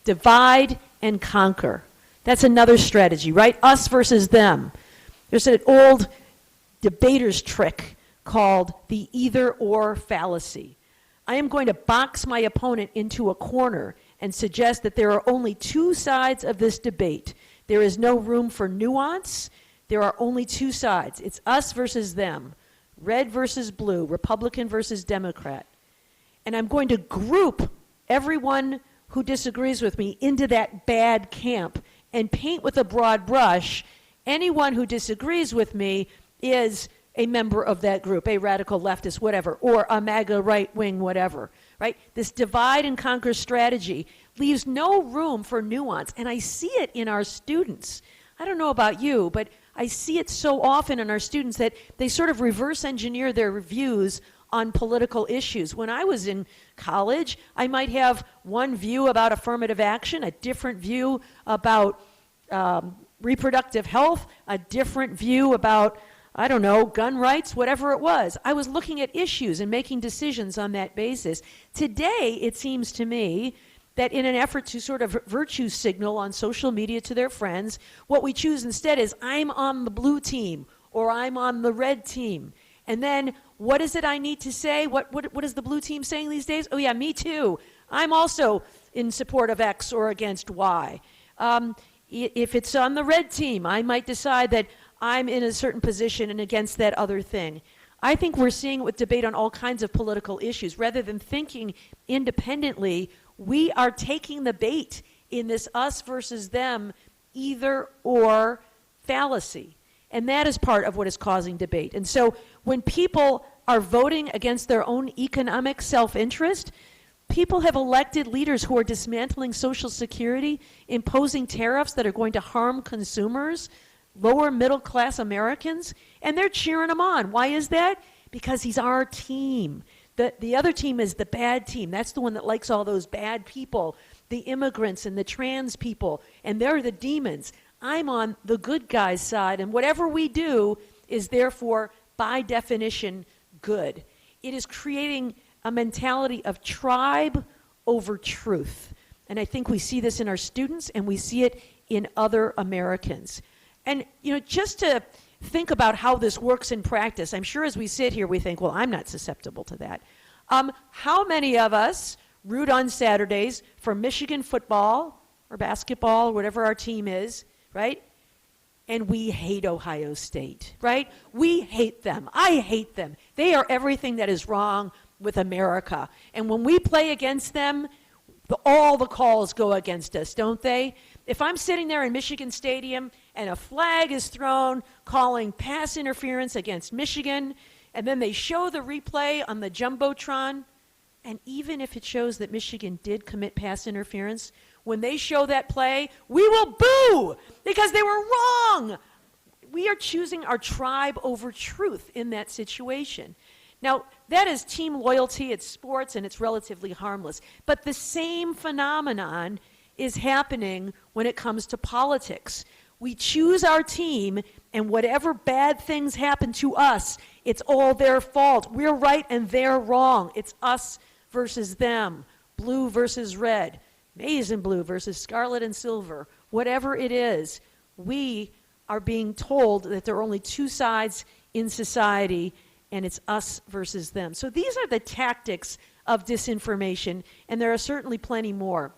Divide and conquer. That's another strategy, right? Us versus them. There's an old debater's trick called the either-or fallacy. I am going to box my opponent into a corner and suggest that there are only two sides of this debate. There is no room for nuance. There are only two sides. It's us versus them, red versus blue, Republican versus Democrat. And I'm going to group everyone who disagrees with me into that bad camp and paint with a broad brush. Anyone who disagrees with me is a member of that group, a radical leftist, whatever, or a MAGA right-wing, whatever, right? This divide and conquer strategy leaves no room for nuance, and I see it in our students. I don't know about you, but I see it so often in our students that they sort of reverse engineer their views on political issues. When I was in college, I might have one view about affirmative action, a different view about reproductive health, a different view about, I don't know, gun rights, whatever it was. I was looking at issues and making decisions on that basis. Today, it seems to me that in an effort to sort of virtue signal on social media to their friends, what we choose instead is, I'm on the blue team or I'm on the red team. And then what is it I need to say? What is the blue team saying these days? Oh yeah, me too. I'm also in support of X or against Y. If it's on the red team, I might decide that I'm in a certain position and against that other thing. I think we're seeing it with debate on all kinds of political issues. Rather than thinking independently, we are taking the bait in this us versus them either or fallacy. And that is part of what is causing debate. And so when people are voting against their own economic self-interest, people have elected leaders who are dismantling Social Security, imposing tariffs that are going to harm consumers, lower middle class Americans, and they're cheering him on. Why is that? Because he's our team. The other team is the bad team. That's the one that likes all those bad people, the immigrants and the trans people, and they're the demons. I'm on the good guy's side, and whatever we do is therefore, by definition, good. It is creating a mentality of tribe over truth. And I think we see this in our students, and we see it in other Americans. And, just to think about how this works in practice, I'm sure as we sit here, we think, well, I'm not susceptible to that. How many of us root on Saturdays for Michigan football or basketball or whatever our team is, right? And we hate Ohio State, right? We hate them. I hate them. They are everything that is wrong with America. And when we play against them, all the calls go against us, don't they? If I'm sitting there in Michigan Stadium and a flag is thrown calling pass interference against Michigan, and then they show the replay on the Jumbotron, and even if it shows that Michigan did commit pass interference, when they show that play, we will boo because they were wrong. We are choosing our tribe over truth in that situation. Now, that is team loyalty, it's sports, and it's relatively harmless. But the same phenomenon is happening when it comes to politics. We choose our team, and whatever bad things happen to us, it's all their fault. We're right and they're wrong. It's us versus them, blue versus red, maize and blue versus scarlet and silver. Whatever it is, we are being told that there are only two sides in society, and it's us versus them. So these are the tactics of disinformation, and there are certainly plenty more.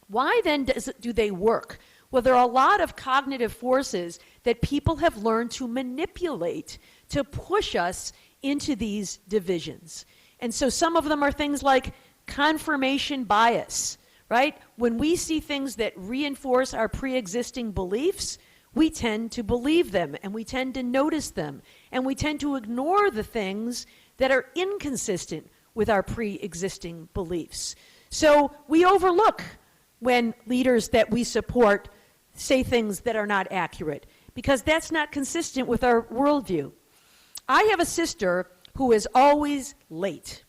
Why then do they work? Well, there are a lot of cognitive forces that people have learned to manipulate to push us into these divisions. And so some of them are things like confirmation bias, right? When we see things that reinforce our pre-existing beliefs, we tend to believe them, and we tend to notice them, and we tend to ignore the things that are inconsistent with our pre-existing beliefs. So we overlook when leaders that we support say things that are not accurate, because that's not consistent with our worldview. I have a sister who is always late,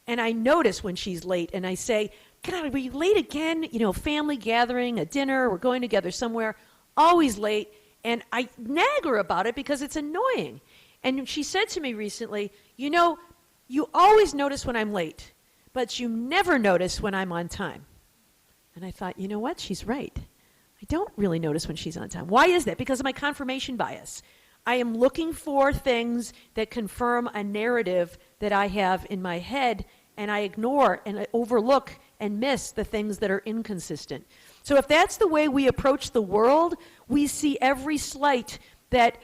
and I notice when she's late, and I say, God, are you late again? Family gathering, a dinner, we're going together somewhere, always late, and I nag her about it because it's annoying. And she said to me recently, you always notice when I'm late, but you never notice when I'm on time. And I thought, you know what? She's right. I don't really notice when she's on time. Why is that? Because of my confirmation bias. I am looking for things that confirm a narrative that I have in my head, and I ignore and I overlook and miss the things that are inconsistent. So if that's the way we approach the world, we see every slight that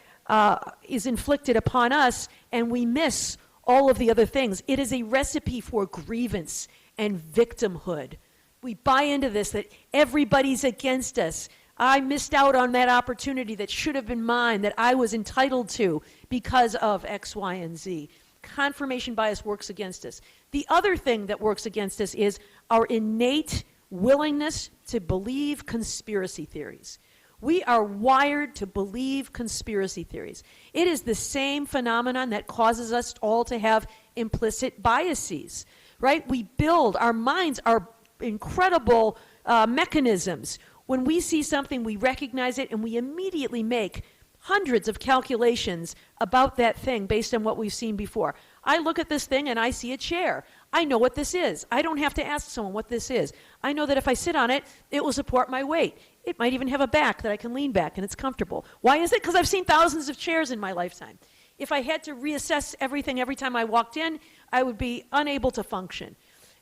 is inflicted upon us, and we miss all of the other things. It is a recipe for grievance and victimhood. We buy into this, that everybody's against us. I missed out on that opportunity that should have been mine, that I was entitled to because of X, Y, and Z. Confirmation bias works against us. The other thing that works against us is our innate willingness to believe conspiracy theories. We are wired to believe conspiracy theories. It is the same phenomenon that causes us all to have implicit biases, right? We build, our minds are incredible mechanisms. When we see something, we recognize it, and we immediately make hundreds of calculations about that thing based on what we've seen before. I look at this thing and I see a chair. I know what this is. I don't have to ask someone what this is. I know that if I sit on it, it will support my weight. It might even have a back that I can lean back and it's comfortable. Why is it? Because I've seen thousands of chairs in my lifetime. If I had to reassess everything every time I walked in, I would be unable to function.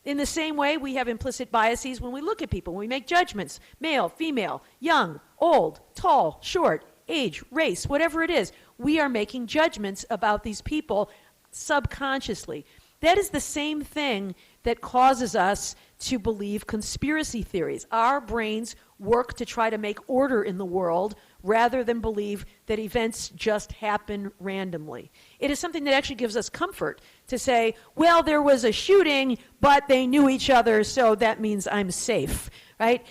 In the same way, we have implicit biases when we look at people, when we make judgments, male, female, young, old, tall, short, age, race, whatever it is. We are making judgments about these people subconsciously. That is the same thing that causes us to believe conspiracy theories. Our brains work to try to make order in the world rather than believe that events just happen randomly. It is something that actually gives us comfort to say, well, there was a shooting, but they knew each other, so that means I'm safe, right?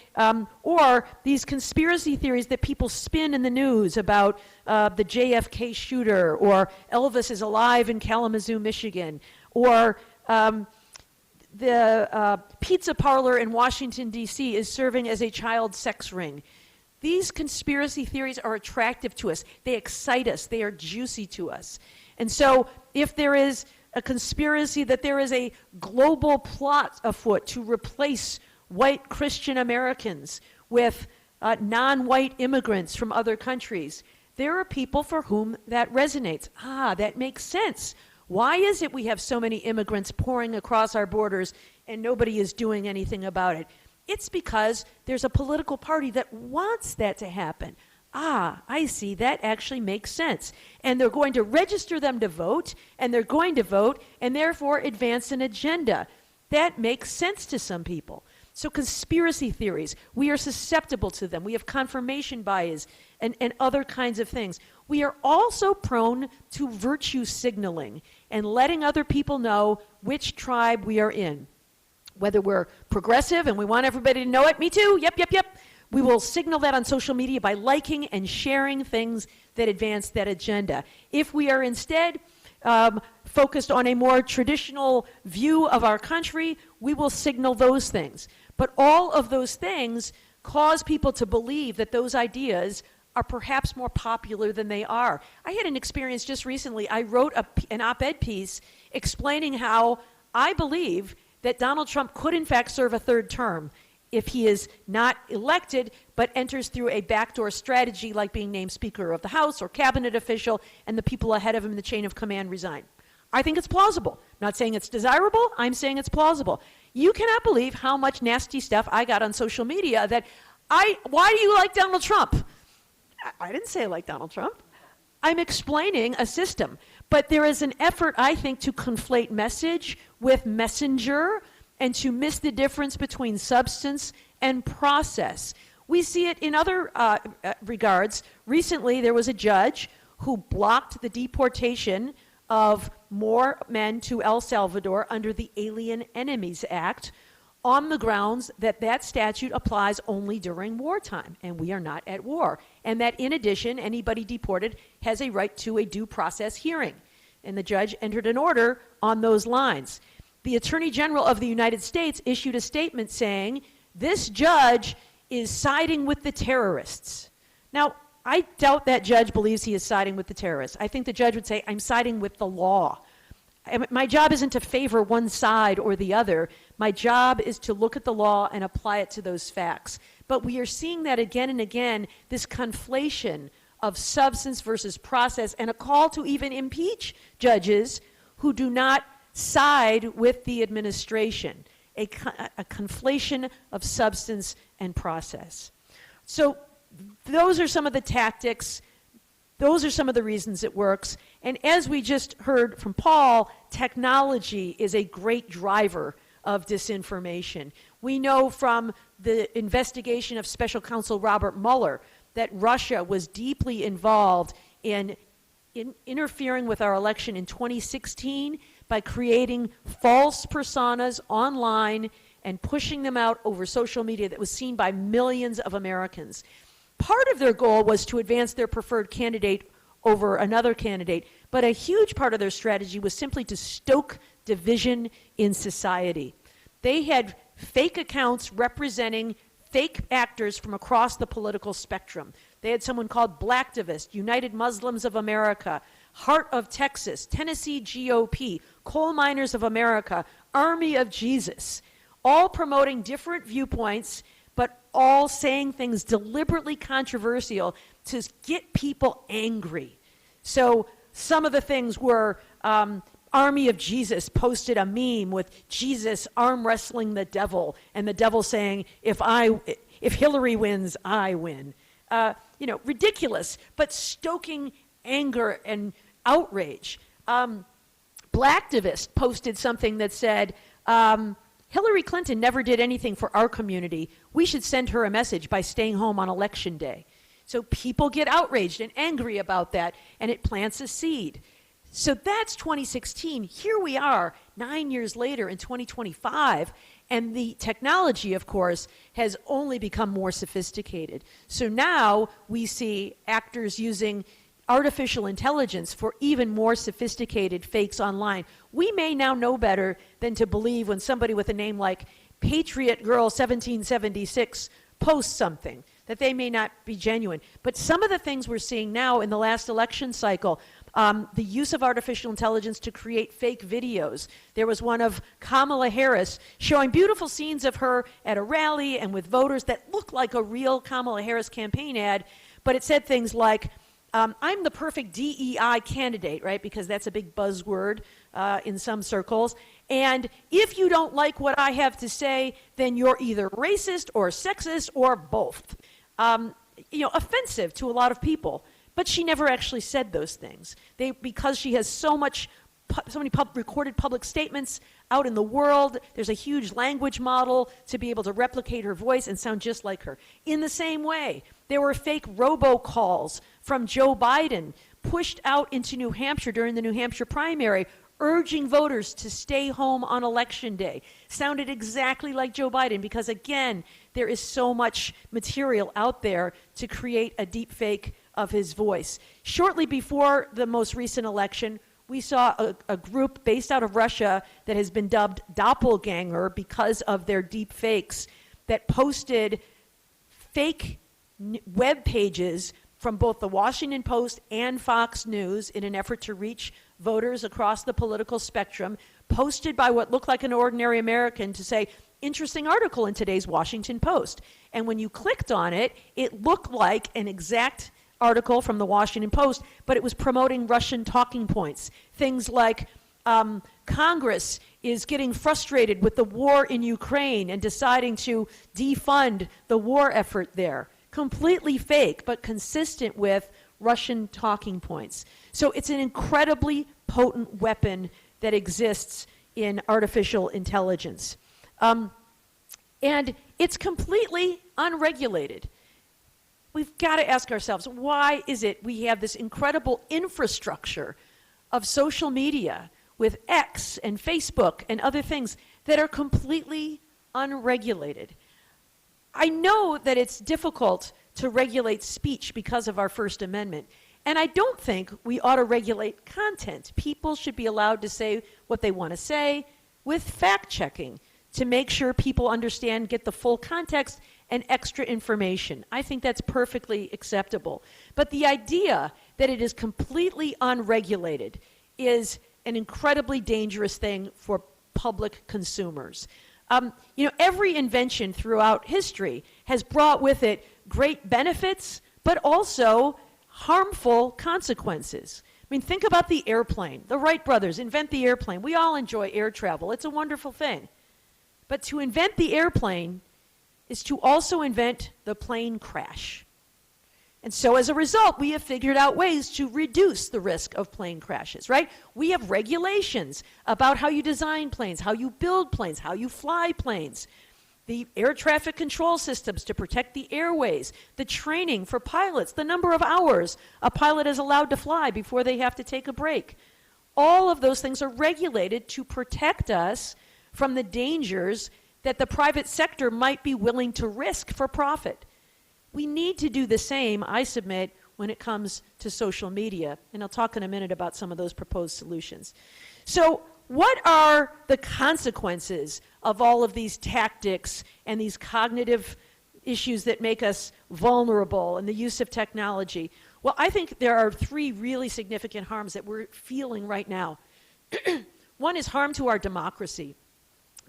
Or these conspiracy theories that people spin in the news about the JFK shooter, or Elvis is alive in Kalamazoo, Michigan, or The pizza parlor in Washington, D.C. is serving as a child sex ring. These conspiracy theories are attractive to us. They excite us. They are juicy to us. And so if there is a conspiracy that there is a global plot afoot to replace white Christian Americans with non-white immigrants from other countries, there are people for whom that resonates. That makes sense. Why is it we have so many immigrants pouring across our borders and nobody is doing anything about it? It's because there's a political party that wants that to happen. I see, that actually makes sense. And they're going to register them to vote, and they're going to vote, and therefore advance an agenda. That makes sense to some people. So conspiracy theories, we are susceptible to them. We have confirmation bias and other kinds of things. We are also prone to virtue signaling and letting other people know which tribe we are in. Whether we're progressive and we want everybody to know it, me too, yep. We will signal that on social media by liking and sharing things that advance that agenda. If we are instead focused on a more traditional view of our country, we will signal those things. But all of those things cause people to believe that those ideas are perhaps more popular than they are. I had an experience just recently. I wrote an op-ed piece explaining how I believe that Donald Trump could in fact serve a third term if he is not elected but enters through a backdoor strategy like being named Speaker of the House or cabinet official and the people ahead of him in the chain of command resign. I think it's plausible. I'm not saying it's desirable, I'm saying it's plausible. You cannot believe how much nasty stuff I got on social media that why do you like Donald Trump? I didn't say I like Donald Trump. I'm explaining a system. But there is an effort, I think, to conflate message with messenger and to miss the difference between substance and process. We see it in other regards. Recently, there was a judge who blocked the deportation of more men to El Salvador under the Alien Enemies Act on the grounds that that statute applies only during wartime, and we are not at war. And that, in addition, anybody deported has a right to a due process hearing. And the judge entered an order on those lines. The Attorney General of the United States issued a statement saying, this judge is siding with the terrorists. Now, I doubt that judge believes he is siding with the terrorists. I think the judge would say, I'm siding with the law. My job isn't to favor one side or the other. My job is to look at the law and apply it to those facts. But we are seeing that again and again, this conflation of substance versus process, and a call to even impeach judges who do not side with the administration, a conflation of substance and process. So those are some of the tactics. Those are some of the reasons it works. And as we just heard from Paul, technology is a great driver of disinformation. We know from the investigation of Special Counsel Robert Mueller that Russia was deeply involved in interfering with our election in 2016 by creating false personas online and pushing them out over social media that was seen by millions of Americans. Part of their goal was to advance their preferred candidate over another candidate, but a huge part of their strategy was simply to stoke division in society. They had fake accounts representing fake actors from across the political spectrum. They had someone called Blacktivist, United Muslims of America, Heart of Texas, Tennessee GOP, Coal Miners of America, Army of Jesus, all promoting different viewpoints, but all saying things deliberately controversial to get people angry. So some of the things were Army of Jesus posted a meme with Jesus arm wrestling the devil, and the devil saying, if Hillary wins, I win. Ridiculous, but stoking anger and outrage. Blacktivist posted something that said, Hillary Clinton never did anything for our community. We should send her a message by staying home on election day. So people get outraged and angry about that, and it plants a seed. So that's 2016. Here we are 9 years later in 2025, and the technology, of course, has only become more sophisticated. So now we see actors using artificial intelligence for even more sophisticated fakes online. We may now know better than to believe when somebody with a name like Patriot Girl 1776 posts something, that they may not be genuine. But some of the things we're seeing now in the last election cycle, the use of artificial intelligence to create fake videos. There was one of Kamala Harris showing beautiful scenes of her at a rally and with voters that looked like a real Kamala Harris campaign ad, but it said things like, I'm the perfect DEI candidate, right? Because that's a big buzzword in some circles. And if you don't like what I have to say, then you're either racist or sexist or both. Offensive to a lot of people. But she never actually said those things. Because she has so many recorded public statements out in the world, there's a huge language model to be able to replicate her voice and sound just like her. In the same way, there were fake robocalls from Joe Biden pushed out into New Hampshire during the New Hampshire primary, urging voters to stay home on election day. Sounded exactly like Joe Biden because, again, there is so much material out there to create a deep fake of his voice. Shortly before the most recent election, we saw a group based out of Russia that has been dubbed Doppelganger because of their deep fakes that posted fake web pages from both the Washington Post and Fox News in an effort to reach voters across the political spectrum, posted by what looked like an ordinary American to say, interesting article in today's Washington Post. And when you clicked on it, it looked like an exact article from the Washington Post, but it was promoting Russian talking points. Things like Congress is getting frustrated with the war in Ukraine and deciding to defund the war effort there. Completely fake, but consistent with Russian talking points. So it's an incredibly potent weapon that exists in artificial intelligence. And it's completely unregulated. We've got to ask ourselves, why is it we have this incredible infrastructure of social media with X and Facebook and other things that are completely unregulated? I know that it's difficult to regulate speech because of our First Amendment, and I don't think we ought to regulate content. People should be allowed to say what they want to say with fact-checking to make sure people understand, get the full context and extra information. I think that's perfectly acceptable. But the idea that it is completely unregulated is an incredibly dangerous thing for public consumers. Every invention throughout history has brought with it great benefits, but also harmful consequences. I mean, think about the airplane. The Wright brothers invent the airplane. We all enjoy air travel. It's a wonderful thing. But to invent the airplane is to also invent the plane crash. And so as a result, we have figured out ways to reduce the risk of plane crashes, right? We have regulations about how you design planes, how you build planes, how you fly planes, the air traffic control systems to protect the airways, the training for pilots, the number of hours a pilot is allowed to fly before they have to take a break. All of those things are regulated to protect us from the dangers that the private sector might be willing to risk for profit. We need to do the same, I submit, when it comes to social media. And I'll talk in a minute about some of those proposed solutions. So what are the consequences of all of these tactics and these cognitive issues that make us vulnerable and the use of technology? Well, I think there are three really significant harms that we're feeling right now. One is harm to our democracy,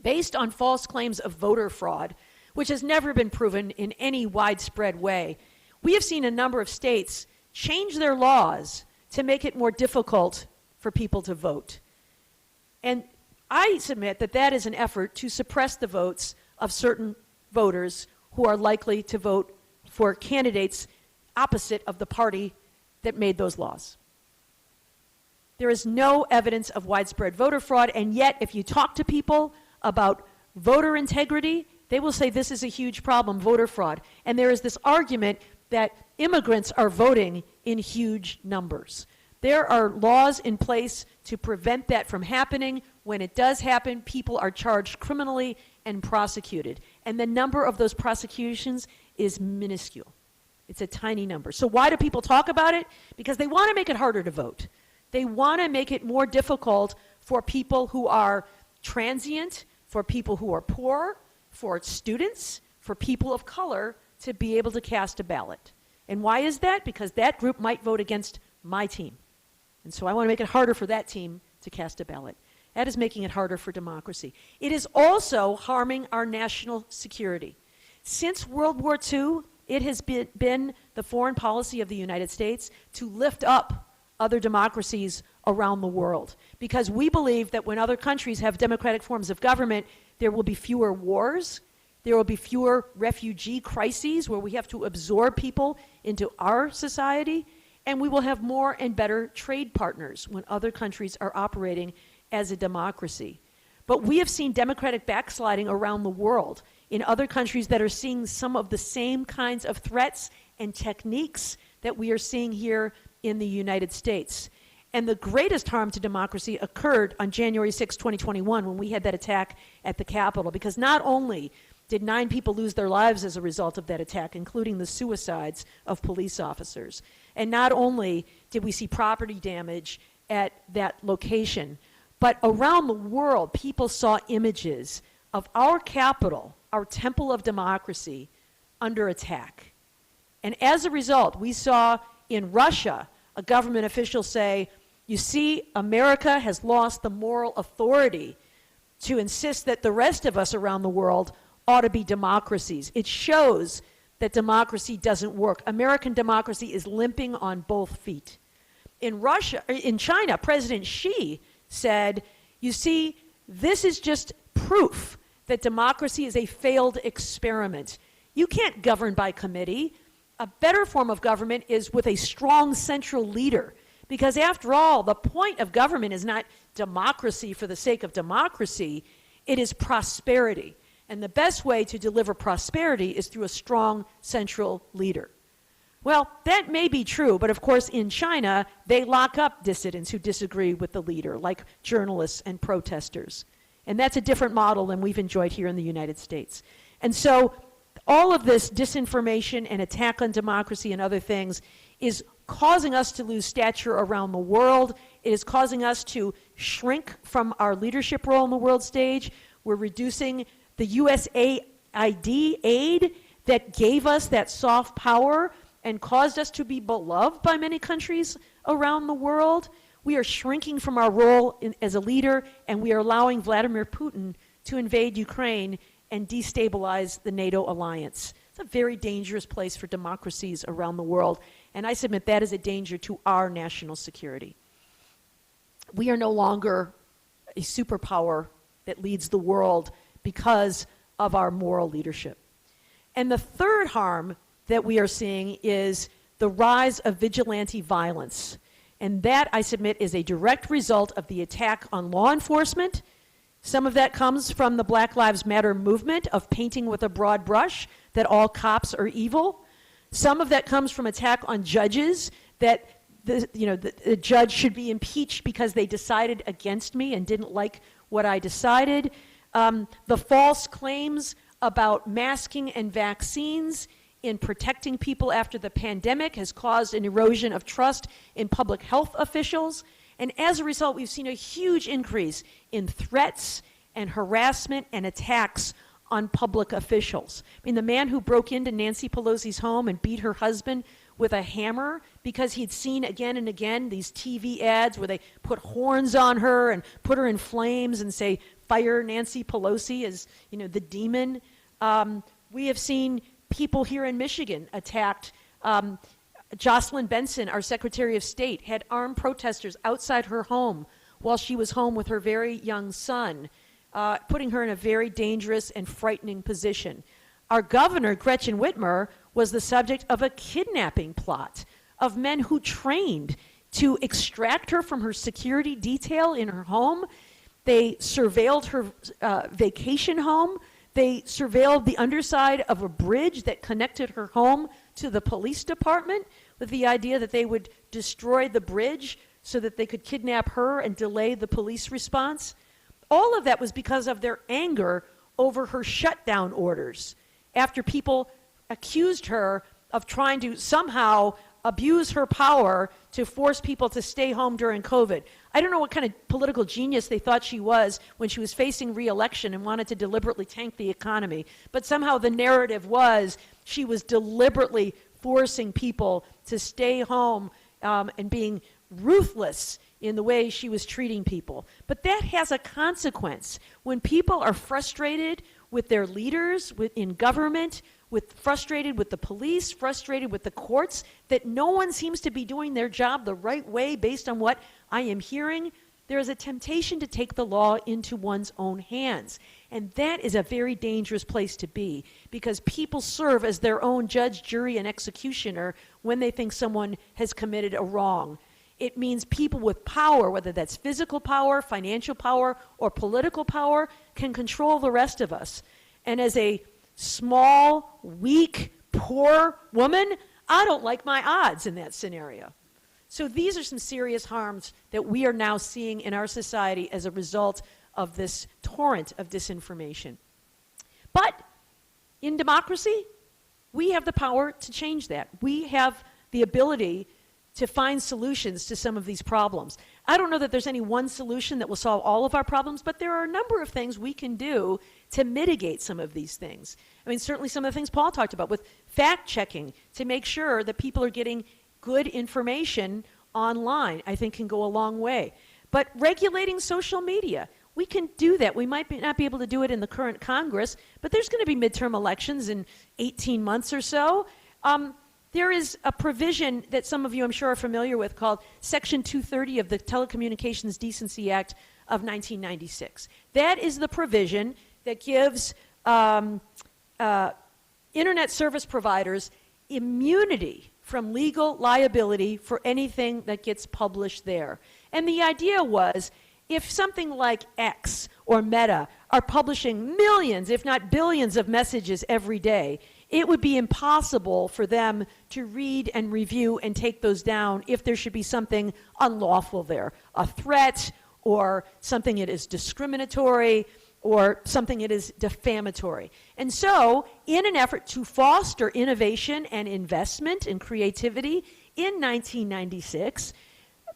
based on false claims of voter fraud, which has never been proven in any widespread way. We have seen a number of states change their laws to make it more difficult for people to vote. And I submit that that is an effort to suppress the votes of certain voters who are likely to vote for candidates opposite of the party that made those laws. There is no evidence of widespread voter fraud, and yet if you talk to people about voter integrity, they will say this is a huge problem, voter fraud. And there is this argument that immigrants are voting in huge numbers. There are laws in place to prevent that from happening. When it does happen, people are charged criminally and prosecuted. And the number of those prosecutions is minuscule. It's a tiny number. So why do people talk about it? Because they want to make it harder to vote. They want to make it more difficult for people who are transient, for people who are poor, for students, for people of color to be able to cast a ballot. And why is that? Because that group might vote against my team. And so I want to make it harder for that team to cast a ballot. That is making it harder for democracy. It is also harming our national security. Since World War II, it has been the foreign policy of the United States to lift up other democracies around the world, because we believe that when other countries have democratic forms of government, there will be fewer wars, there will be fewer refugee crises where we have to absorb people into our society, and we will have more and better trade partners when other countries are operating as a democracy. But we have seen democratic backsliding around the world in other countries that are seeing some of the same kinds of threats and techniques that we are seeing here in the United States. And the greatest harm to democracy occurred on January 6, 2021, when we had that attack at the Capitol, because not only did 9 people lose their lives as a result of that attack, including the suicides of police officers, and not only did we see property damage at that location, but around the world, people saw images of our Capitol, our temple of democracy, under attack. And as a result, we saw in Russia a government official say, you see, America has lost the moral authority to insist that the rest of us around the world ought to be democracies. It shows that democracy doesn't work. American democracy is limping on both feet. In China, President Xi said, you see, this is just proof that democracy is a failed experiment. You can't govern by committee. A better form of government is with a strong central leader. Because after all, the point of government is not democracy for the sake of democracy, it is prosperity. And the best way to deliver prosperity is through a strong central leader. Well, that may be true, but of course in China, they lock up dissidents who disagree with the leader, like journalists and protesters. And that's a different model than we've enjoyed here in the United States. And so all of this disinformation and attack on democracy and other things is causing us to lose stature around the world. It is causing us to shrink from our leadership role on the world stage. We're reducing the USAID aid that gave us that soft power and caused us to be beloved by many countries around the world. We are shrinking from our role as a leader, and we are allowing Vladimir Putin to invade Ukraine and destabilize the NATO alliance. It's a very dangerous place for democracies around the world, and I submit that is a danger to our national security. We are no longer a superpower that leads the world because of our moral leadership. And the third harm that we are seeing is the rise of vigilante violence. And that, I submit, is a direct result of the attack on law enforcement. Some of that comes from the Black Lives Matter movement of painting with a broad brush that all cops are evil. Some of that comes from attack on judges, that the judge should be impeached because they decided against me and didn't like what I decided. The false claims about masking and vaccines in protecting people after the pandemic has caused an erosion of trust in public health officials. And as a result, we've seen a huge increase in threats and harassment and attacks on public officials. I mean, the man who broke into Nancy Pelosi's home and beat her husband with a hammer because he'd seen again and again these TV ads where they put horns on her and put her in flames and say, fire Nancy Pelosi as, the demon. We have seen people here in Michigan attacked. Jocelyn Benson, our Secretary of State, had armed protesters outside her home while she was home with her very young son, putting her in a very dangerous and frightening position. Our governor, Gretchen Whitmer, was the subject of a kidnapping plot of men who trained to extract her from her security detail in her home. They surveilled her vacation home. They surveilled the underside of a bridge that connected her home to the police department with the idea that they would destroy the bridge so that they could kidnap her and delay the police response. All of that was because of their anger over her shutdown orders after people accused her of trying to somehow abuse her power to force people to stay home during COVID. I don't know what kind of political genius they thought she was when she was facing re-election and wanted to deliberately tank the economy. But somehow the narrative was she was deliberately forcing people to stay home and being ruthless in the way she was treating people. But that has a consequence. When people are frustrated with their leaders in government, frustrated with the police, frustrated with the courts, that no one seems to be doing their job the right way based on what I am hearing, there is a temptation to take the law into one's own hands. And that is a very dangerous place to be, because people serve as their own judge, jury, and executioner when they think someone has committed a wrong. It means people with power, whether that's physical power, financial power, or political power, can control the rest of us. And as a small, weak, poor woman, I don't like my odds in that scenario. So these are some serious harms that we are now seeing in our society as a result of this torrent of disinformation. But in democracy, we have the power to change that. We have the ability to find solutions to some of these problems. I don't know that there's any one solution that will solve all of our problems, but there are a number of things we can do to mitigate some of these things. I mean, certainly some of the things Paul talked about with fact-checking to make sure that people are getting good information online, I think can go a long way. But regulating social media, we can do that. We might not be able to do it in the current Congress, but there's going to be midterm elections in 18 months or so. There is a provision that some of you, I'm sure, are familiar with called Section 230 of the Telecommunications Decency Act of 1996. That is the provision that gives internet service providers immunity from legal liability for anything that gets published there. And the idea was, if something like X or Meta are publishing millions, if not billions, of messages every day, it would be impossible for them to read and review and take those down if there should be something unlawful there, a threat or something that is discriminatory or something that is defamatory. And so, in an effort to foster innovation and investment and creativity, in 1996,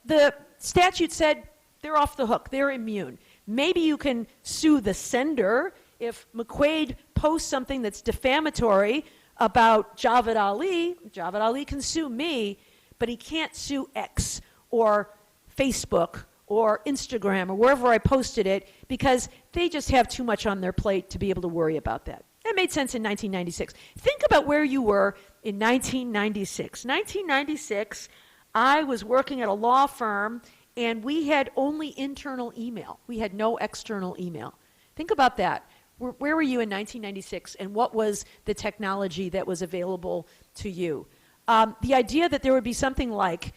the statute said they're off the hook, they're immune. Maybe you can sue the sender if McQuaid posts something that's defamatory about Javed Ali can sue me, but he can't sue X or Facebook or Instagram or wherever I posted it, because they just have too much on their plate to be able to worry about that. That made sense in 1996. Think about where you were in 1996. 1996, I was working at a law firm, and we had only internal email. We had no external email. Think about that. Where were you in 1996, and what was the technology that was available to you? The idea that there would be something like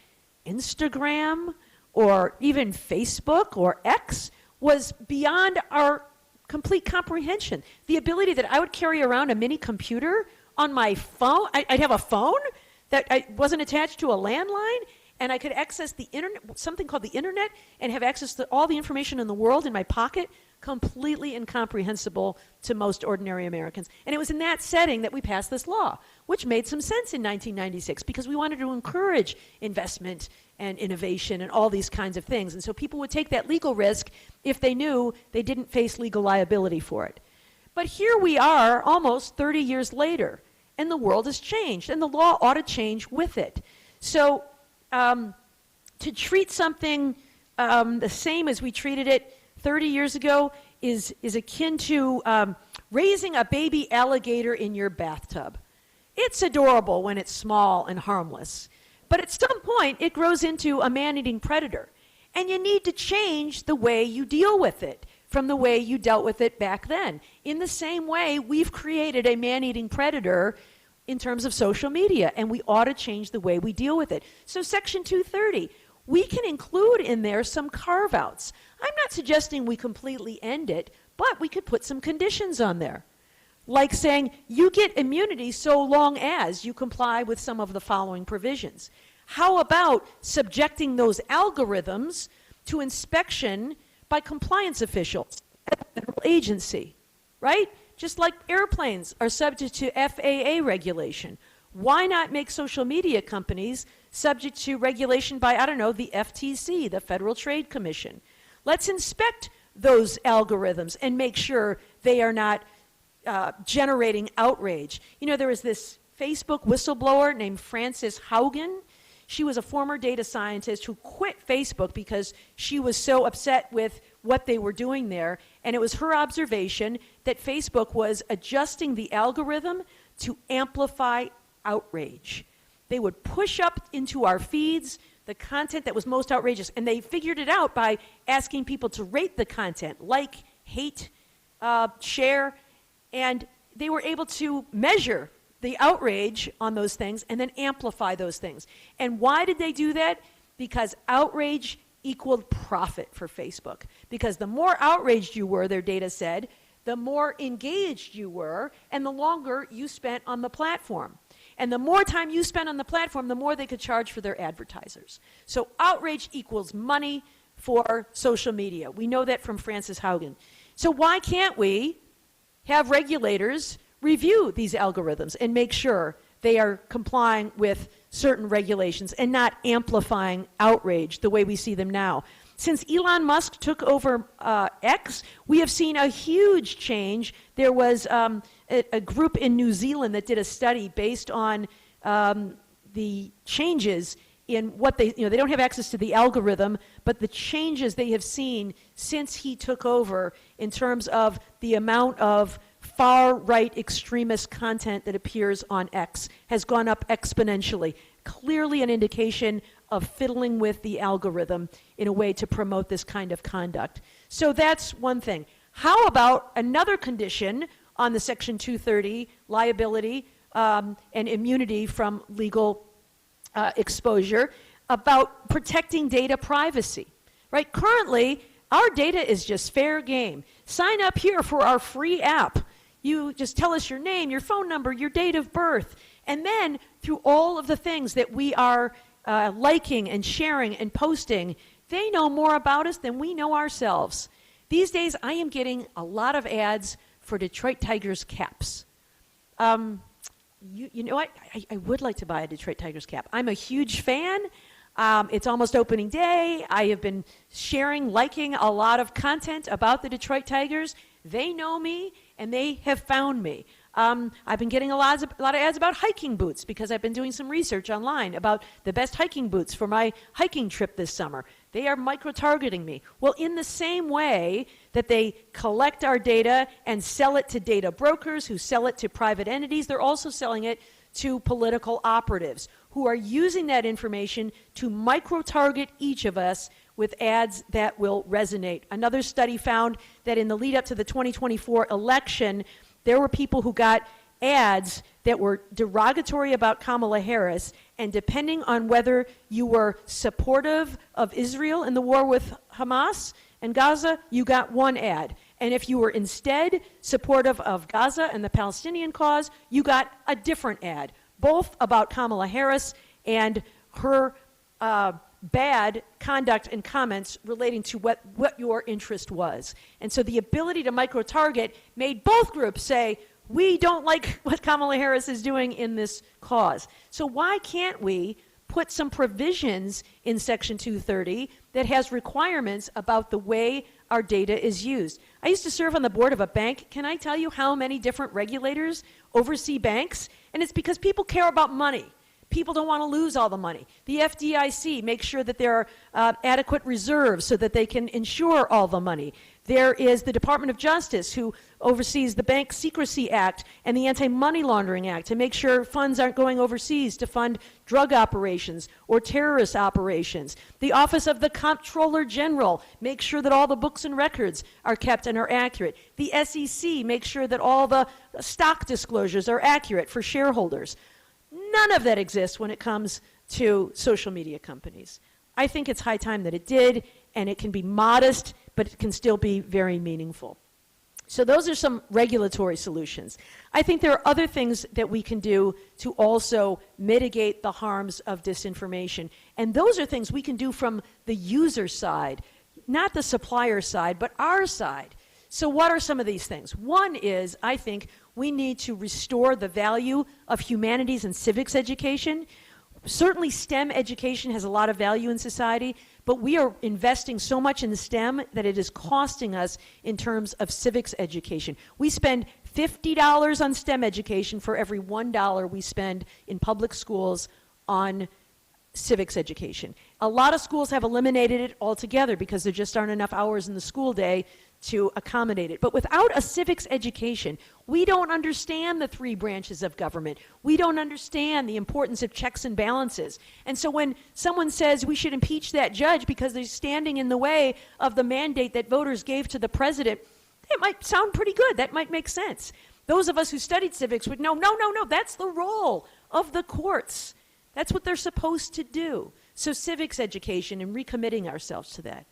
Instagram or even Facebook or X was beyond our complete comprehension. The ability that I would carry around a mini computer on my phone, I'd have a phone that wasn't attached to a landline, and I could access the internet, something called the internet, and have access to all the information in the world in my pocket, completely incomprehensible to most ordinary Americans. And it was in that setting that we passed this law, which made some sense in 1996, because we wanted to encourage investment and innovation and all these kinds of things. And so people would take that legal risk if they knew they didn't face legal liability for it. But here we are almost 30 years later, and the world has changed, and the law ought to change with it. So to treat something the same as we treated it 30 years ago is akin to raising a baby alligator in your bathtub. It's adorable when it's small and harmless, but at some point it grows into a man-eating predator, and you need to change the way you deal with it from the way you dealt with it back then. In the same way, we've created a man-eating predator in terms of social media, and we ought to change the way we deal with it. So Section 230, we can include in there some carve-outs. I'm not suggesting we completely end it, but we could put some conditions on there. Like saying, you get immunity so long as you comply with some of the following provisions. How about subjecting those algorithms to inspection by compliance officials at a federal agency, right? Just like airplanes are subject to FAA regulation. Why not make social media companies subject to regulation by, I don't know, the FTC, the Federal Trade Commission? Let's inspect those algorithms and make sure they are not generating outrage. You know, there was this Facebook whistleblower named Frances Haugen. She was a former data scientist who quit Facebook because she was so upset with what they were doing there. And it was her observation that Facebook was adjusting the algorithm to amplify outrage. They would push up into our feeds the content that was most outrageous. And they figured it out by asking people to rate the content, like, hate, share. And they were able to measure the outrage on those things and then amplify those things. And why did they do that? Because outrage equaled profit for Facebook. Because the more outraged you were, their data said, the more engaged you were and the longer you spent on the platform. And the more time you spent on the platform, the more they could charge for their advertisers. So outrage equals money for social media. We know that from Frances Haugen. So why can't we have regulators review these algorithms and make sure they are complying with certain regulations and not amplifying outrage the way we see them now? Since Elon Musk took over X, we have seen a huge change. There was a group in New Zealand that did a study based on the changes in what they don't have access to the algorithm, but the changes they have seen since he took over in terms of the amount of far-right extremist content that appears on X has gone up exponentially. Clearly an indication of fiddling with the algorithm in a way to promote this kind of conduct. So that's one thing. How about another condition on the Section 230 liability and immunity from legal exposure about protecting data privacy, right? Currently, our data is just fair game. Sign up here for our free app. You just tell us your name, your phone number, your date of birth, and then through all of the things that we are liking and sharing and posting, they know more about us than we know ourselves. These days, I am getting a lot of ads for Detroit Tigers caps. You know what? I would like to buy a Detroit Tigers cap. I'm a huge fan. It's almost opening day. I have been sharing, liking a lot of content about the Detroit Tigers. They know me, and they have found me. I've been getting a lot of ads about hiking boots because I've been doing some research online about the best hiking boots for my hiking trip this summer. They are micro-targeting me. Well, in the same way that they collect our data and sell it to data brokers who sell it to private entities, they're also selling it to political operatives who are using that information to micro-target each of us with ads that will resonate. Another study found that in the lead up to the 2024 election, there were people who got ads that were derogatory about Kamala Harris, and depending on whether you were supportive of Israel in the war with Hamas and Gaza, you got one ad. And if you were instead supportive of Gaza and the Palestinian cause, you got a different ad, both about Kamala Harris and her bad conduct and comments relating to what your interest was. And so the ability to micro-target made both groups say, we don't like what Kamala Harris is doing in this cause. So why can't we put some provisions in Section 230 that has requirements about the way our data is used? I used to serve on the board of a bank. Can I tell you how many different regulators oversee banks? And it's because people care about money. People don't want to lose all the money. The FDIC makes sure that there are adequate reserves so that they can insure all the money. There is the Department of Justice who oversees the Bank Secrecy Act and the Anti-Money Laundering Act to make sure funds aren't going overseas to fund drug operations or terrorist operations. The Office of the Comptroller General makes sure that all the books and records are kept and are accurate. The SEC makes sure that all the stock disclosures are accurate for shareholders. None of that exists when it comes to social media companies. I think it's high time that it did, and it can be modest, but it can still be very meaningful. So those are some regulatory solutions. I think there are other things that we can do to also mitigate the harms of disinformation. And those are things we can do from the user side, not the supplier side, but our side. So what are some of these things? One is, I think, We need to restore the value of humanities and civics education. Certainly STEM education has a lot of value in society, but we are investing so much in the STEM that it is costing us in terms of civics education. We spend $50 on STEM education for every $1 we spend in public schools on civics education. A lot of schools have eliminated it altogether because there just aren't enough hours in the school day to accommodate it. But without a civics education, we don't understand the three branches of government. We don't understand the importance of checks and balances. And so when someone says we should impeach that judge because they're standing in the way of the mandate that voters gave to the president, it might sound pretty good. That might make sense. Those of us who studied civics would know, no, that's the role of the courts. That's what they're supposed to do. So civics education and recommitting ourselves to that.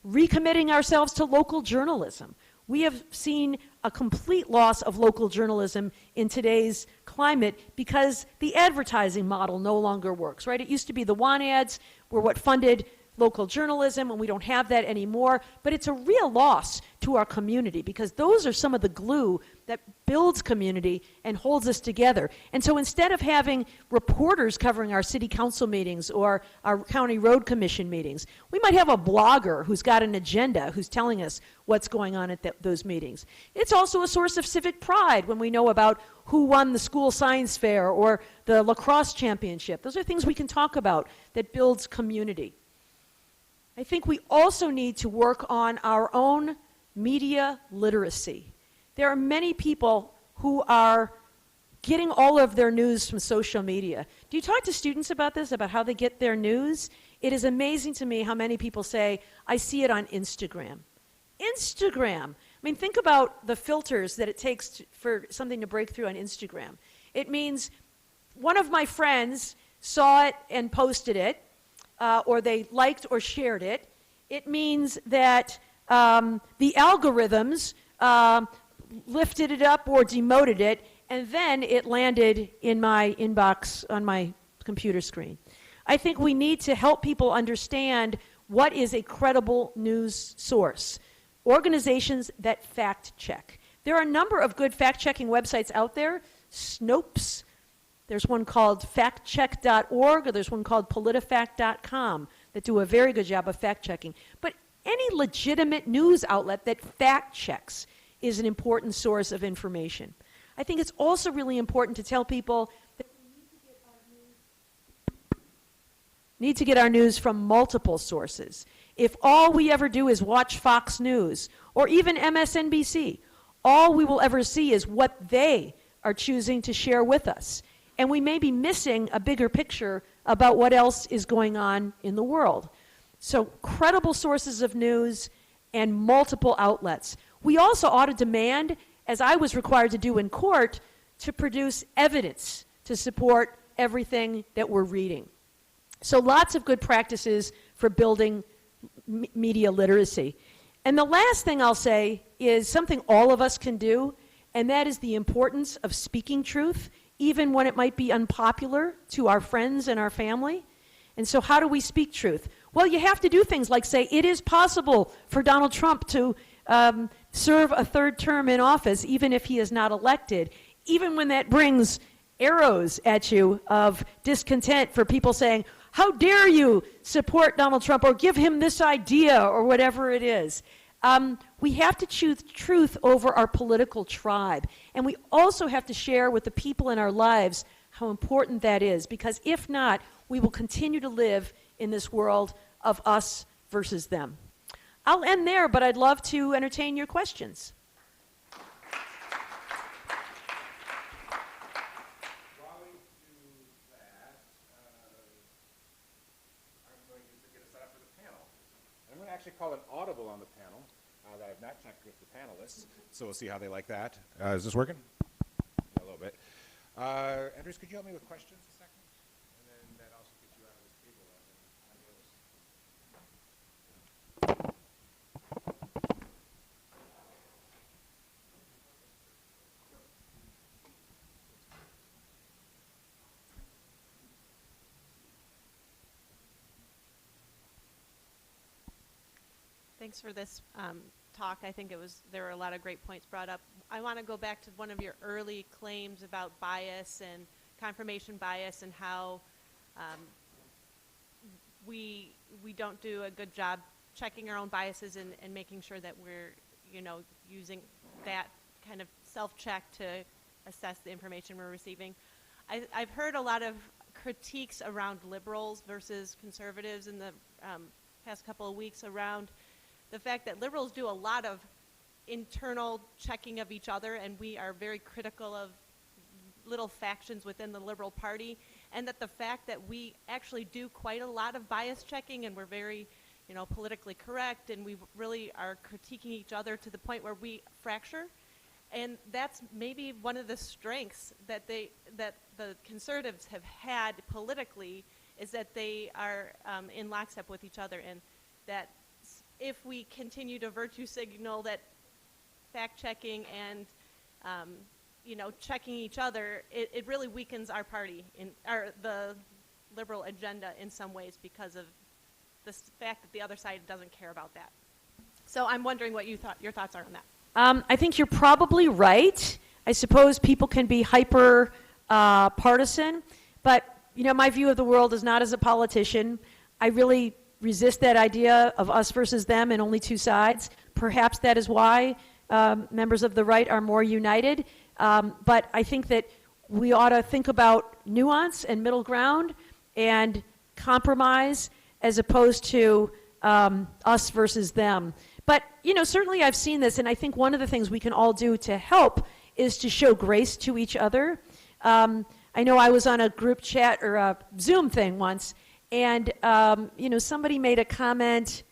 Recommitting ourselves to local journalism. We have seen a complete loss of local journalism in today's climate because the advertising model no longer works, right? It used to be the want ads were what funded local journalism, and we don't have that anymore. But it's a real loss to our community because those are some of the glue that builds community and holds us together. And so instead of having reporters covering our city council meetings or our county road commission meetings, we might have a blogger who's got an agenda who's telling us what's going on at those meetings. It's also a source of civic pride when we know about who won the school science fair or the lacrosse championship. Those are things we can talk about that builds community. I think we also need to work on our own media literacy. There are many people who are getting all of their news from social media. Do you talk to students about this, about how they get their news? It is amazing to me how many people say, I see it on Instagram. Instagram! I mean, think about the filters that it takes for something to break through on Instagram. It means one of my friends saw it and posted it, or they liked or shared it. It means that the algorithms lifted it up or demoted it, and then it landed in my inbox on my computer screen. I think we need to help people understand what is a credible news source. Organizations that fact check. There are a number of good fact-checking websites out there. Snopes. There's one called factcheck.org, or there's one called politifact.com that do a very good job of fact-checking. But any legitimate news outlet that fact-checks is an important source of information. I think it's also really important to tell people that we need to get our news from multiple sources. If all we ever do is watch Fox News or even MSNBC, all we will ever see is what they are choosing to share with us. And we may be missing a bigger picture about what else is going on in the world. So credible sources of news and multiple outlets. We also ought to demand, as I was required to do in court, to produce evidence to support everything that we're reading. So lots of good practices for building media literacy. And the last thing I'll say is something all of us can do, and that is the importance of speaking truth, even when it might be unpopular to our friends and our family. And so how do we speak truth? Well, you have to do things like say, it is possible for Donald Trump to serve a third term in office, even if he is not elected, even when that brings arrows at you of discontent for people saying, how dare you support Donald Trump or give him this idea or whatever it is. We have to choose truth over our political tribe. And we also have to share with the people in our lives how important that is, because if not, we will continue to live in this world of us versus them. I'll end there, but I'd love to entertain your questions. I'm going to actually call an audible on the panel that I have not checked with the panelists, so we'll see how they like that. Is this working? A little bit. Andrews, could you help me with questions a second? And then that also gets you out of this table. Thanks for this talk. I think there were a lot of great points brought up. I want to go back to one of your early claims about bias and confirmation bias and how we don't do a good job checking our own biases and making sure that we're, using that kind of self-check to assess the information we're receiving. I've heard a lot of critiques around liberals versus conservatives in the past couple of weeks around the fact that liberals do a lot of internal checking of each other, and we are very critical of little factions within the Liberal Party, and that the fact that we actually do quite a lot of bias checking, and we're very, politically correct, and we really are critiquing each other to the point where we fracture. And that's maybe one of the strengths that the conservatives have had politically, is that they are in lockstep with each other, and that if we continue to virtue signal that fact checking and checking each other, it really weakens our party the liberal agenda in some ways, because of the fact that the other side doesn't care about that. So I'm wondering what your thoughts are on that. I think you're probably right. I suppose people can be hyper partisan, but my view of the world is not as a politician. I really resist that idea of us versus them and only two sides. Perhaps that is why members of the right are more united. But I think that we ought to think about nuance and middle ground and compromise as opposed to us versus them. But, certainly I've seen this, and I think one of the things we can all do to help is to show grace to each other. I know I was on a group chat or a Zoom thing once, and, somebody made a comment,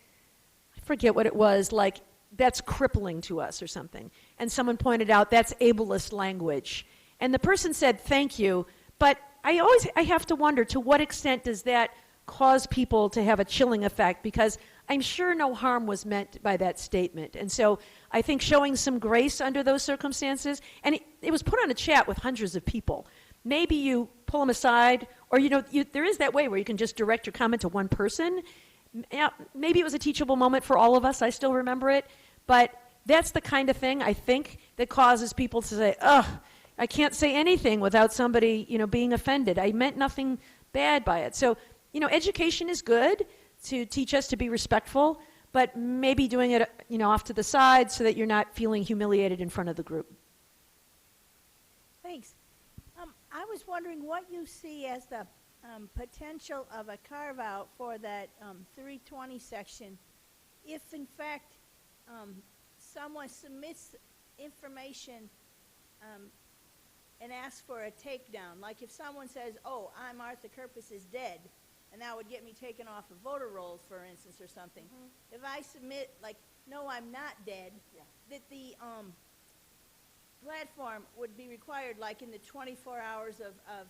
I forget what it was, like, that's crippling to us or something. And someone pointed out that's ableist language. And the person said, thank you, but I have to wonder, to what extent does that cause people to have a chilling effect? Because I'm sure no harm was meant by that statement. And so I think showing some grace under those circumstances, and it was put on a chat with hundreds of people. Maybe you pull them aside, or there is that way where you can just direct your comment to one person. Maybe it was a teachable moment for all of us. I still remember it. But that's the kind of thing, I think, that causes people to say, ugh, I can't say anything without somebody, being offended. I meant nothing bad by it. So, education is good to teach us to be respectful, but maybe doing it, off to the side so that you're not feeling humiliated in front of the group. Thanks. I was wondering what you see as the potential of a carve-out for that 320 section if, in fact, someone submits information and asks for a takedown. Like if someone says, oh, I'm Arthur Kerpis is dead, and that would get me taken off of voter rolls, for instance, or something. Mm-hmm. If I submit, like, no, I'm not dead, that the platform would be required, like in the 24 hours of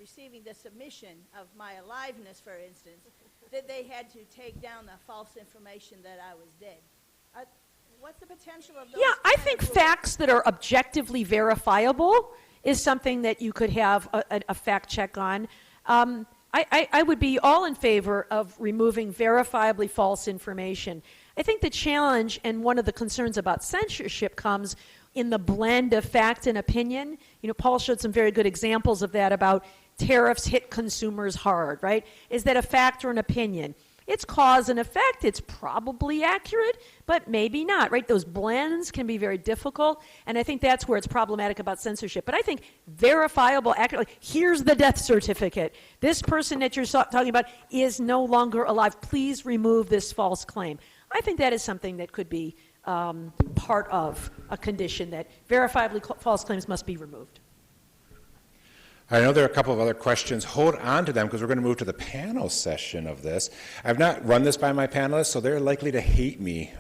receiving the submission of my aliveness, for instance, that they had to take down the false information that I was dead. What's the potential of those? Yeah, I think facts that are objectively verifiable is something that you could have a fact check on. I would be all in favor of removing verifiably false information. I think the challenge and one of the concerns about censorship comes in the blend of fact and opinion. Paul showed some very good examples of that about tariffs hit consumers hard, right? Is that a fact or an opinion? It's cause and effect. It's probably accurate, but maybe not, right? Those blends can be very difficult, and I think that's where it's problematic about censorship. But I think verifiable, accurate, like, here's the death certificate. This person that you're talking about is no longer alive. Please remove this false claim. I think that is something that could be part of a condition, that verifiably false claims must be removed. I know there are a couple of other questions. Hold on to them because we're going to move to the panel session of this. I've not run this by my panelists, so they're likely to hate me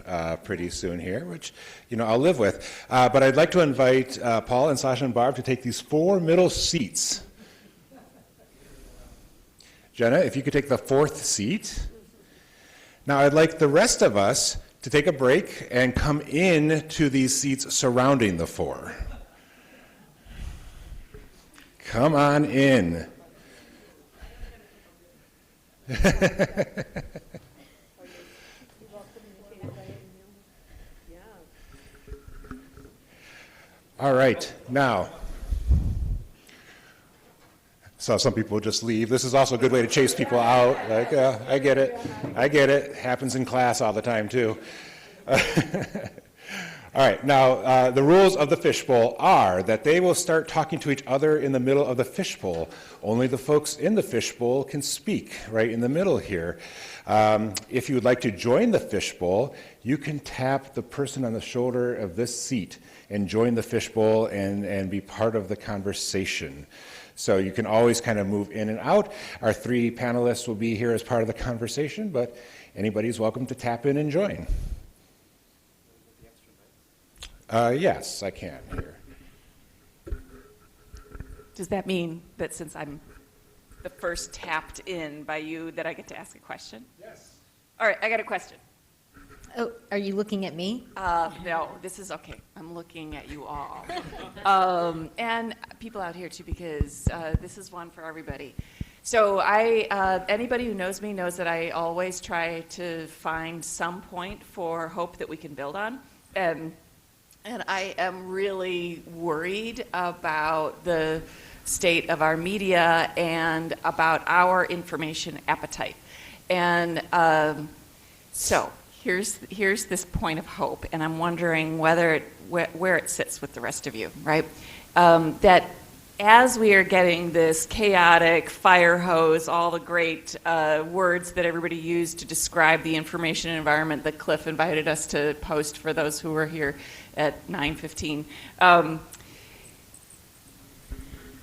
pretty soon here, which, I'll live with. But I'd like to invite Paul and Sasha and Barb to take these 4 middle seats. Jenna, if you could take the 4th seat. Now I'd like the rest of us to take a break and come in to these seats surrounding the 4. Come on in. All right, now, so some people just leave. This is also a good way to chase people out. Like, I get it. Happens in class all the time, too. All right, now the rules of the fishbowl are that they will start talking to each other in the middle of the fishbowl. Only the folks in the fishbowl can speak right in the middle here. If you would like to join the fishbowl, you can tap the person on the shoulder of this seat and join the fishbowl and be part of the conversation. So you can always kind of move in and out. Our 3 panelists will be here as part of the conversation, but anybody's welcome to tap in and join. Yes, I can here. Does that mean that since I'm the first tapped in by you that I get to ask a question? Yes. All right, I got a question. Oh, are you looking at me? No, this is okay. I'm looking at you all. And people out here too, because this is one for everybody. So anybody who knows me knows that I always try to find some point for hope that we can build on. And I am really worried about the state of our media and about our information appetite. And so here's this point of hope, and I'm wondering where it sits with the rest of you, right? That as we are getting this chaotic fire hose, all the great words that everybody used to describe the information environment that Cliff invited us to post for those who were here at 9:15.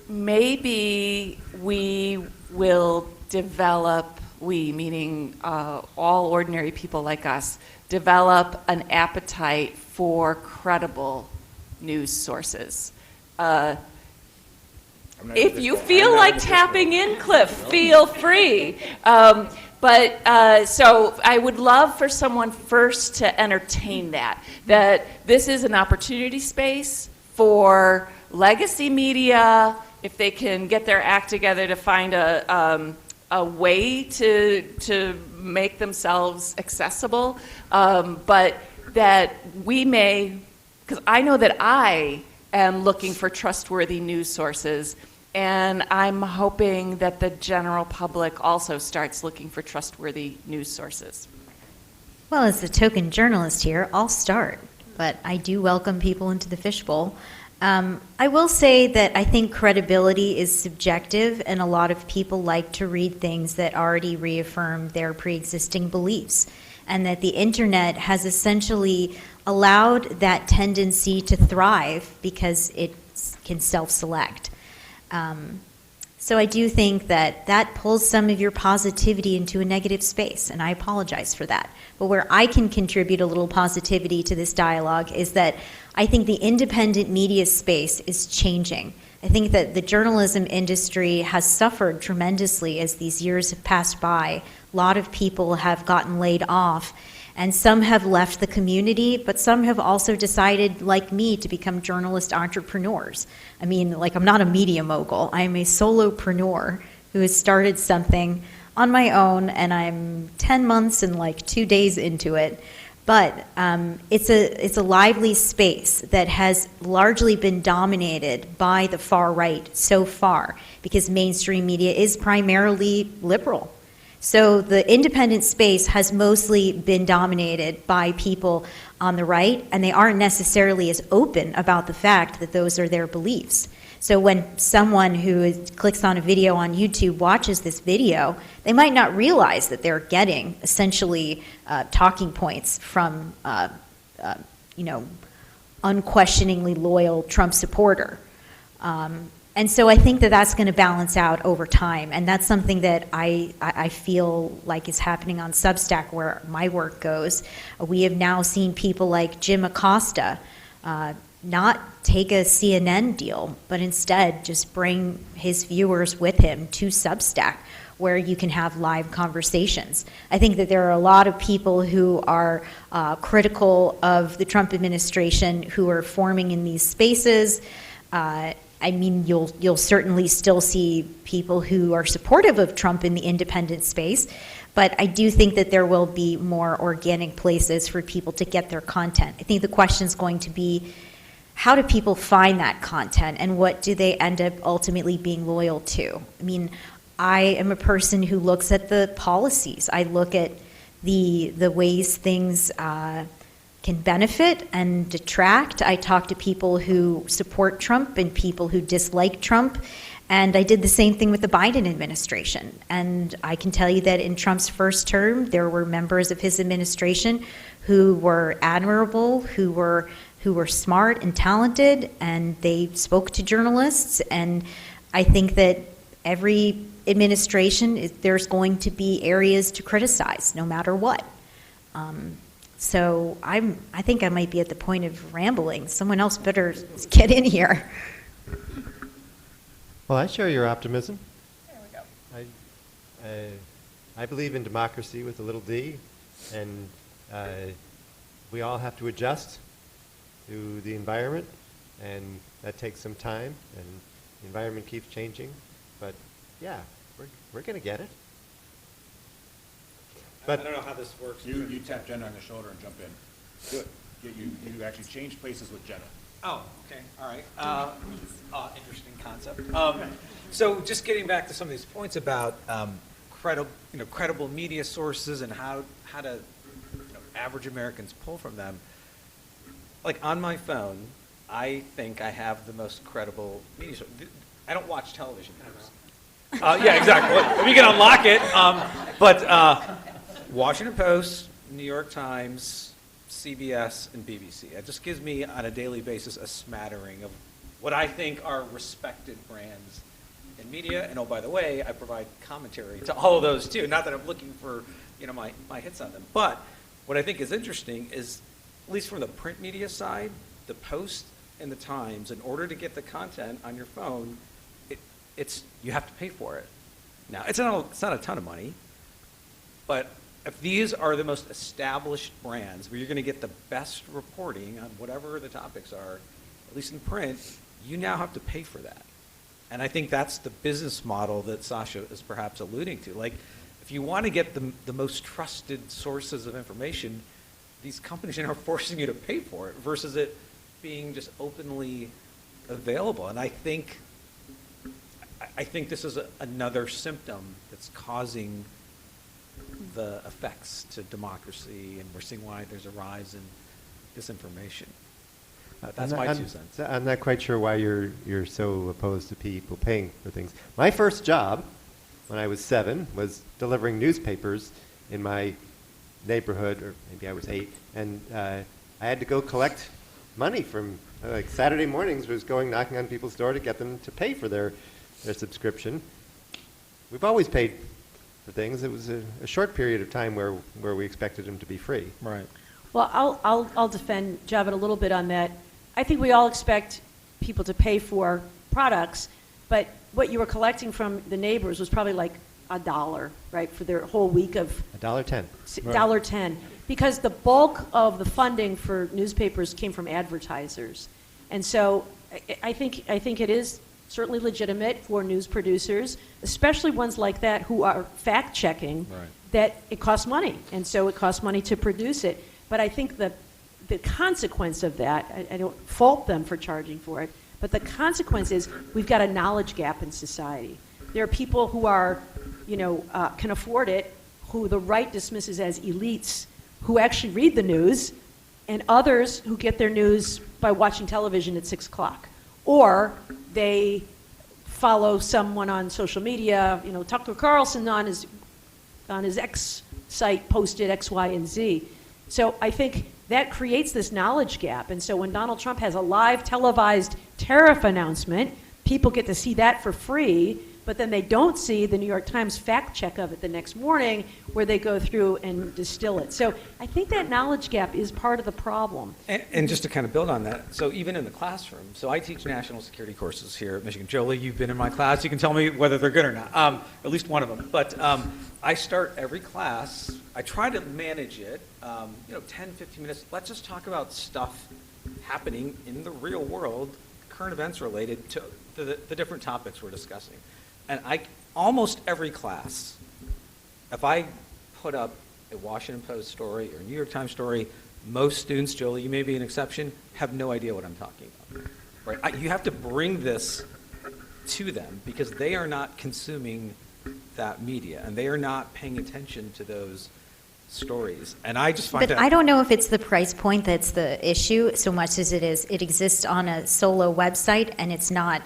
Maybe we will develop, we meaning all ordinary people like us, develop an appetite for credible news sources. If you feel like tapping in, Cliff, feel free. So I would love for someone first to entertain that this is an opportunity space for legacy media, if they can get their act together to find a way to make themselves accessible, but that we may, because I know that I am looking for trustworthy news sources, and I'm hoping that the general public also starts looking for trustworthy news sources. Well, as the token journalist here, I'll start, but I do welcome people into the fishbowl. I will say that I think credibility is subjective, and a lot of people like to read things that already reaffirm their pre-existing beliefs, and that the internet has essentially allowed that tendency to thrive because it can self-select. So I do think that pulls some of your positivity into a negative space, and I apologize for that. But where I can contribute a little positivity to this dialogue is that I think the independent media space is changing. I think that the journalism industry has suffered tremendously as these years have passed by. A lot of people have gotten laid off, and some have left the community, but some have also decided, like me, to become journalist entrepreneurs. I mean, like, I'm not a media mogul. I'm a solopreneur who has started something on my own, and I'm 10 months and like 2 days into it. But it's a lively space that has largely been dominated by the far right so far, because mainstream media is primarily liberal. So the independent space has mostly been dominated by people on the right, and they aren't necessarily as open about the fact that those are their beliefs. So when someone who clicks on a video on YouTube watches this video, they might not realize that they're getting essentially talking points from, unquestioningly loyal Trump supporter. And so I think that that's going to balance out over time, and that's something that I feel like is happening on Substack, where my work goes. We have now seen people like Jim Acosta not take a CNN deal, but instead just bring his viewers with him to Substack, where you can have live conversations. I think that there are a lot of people who are critical of the Trump administration who are forming in these spaces. I mean, you'll certainly still see people who are supportive of Trump in the independent space, but I do think that there will be more organic places for people to get their content. I think the question is going to be, how do people find that content, and what do they end up ultimately being loyal to? I mean, I am a person who looks at the policies. I look at the ways things can benefit and detract. I talk to people who support Trump and people who dislike Trump. And I did the same thing with the Biden administration. And I can tell you that in Trump's first term, there were members of his administration who were admirable, who were smart and talented, and they spoke to journalists. And I think that every administration, there's going to be areas to criticize, no matter what. So I think I might be at the point of rambling. Someone else better get in here. Well, I share your optimism. There we go. I believe in democracy with a little d, and we all have to adjust to the environment, and that takes some time, and the environment keeps changing. But yeah, we're going to get it. But I don't know how this works. You tap Jenna on the shoulder and jump in. Good. You actually change places with Jenna. Oh, okay, all right. Interesting concept. So just getting back to some of these points about credible media sources and how to average Americans pull from them. Like on my phone, I think I have the most credible media source. I don't watch television news. Yeah, exactly. If you can unlock it. But Washington Post, New York Times, CBS, and BBC. It just gives me, on a daily basis, a smattering of what I think are respected brands in media. And oh, by the way, I provide commentary to all of those too. Not that I'm looking for my hits on them. But what I think is interesting is, at least from the print media side, the Post and the Times, in order to get the content on your phone, you have to pay for it. Now, it's not a ton of money, but if these are the most established brands where you're going to get the best reporting on whatever the topics are, at least in print, you now have to pay for that. And I think that's the business model that Sasha is perhaps alluding to. Like, if you want to get the most trusted sources of information, these companies are now forcing you to pay for it versus it being just openly available. And I think this is another symptom that's causing the effects to democracy, and we're seeing why there's a rise in disinformation. That's my 2 cents. I'm not quite sure why you're so opposed to people paying for things. My first job, when I was 7, was delivering newspapers in my neighborhood, or maybe I was 8, and I had to go collect money from, like, Saturday mornings was going knocking on people's door to get them to pay for their subscription. We've always paid for things. It was a short period of time where we expected them to be free. Right. Well, I'll defend Javed a little bit on that. I think we all expect people to pay for products, but what you were collecting from the neighbors was probably like $1, right, for their whole week of $1.10. $1.10, because the bulk of the funding for newspapers came from advertisers, and so I think it is certainly legitimate for news producers, especially ones like that who are fact checking, right, that it costs money, and so it costs money to produce it. But I think the consequence of that, I don't fault them for charging for it, but the consequence is we've got a knowledge gap in society. There are people who are, can afford it, who the right dismisses as elites, who actually read the news, and others who get their news by watching television at 6 o'clock. Or they follow someone on social media, Tucker Carlson on his X site posted X, Y, and Z. So I think that creates this knowledge gap. And so when Donald Trump has a live televised tariff announcement, people get to see that for free, but then they don't see the New York Times fact check of it the next morning where they go through and distill it. So I think that knowledge gap is part of the problem. And just to kind of build on that, so even in the classroom, so I teach national security courses here at Michigan. Jolie, you've been in my class. You can tell me whether they're good or not, at least one of them. But I start every class. I try to manage it, 10, 15 minutes. Let's just talk about stuff happening in the real world, current events related to the different topics we're discussing. And almost every class, if I put up a Washington Post story or a New York Times story, Most students, Jolie, you may be an exception, have no idea what I'm talking about. Right? You have to bring this to them because they are not consuming that media and they are not paying attention to those stories. And I just find But I don't know if it's the price point that's the issue so much as it exists on a solo website and it's not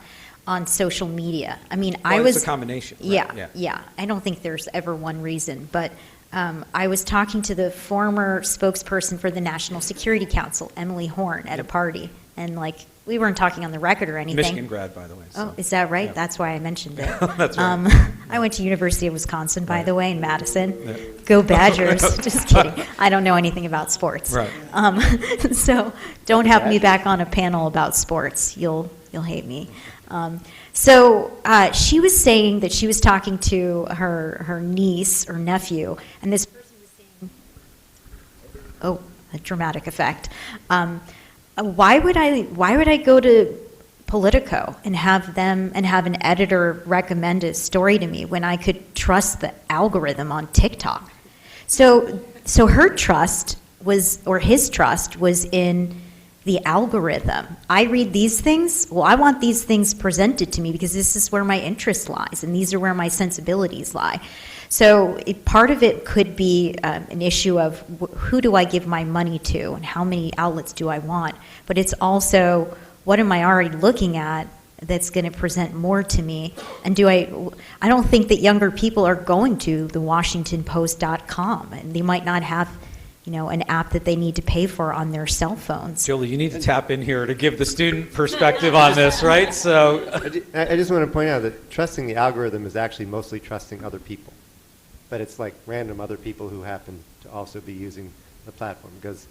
on social media. I mean, it's a combination. Right? Yeah. I don't think there's ever one reason, but I was talking to the former spokesperson for the National Security Council, Emily Horn, at a party, and we weren't talking on the record or anything. Michigan grad, by the way. So. Oh, is that right? Yeah. That's why I mentioned it. That's right. I went to University of Wisconsin, by the way, in Madison. Yeah. Go Badgers. Just kidding. I don't know anything about sports. Right. So don't have me back on a panel about sports. You'll hate me. So she was saying that she was talking to her niece or nephew, and this person was saying, "Oh, a dramatic effect. Why would I go to Politico and have an editor recommend a story to me when I could trust the algorithm on TikTok?" So her trust his trust was in the algorithm. I read these things. Well, I want these things presented to me because this is where my interest lies, and these are where my sensibilities lie. So part of it could be an issue of who do I give my money to, and how many outlets do I want. But it's also what am I already looking at that's going to present more to me, and I don't think that younger people are going to the WashingtonPost.com, and they might not have an app that they need to pay for on their cell phones. Julie, you need to tap in here to give the student perspective on this, right? So I just want to point out that trusting the algorithm is actually mostly trusting other people. But it's like random other people who happen to also be using the platform. Because,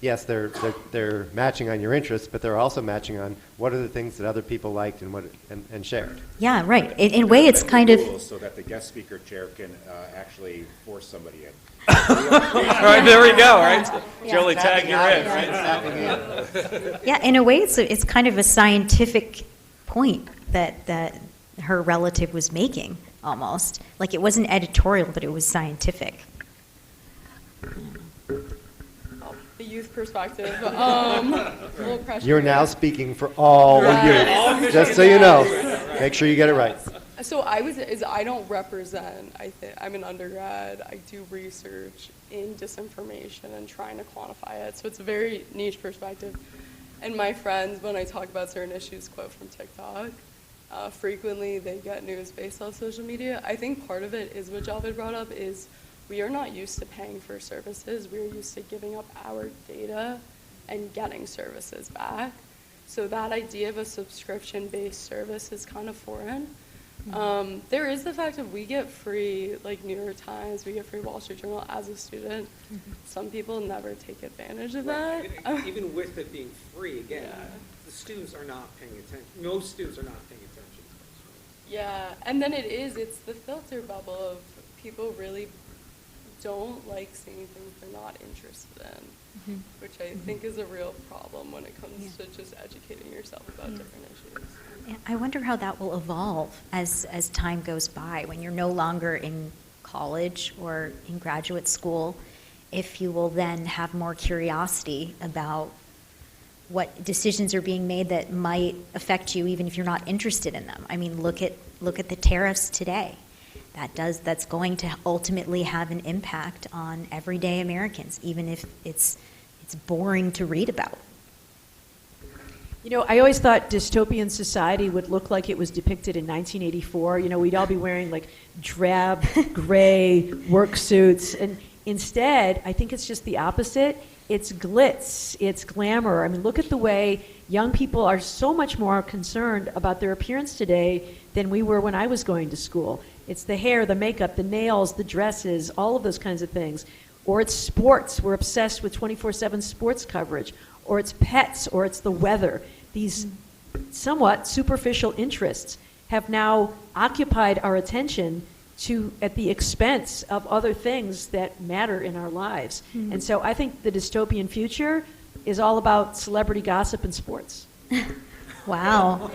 yes, they're matching on your interests, but they're also matching on what are the things that other people liked and shared. Yeah, right. In a way, it's kind of... So that the guest speaker chair can actually force somebody in. All right, there we go, right? Yeah. Jolie, tag you're in, right? Yeah, in a way, it's kind of a scientific point that her relative was making, almost. Like it wasn't editorial, but it was scientific. The youth perspective. A little pressure. You're now speaking for all the youth, just so you know. Make sure you get it right. So I don't represent, I'm an undergrad, I do research in disinformation and trying to quantify it, so it's a very niche perspective. And my friends, when I talk about certain issues, quote from TikTok, frequently they get news based off social media. I think part of it is what Javed brought up is we are not used to paying for services, we're used to giving up our data and getting services back. So that idea of a subscription-based service is kind of foreign. There is the fact that we get free, like New York Times, we get free Wall Street Journal as a student. Some people never take advantage of that. Even with it being free, again, the students are not paying attention. Most students are not paying attention to this. Yeah, and then it's the filter bubble of people really don't like seeing things they're not interested in, which I think is a real problem when it comes to just educating yourself about different issues. I wonder how that will evolve as time goes by, when you're no longer in college or in graduate school, if you will then have more curiosity about what decisions are being made that might affect you even if you're not interested in them. I mean, look at the tariffs today. That's going to ultimately have an impact on everyday Americans, even if it's boring to read about. I always thought dystopian society would look like it was depicted in 1984. We'd all be wearing like drab, gray work suits. And instead, I think it's just the opposite. It's glitz, it's glamour. I mean, look at the way young people are so much more concerned about their appearance today than we were when I was going to school. It's the hair, the makeup, the nails, the dresses, all of those kinds of things. Or it's sports. We're obsessed with 24/7 sports coverage. Or it's pets, or it's the weather. These somewhat superficial interests have now occupied our attention at the expense of other things that matter in our lives. And so I think the dystopian future is all about celebrity gossip and sports. Wow.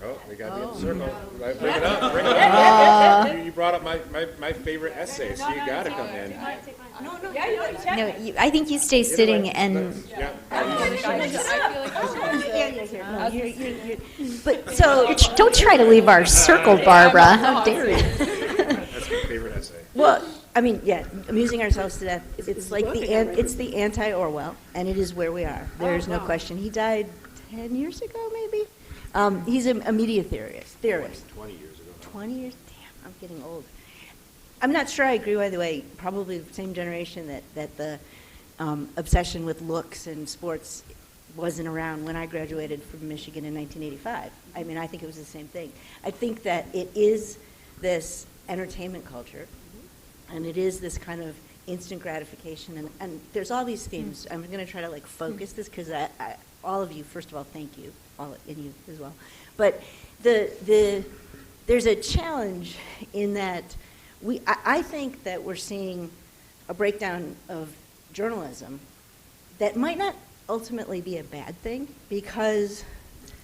Oh, we got to be in the circle. Bring it up. Bring it up. You brought up my favorite essay, so you got to come in. No, I think you stay sitting and. But so don't try to leave our circle, Barbara. How dare you? That's my favorite essay. Well, I mean, yeah, amusing ourselves to death. It's like it's the anti-Orwell, and it is where we are. There's no question. He died 10 years ago, maybe. He's a media theorist. 20 years ago. 20 years? Damn, I'm getting old. I'm not sure I agree, by the way, probably the same generation that the obsession with looks and sports wasn't around when I graduated from Michigan in 1985. I mean, I think it was the same thing. I think that it is this entertainment culture, and it is this kind of instant gratification, and there's all these themes. I'm going to try to like focus this because all of you, first of all, thank you, all and you as well. But there's a challenge in that I think that we're seeing a breakdown of journalism that might not ultimately be a bad thing because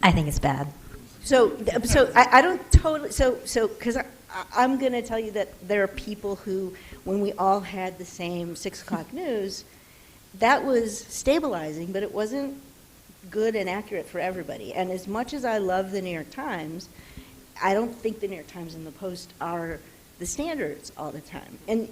I think it's bad. So I don't totally because I'm going to tell you that there are people who, when we all had the same 6 o'clock news, that was stabilizing, but it wasn't good and accurate for everybody. And as much as I love the New York Times, I don't think the New York Times and the Post are the standards all the time. And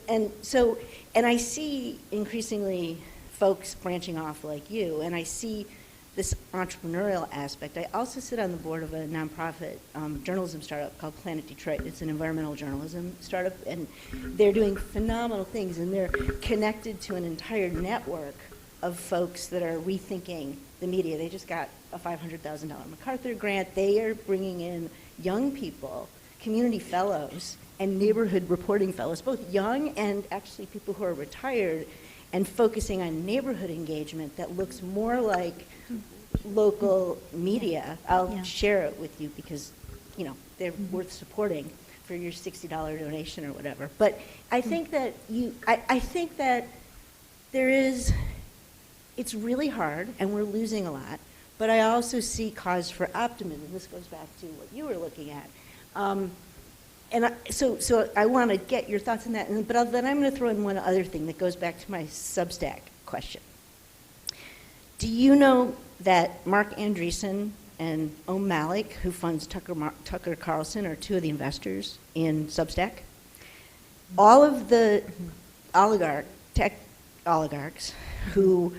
I see increasingly folks branching off like you, and I see this entrepreneurial aspect. I also sit on the board of a nonprofit journalism startup called Planet Detroit. It's an environmental journalism startup, and they're doing phenomenal things, and they're connected to an entire network of folks that are rethinking the media. They just got a $500,000 MacArthur grant. They are bringing in young people, community fellows, and neighborhood reporting fellows, both young and actually people who are retired, and focusing on neighborhood engagement that looks more like local media. I'll share it with you because, they're worth supporting for your $60 donation or whatever. But I think that I think that it's really hard and we're losing a lot, but I also see cause for optimism. This goes back to what you were looking at. So I want to get your thoughts on that, but then I'm going to throw in one other thing that goes back to my Substack question. Do you know that Mark Andreessen and Om Malik, who funds Tucker Carlson, are 2 of the investors in Substack? All of the tech oligarchs who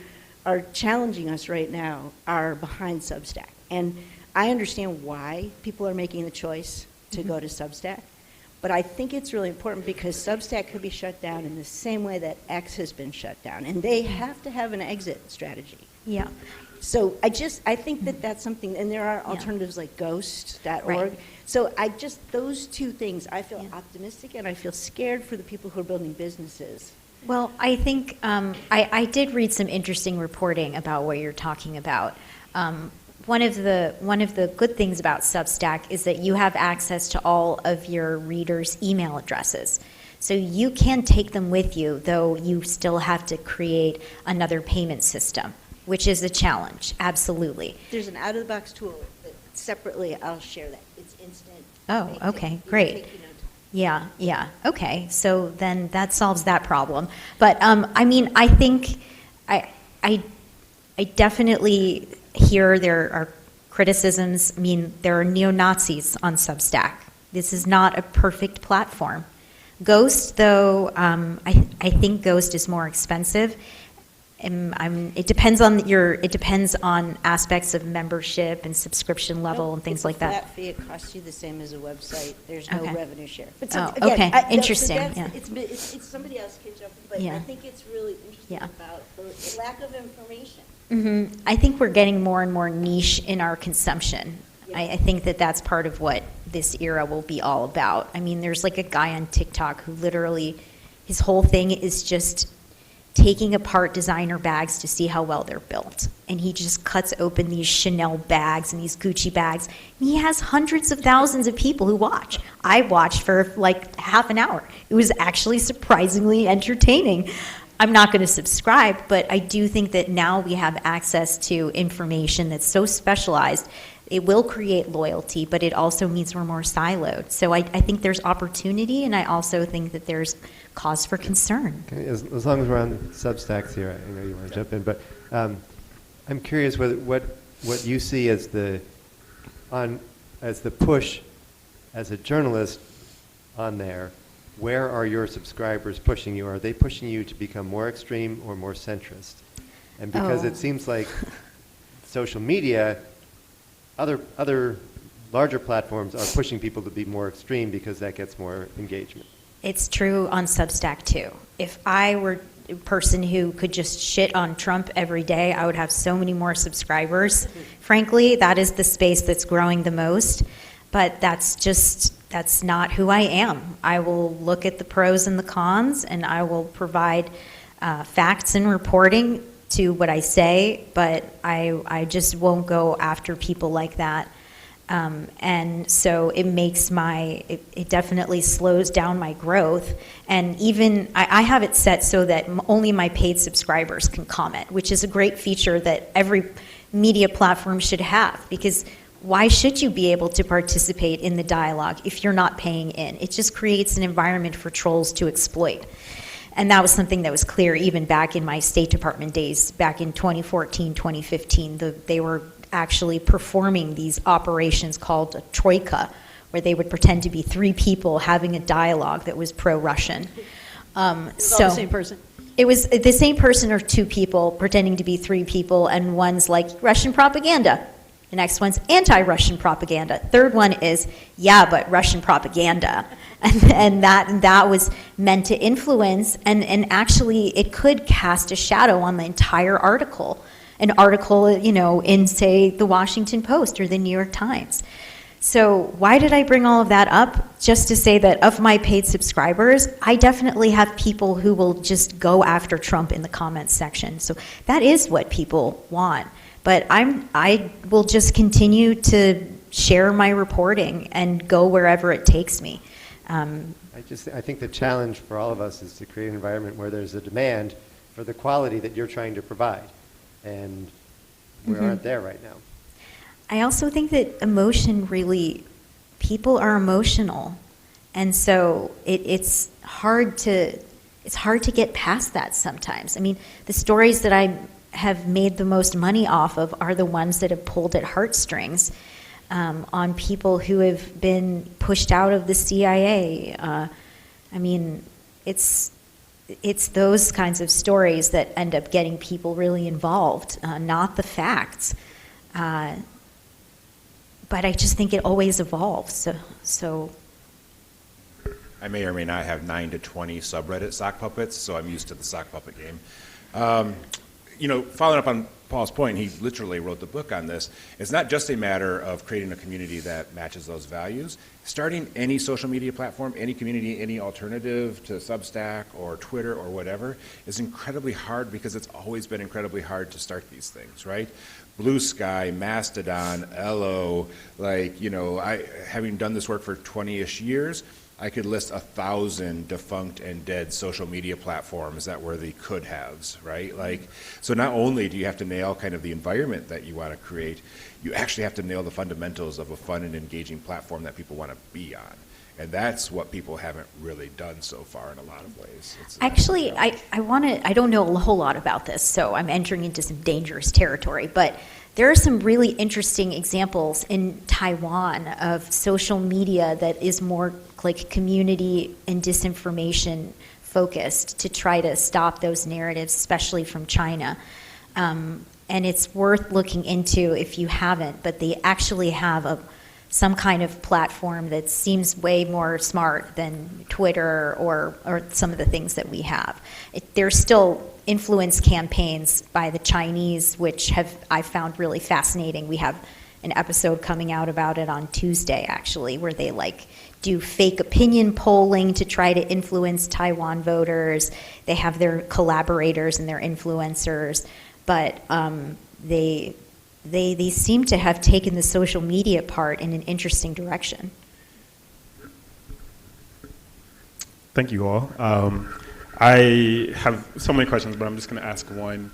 are challenging us right now are behind Substack. And I understand why people are making the choice to go to Substack. But I think it's really important because Substack could be shut down in the same way that X has been shut down. And they have to have an exit strategy. Yeah. So I think that that's something, and there are alternatives like Ghost.org. Right. So those 2 things, I feel optimistic and I feel scared for the people who are building businesses. Well, I think I did read some interesting reporting about what you're talking about. One of the good things about Substack is that you have access to all of your readers' email addresses. So you can take them with you, though you still have to create another payment system, which is a challenge, absolutely. There's an out-of-the-box tool that separately, I'll share that. It's instant. Oh, okay, great. Yeah, okay. So then that solves that problem. But I think I definitely hear there are criticisms. I mean, there are neo-Nazis on Substack. This is not a perfect platform. Ghost, though, I think Ghost is more expensive. It depends on aspects of membership and subscription level and things like that. Flat fee, it costs you the same as a website. There's no revenue share. But okay, interesting. It's somebody else can jump in, but I think it's really interesting about the lack of information. Mm-hmm. I think we're getting more and more niche in our consumption. I think that's part of what this era will be all about. I mean, there's like a guy on TikTok who literally, his whole thing is just taking apart designer bags to see how well they're built. And he just cuts open these Chanel bags and these Gucci bags. And he has hundreds of thousands of people who watch. I watched for like half an hour. It was actually surprisingly entertaining. I'm not going to subscribe, but I do think that now we have access to information that's so specialized. it will create loyalty, but it also means we're more siloed. So I think there's opportunity, and I also think that there's cause for concern. Okay, as long as we're on Substacks here, I know you want to jump in, but I'm curious what you see as the push as a journalist on there. Where are your subscribers pushing you? Are they pushing you to become more extreme or more centrist? And because it seems like social media, other larger platforms are pushing people to be more extreme because that gets more engagement. It's true on Substack too. If I were a person who could just shit on Trump every day, I would have so many more subscribers. Frankly, that is the space that's growing the most. But that's not who I am. I will look at the pros and the cons, and I will provide facts and reporting to what I say, but I just won't go after people like that. And so it makes it definitely slows down my growth. And even, I have it set so that only my paid subscribers can comment, which is a great feature that every media platform should have, because why should you be able to participate in the dialogue if you're not paying in? It just creates an environment for trolls to exploit. And that was something that was clear even back in my State Department days, back in 2014, 2015. They were actually performing these operations called a troika, where they would pretend to be three people having a dialogue that was pro-Russian. It was all the same person? It was the same person or two people pretending to be three people, and one's like Russian propaganda. The next one's anti-Russian propaganda. Third one is, yeah, but Russian propaganda. And that was meant to influence, and actually it could cast a shadow on the entire article. An article, in, say, the Washington Post or the New York Times. So why did I bring all of that up? Just to say that of my paid subscribers, I definitely have people who will just go after Trump in the comments section. So that is what people want. But I will just continue to share my reporting and go wherever it takes me. I think the challenge for all of us is to create an environment where there's a demand for the quality that you're trying to provide. And we aren't there right now. I also think that people are emotional. And so it's hard to get past that sometimes. I mean, the stories that I have made the most money off of are the ones that have pulled at heartstrings on people who have been pushed out of the CIA. I mean, it's those kinds of stories that end up getting people really involved, not the facts. But I just think it always evolves. So I may or may not have 9 to 20 subreddit sock puppets, so I'm used to the sock puppet game. Following up on Paul's point, he literally wrote the book on this. It's not just a matter of creating a community that matches those values. Starting any social media platform, any community, any alternative to Substack or Twitter or whatever is incredibly hard, because it's always been incredibly hard to start these things, right? Blue Sky, Mastodon, Ello, having done this work for 20-ish years, I could list 1,000 defunct and dead social media platforms that were the could-haves, right? So not only do you have to nail kind of the environment that you want to create, you actually have to nail the fundamentals of a fun and engaging platform that people want to be on. And that's what people haven't really done so far in a lot of ways. Actually, I don't know a whole lot about this, so I'm entering into some dangerous territory, but there are some really interesting examples in Taiwan of social media that is more like community and disinformation focused to try to stop those narratives, especially from China. And it's worth looking into if you haven't, but they actually have some kind of platform that seems way more smart than Twitter or some of the things that we have. There's still influence campaigns by the Chinese, which I found really fascinating. We have an episode coming out about it on Tuesday, actually, where they do fake opinion polling to try to influence Taiwan voters. They have their collaborators and their influencers, but they seem to have taken the social media part in an interesting direction. Thank you all. I have so many questions, but I'm just going to ask one.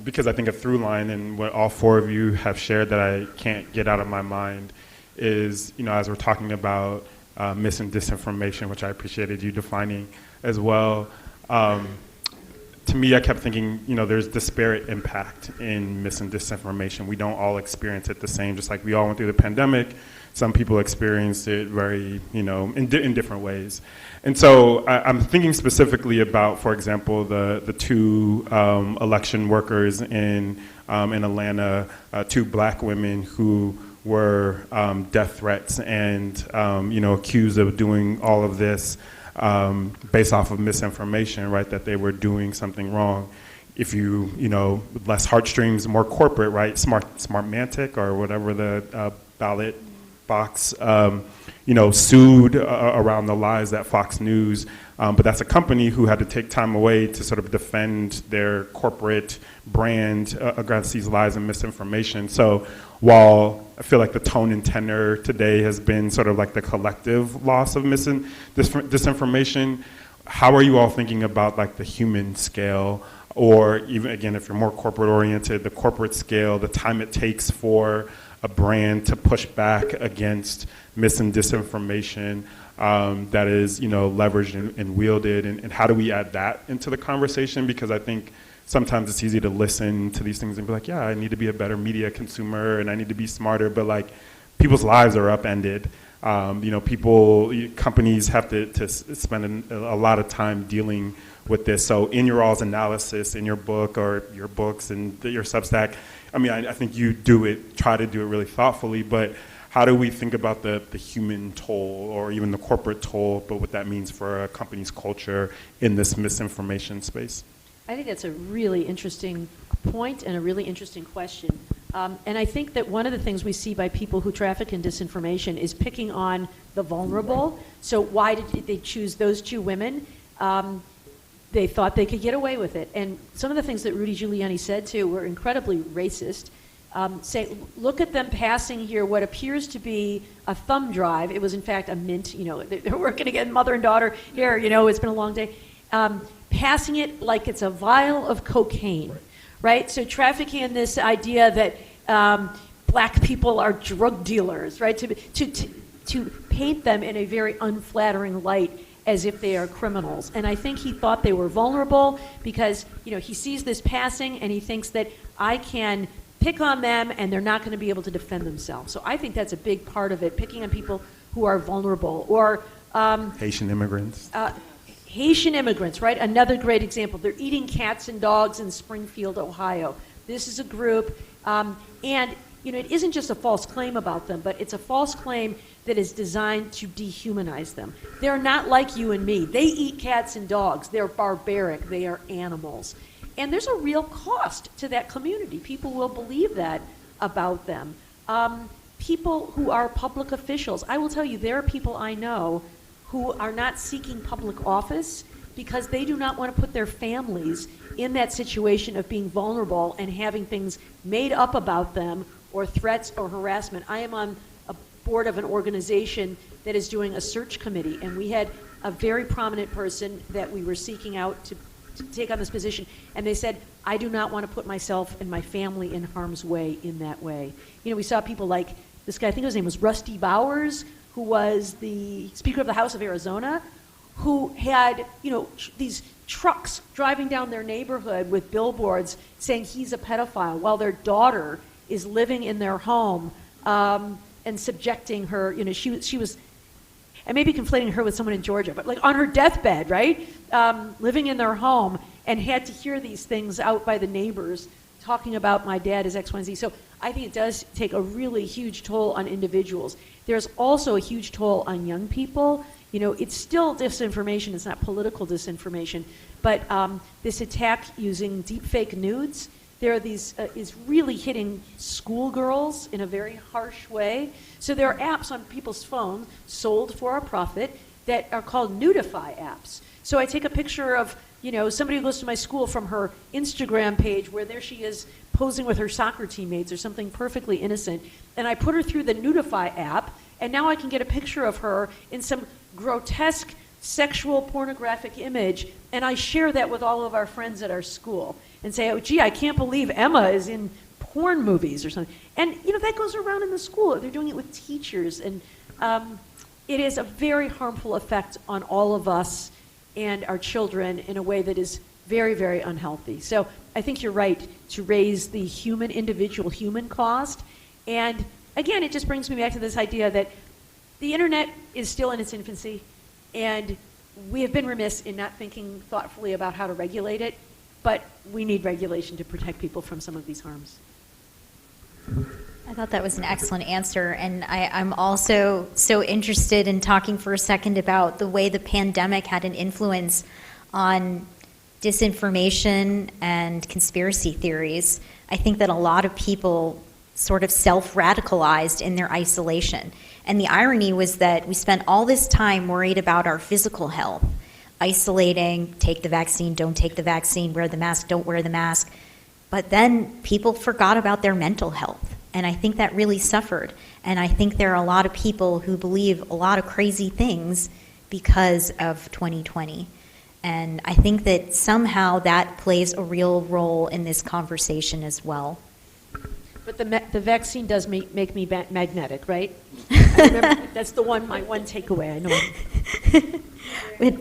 because I think a through line and what all four of you have shared that I can't get out of my mind is, as we're talking about mis and disinformation, which I appreciated you defining as well. To me, I kept thinking, there's disparate impact in mis and disinformation. We don't all experience it the same, just like we all went through the pandemic. Some people experienced it very, in different ways. And so I'm thinking specifically about, for example, the two election workers in Atlanta, two black women who were death threats and, accused of doing all of this based off of misinformation, right, that they were doing something wrong. If you, less heartstrings, more corporate, right, Smartmatic or whatever the ballot box, sued around the lies that Fox News, but that's a company who had to take time away to sort of defend their corporate brand against these lies and misinformation. So while I feel like the tone and tenor today has been sort of like the collective loss of disinformation, how are you all thinking about like the human scale, or even, again, if you're more corporate oriented, the corporate scale, the time it takes for a brand to push back against mis and disinformation that is, leveraged and wielded, and how do we add that into the conversation? Because I think sometimes it's easy to listen to these things and be like, yeah, I need to be a better media consumer and I need to be smarter, but like people's lives are upended. Companies have to spend a lot of time dealing with this. So in your all's analysis, in your book or your books and your Substack, I think you try to do it really thoughtfully, but how do we think about the human toll or even the corporate toll, but what that means for a company's culture in this misinformation space? I think that's a really interesting point and a really interesting question. And I think that one of the things we see by people who traffic in disinformation is picking on the vulnerable. So why did they choose those two women? They thought they could get away with it. And some of the things that Rudy Giuliani said, too, were incredibly racist. Say, look at them passing here what appears to be a thumb drive. It was, in fact, a mint. They're working again, mother and daughter. Here, it's been a long day. Passing it like it's a vial of cocaine, right? So trafficking in this idea that black people are drug dealers, right? To paint them in a very unflattering light as if they are criminals. And I think he thought they were vulnerable because, he sees this passing and he thinks that I can pick on them and they're not going to be able to defend themselves. So I think that's a big part of it, picking on people who are vulnerable. Or Haitian immigrants. Haitian immigrants, right? Another great example. They're eating cats and dogs in Springfield, Ohio. This is a group, and it isn't just a false claim about them, but it's a false claim that is designed to dehumanize them. They're not like you and me. They eat cats and dogs. They're barbaric. They are animals. And there's a real cost to that community. People will believe that about them. People who are public officials, I will tell you, there are people I know who are not seeking public office because they do not want to put their families in that situation of being vulnerable and having things made up about them or threats or harassment. I am on a board of an organization that is doing a search committee, and we had a very prominent person that we were seeking out to take on this position, and they said, I do not want to put myself and my family in harm's way in that way. We saw people like this guy, I think his name was Rusty Bowers, who was the Speaker of the House of Arizona, who had, these trucks driving down their neighborhood with billboards saying he's a pedophile while their daughter is living in their home and subjecting her, she was, and maybe conflating her with someone in Georgia, but like on her deathbed, right? Living in their home and had to hear these things out by the neighbors talking about my dad is X, Y, and Z. So I think it does take a really huge toll on individuals. There's also a huge toll on young people. It's still disinformation. It's not political disinformation. But this attack using deepfake nudes, there are these, is really hitting schoolgirls in a very harsh way. So there are apps on people's phones sold for a profit that are called nudify apps. So I take a picture of, somebody who goes to my school from her Instagram page where there she is posing with her soccer teammates or something perfectly innocent, and I put her through the Nudify app, and now I can get a picture of her in some grotesque sexual pornographic image, and I share that with all of our friends at our school and say, oh, gee, I can't believe Emma is in porn movies or something. And, that goes around in the school. They're doing it with teachers. And it is a very harmful effect on all of us and our children in a way that is very, very unhealthy. So I think you're right to raise the individual human cost. And again, it just brings me back to this idea that the internet is still in its infancy, and we have been remiss in not thinking thoughtfully about how to regulate it, but we need regulation to protect people from some of these harms. I thought that was an excellent answer, and I'm also so interested in talking for a second about the way the pandemic had an influence on disinformation and conspiracy theories. I think that a lot of people sort of self-radicalized in their isolation. And the irony was that we spent all this time worried about our physical health, isolating, take the vaccine, don't take the vaccine, wear the mask, don't wear the mask. But then people forgot about their mental health. And I think that really suffered. And I think there are a lot of people who believe a lot of crazy things because of 2020. And I think that somehow that plays a real role in this conversation as well. But the vaccine does make me magnetic, right? I remember, that's my one takeaway. I know.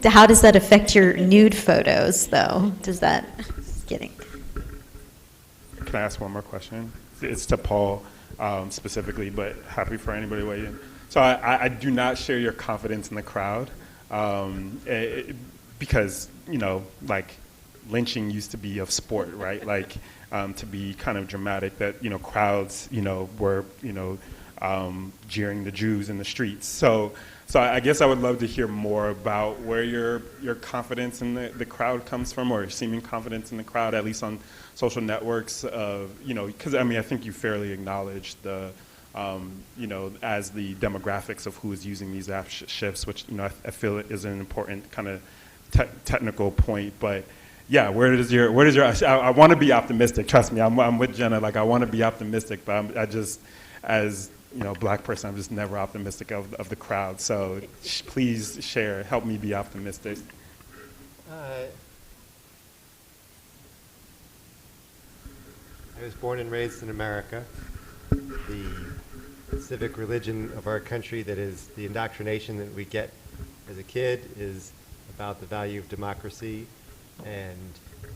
How does that affect your nude photos, though? Just kidding. Can I ask one more question? It's to Paul specifically, but happy for anybody to weigh in. So I do not share your confidence in the crowd because, like lynching used to be of sport, right? Like to be kind of dramatic that, crowds, were, jeering the Jews in the streets. So I guess I would love to hear more about where your confidence in the crowd comes from, or your seeming confidence in the crowd, at least on social networks of, because I think you fairly acknowledge the, as the demographics of who is using these apps shifts, which, I feel is an important kind of technical point, but yeah, where does your, I want to be optimistic, trust me, I'm with Jenna, like I want to be optimistic, but I just, as, black person, I'm just never optimistic of the crowd, so please share, help me be optimistic. I was born and raised in America. The civic religion of our country, that is the indoctrination that we get as a kid, is about the value of democracy, and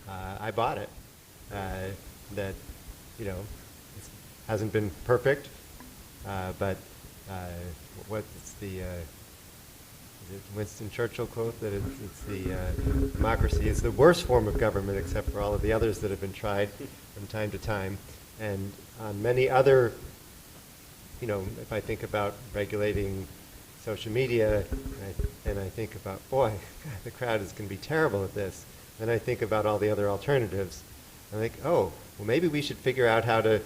I bought it. That, it hasn't been perfect, but what's the is it Winston Churchill quote that it's the democracy is the worst form of government except for all of the others that have been tried from time to time. And on many other, if I think about regulating social media, and I think about, boy, God, the crowd is going to be terrible at this. Then I think about all the other alternatives. I think, oh, well, maybe we should figure out how to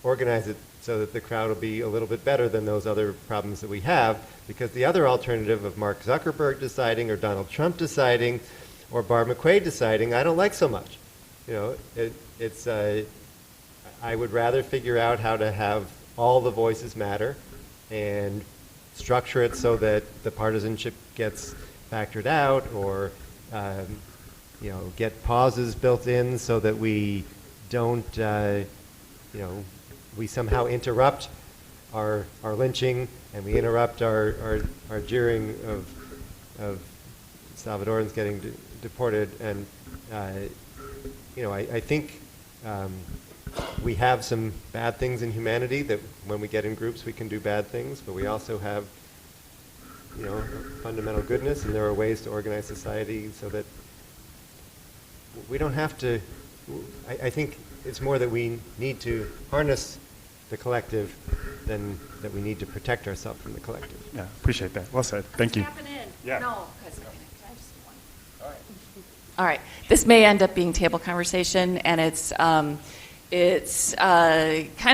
organize it so that the crowd will be a little bit better than those other problems that we have, because the other alternative of Mark Zuckerberg deciding, or Donald Trump deciding, or Barb McQuade deciding, I don't like so much. I would rather figure out how to have all the voices matter and structure it so that the partisanship gets factored out, or get pauses built in so that we don't, we somehow interrupt our lynching, and we interrupt our jeering of Salvadorans getting deported. And I think we have some bad things in humanity, that when we get in groups we can do bad things, but we also have fundamental goodness, and there are ways to organize society so that we don't have to. I think it's more that we need to harness the collective than that we need to protect ourselves from the collective. Yeah, appreciate that. Well said. Thank you. Yeah. No, all right. This may end up being table conversation, and it's kind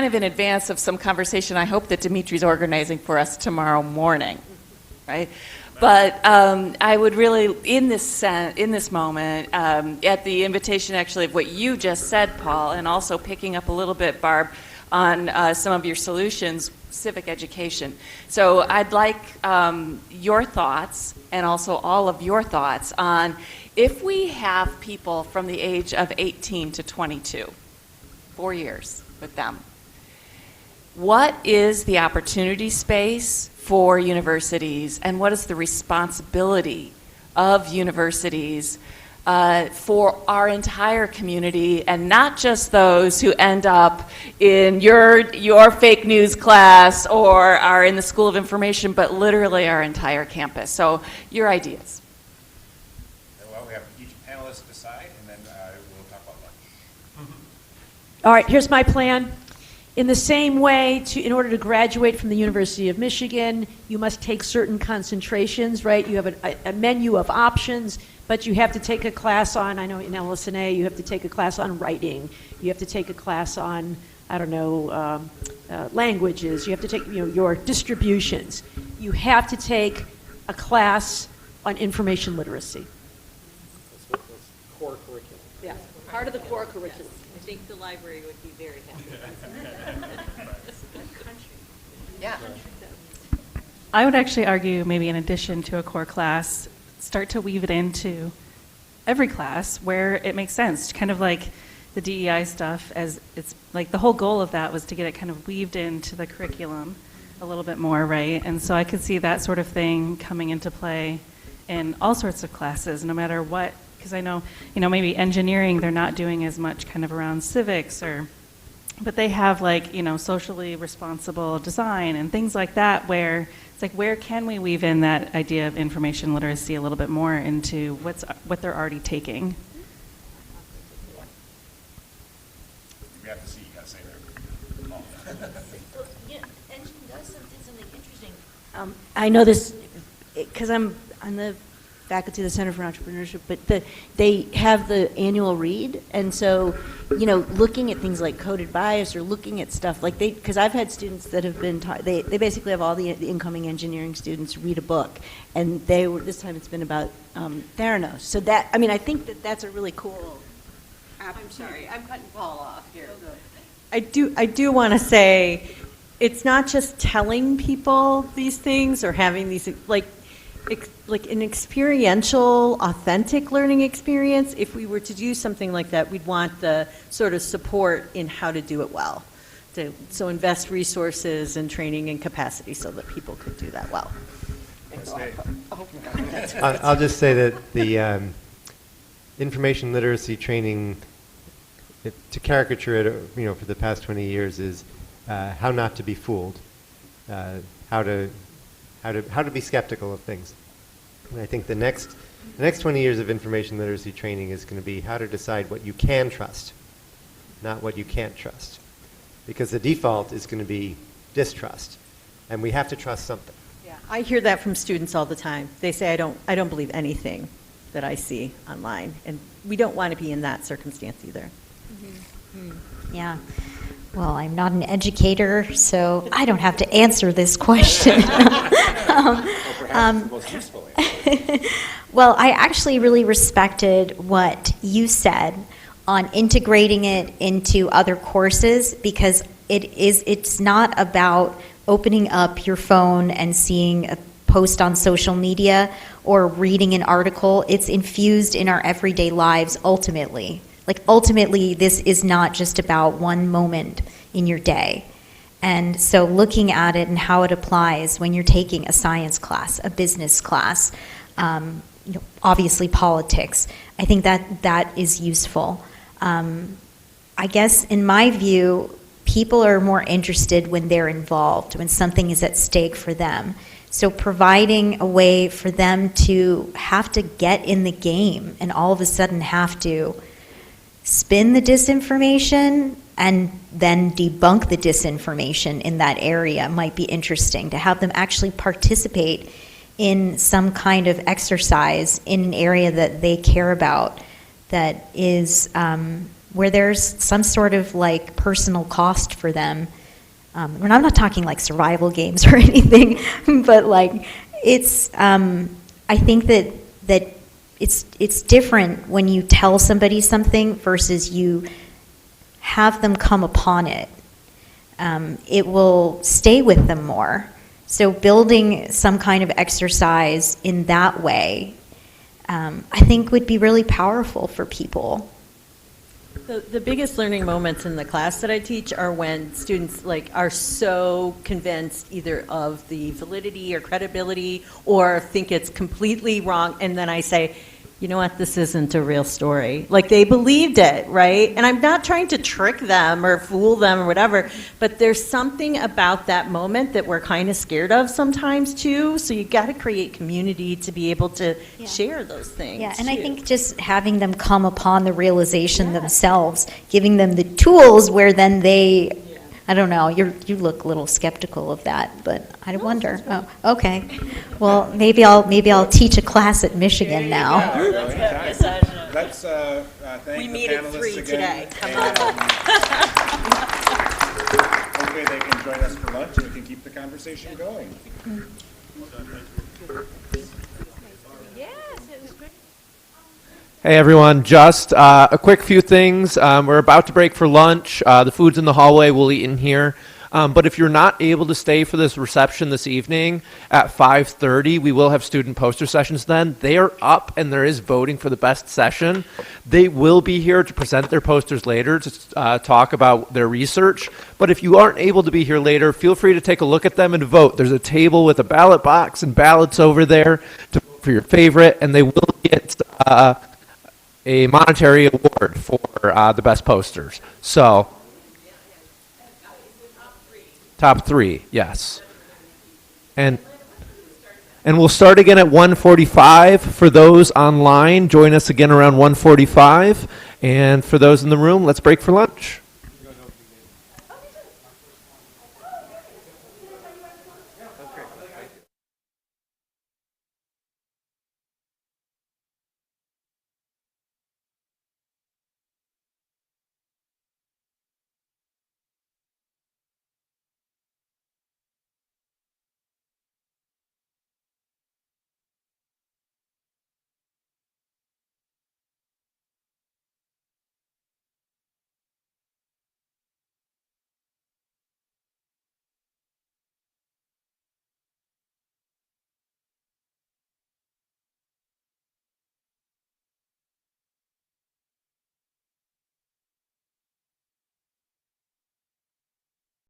of in advance of some conversation I hope that Dimitri's organizing for us tomorrow morning, right? But I would really, in this moment, at the invitation actually of what you just said, Paul, and also picking up a little bit, Barb, on some of your solutions, civic education. So I'd like your thoughts, and also all of your thoughts, on if we have people from the age of 18 to 22, 4 years with them, what is the opportunity space for universities, and what is the responsibility of universities for our entire community, and not just those who end up in your fake news class or are in the School of Information, but literally our entire campus? So your ideas. Well, we have each panelist decide, and then we'll talk about lunch. All right, here's my plan. In the same way, in order to graduate from the University of Michigan, you must take certain concentrations, right? You have a menu of options, but you have to take a class on, I know in LSNA, you have to take a class on writing. You have to take a class on, I don't know, languages. You have to take, your distributions. You have to take a class on information literacy. That's core curriculum. Yeah, part of the core curriculum. I think the library would be very happy. Yeah. I would actually argue, maybe in addition to a core class, start to weave it into every class where it makes sense, kind of like the DEI stuff, as it's like the whole goal of that was to get it kind of weaved into the curriculum a little bit more, right? And so I could see that sort of thing coming into play in all sorts of classes, no matter what, because I know, maybe engineering, they're not doing as much kind of around civics, but they have socially responsible design and things like that, where it's like, where can we weave in that idea of information literacy a little bit more into what they're already taking? We have to see, you gotta say Engine does something interesting. I know this because I'm on the faculty of the Center for Entrepreneurship, but they have the annual read, and so looking at things like coded bias or looking at stuff like because I've had students that have been taught, they basically have all the incoming engineering students read a book, and this time it's been about Theranos. So that, I think that's a really cool. I'm sorry, I'm cutting Paul off here. I do want to say, it's not just telling people these things or having these like an experiential, authentic learning experience. If we were to do something like that, we'd want the sort of support in how to do it well. So invest resources and training and capacity so that people could do that well. I'll just say that the information literacy training, to caricature it, for the past 20 years, is how not to be fooled, how to be skeptical of things. And I think the next 20 years of information literacy training is going to be how to decide what you can trust, not what you can't trust. Because the default is going to be distrust, and we have to trust something. Yeah, I hear that from students all the time. They say, I don't believe anything that I see online, and we don't want to be in that circumstance either. Mm-hmm. Yeah. Well, I'm not an educator, so I don't have to answer this question. Well, I actually really respected what you said on integrating it into other courses, because it's not about opening up your phone and seeing a post on social media or reading an article. It's infused in our everyday lives ultimately. Ultimately, this is not just about one moment in your day. And so looking at it and how it applies when you're taking a science class, a business class, obviously politics, I think that is useful. I guess in my view, people are more interested when they're involved, when something is at stake for them. So providing a way for them to have to get in the game and all of a sudden have to spin the disinformation and then debunk the disinformation in that area might be interesting, to have them actually participate in some kind of exercise in an area that they care about, that is where there's some sort of personal cost for them. And I'm not talking survival games or anything, but it's I think that it's different when you tell somebody something versus you have them come upon it. it will stay with them more. So building some kind of exercise in that way, I think would be really powerful for people. The biggest learning moments in the class that I teach are when students are so convinced either of the validity or credibility or think it's completely wrong, and then I say, you know what, this isn't a real story. They believed it, right? And I'm not trying to trick them or fool them or whatever, but there's something about that moment that we're kind of scared of sometimes too, so you got to create community to be able to share those things. Yeah, and I think just having them come upon the realization themselves, giving them the tools where then they, I don't know, you look a little skeptical of that, but I wonder. Oh, okay. Well, maybe I'll teach a class at Michigan now. Let's thank we the meet panelists at 3 again. today. Come And, on. hopefully they can join us for lunch and we can keep the conversation going. Hey everyone, just a quick few things. We're about to break for lunch. The food's in the hallway, we'll eat in here. But if you're not able to stay for this reception this evening at 5:30, we will have student poster sessions then. They are up and there is voting for the best session. They will be here to present their posters later to talk about their research. But if you aren't able to be here later, feel free to take a look at them and vote. There's a table with a ballot box and ballots over there to vote for your favorite, and they will get a monetary award for the best posters. So, top 3, yes. And we'll start again at 1:45. For those online, join us again around 1:45. And for those in the room, let's break for lunch.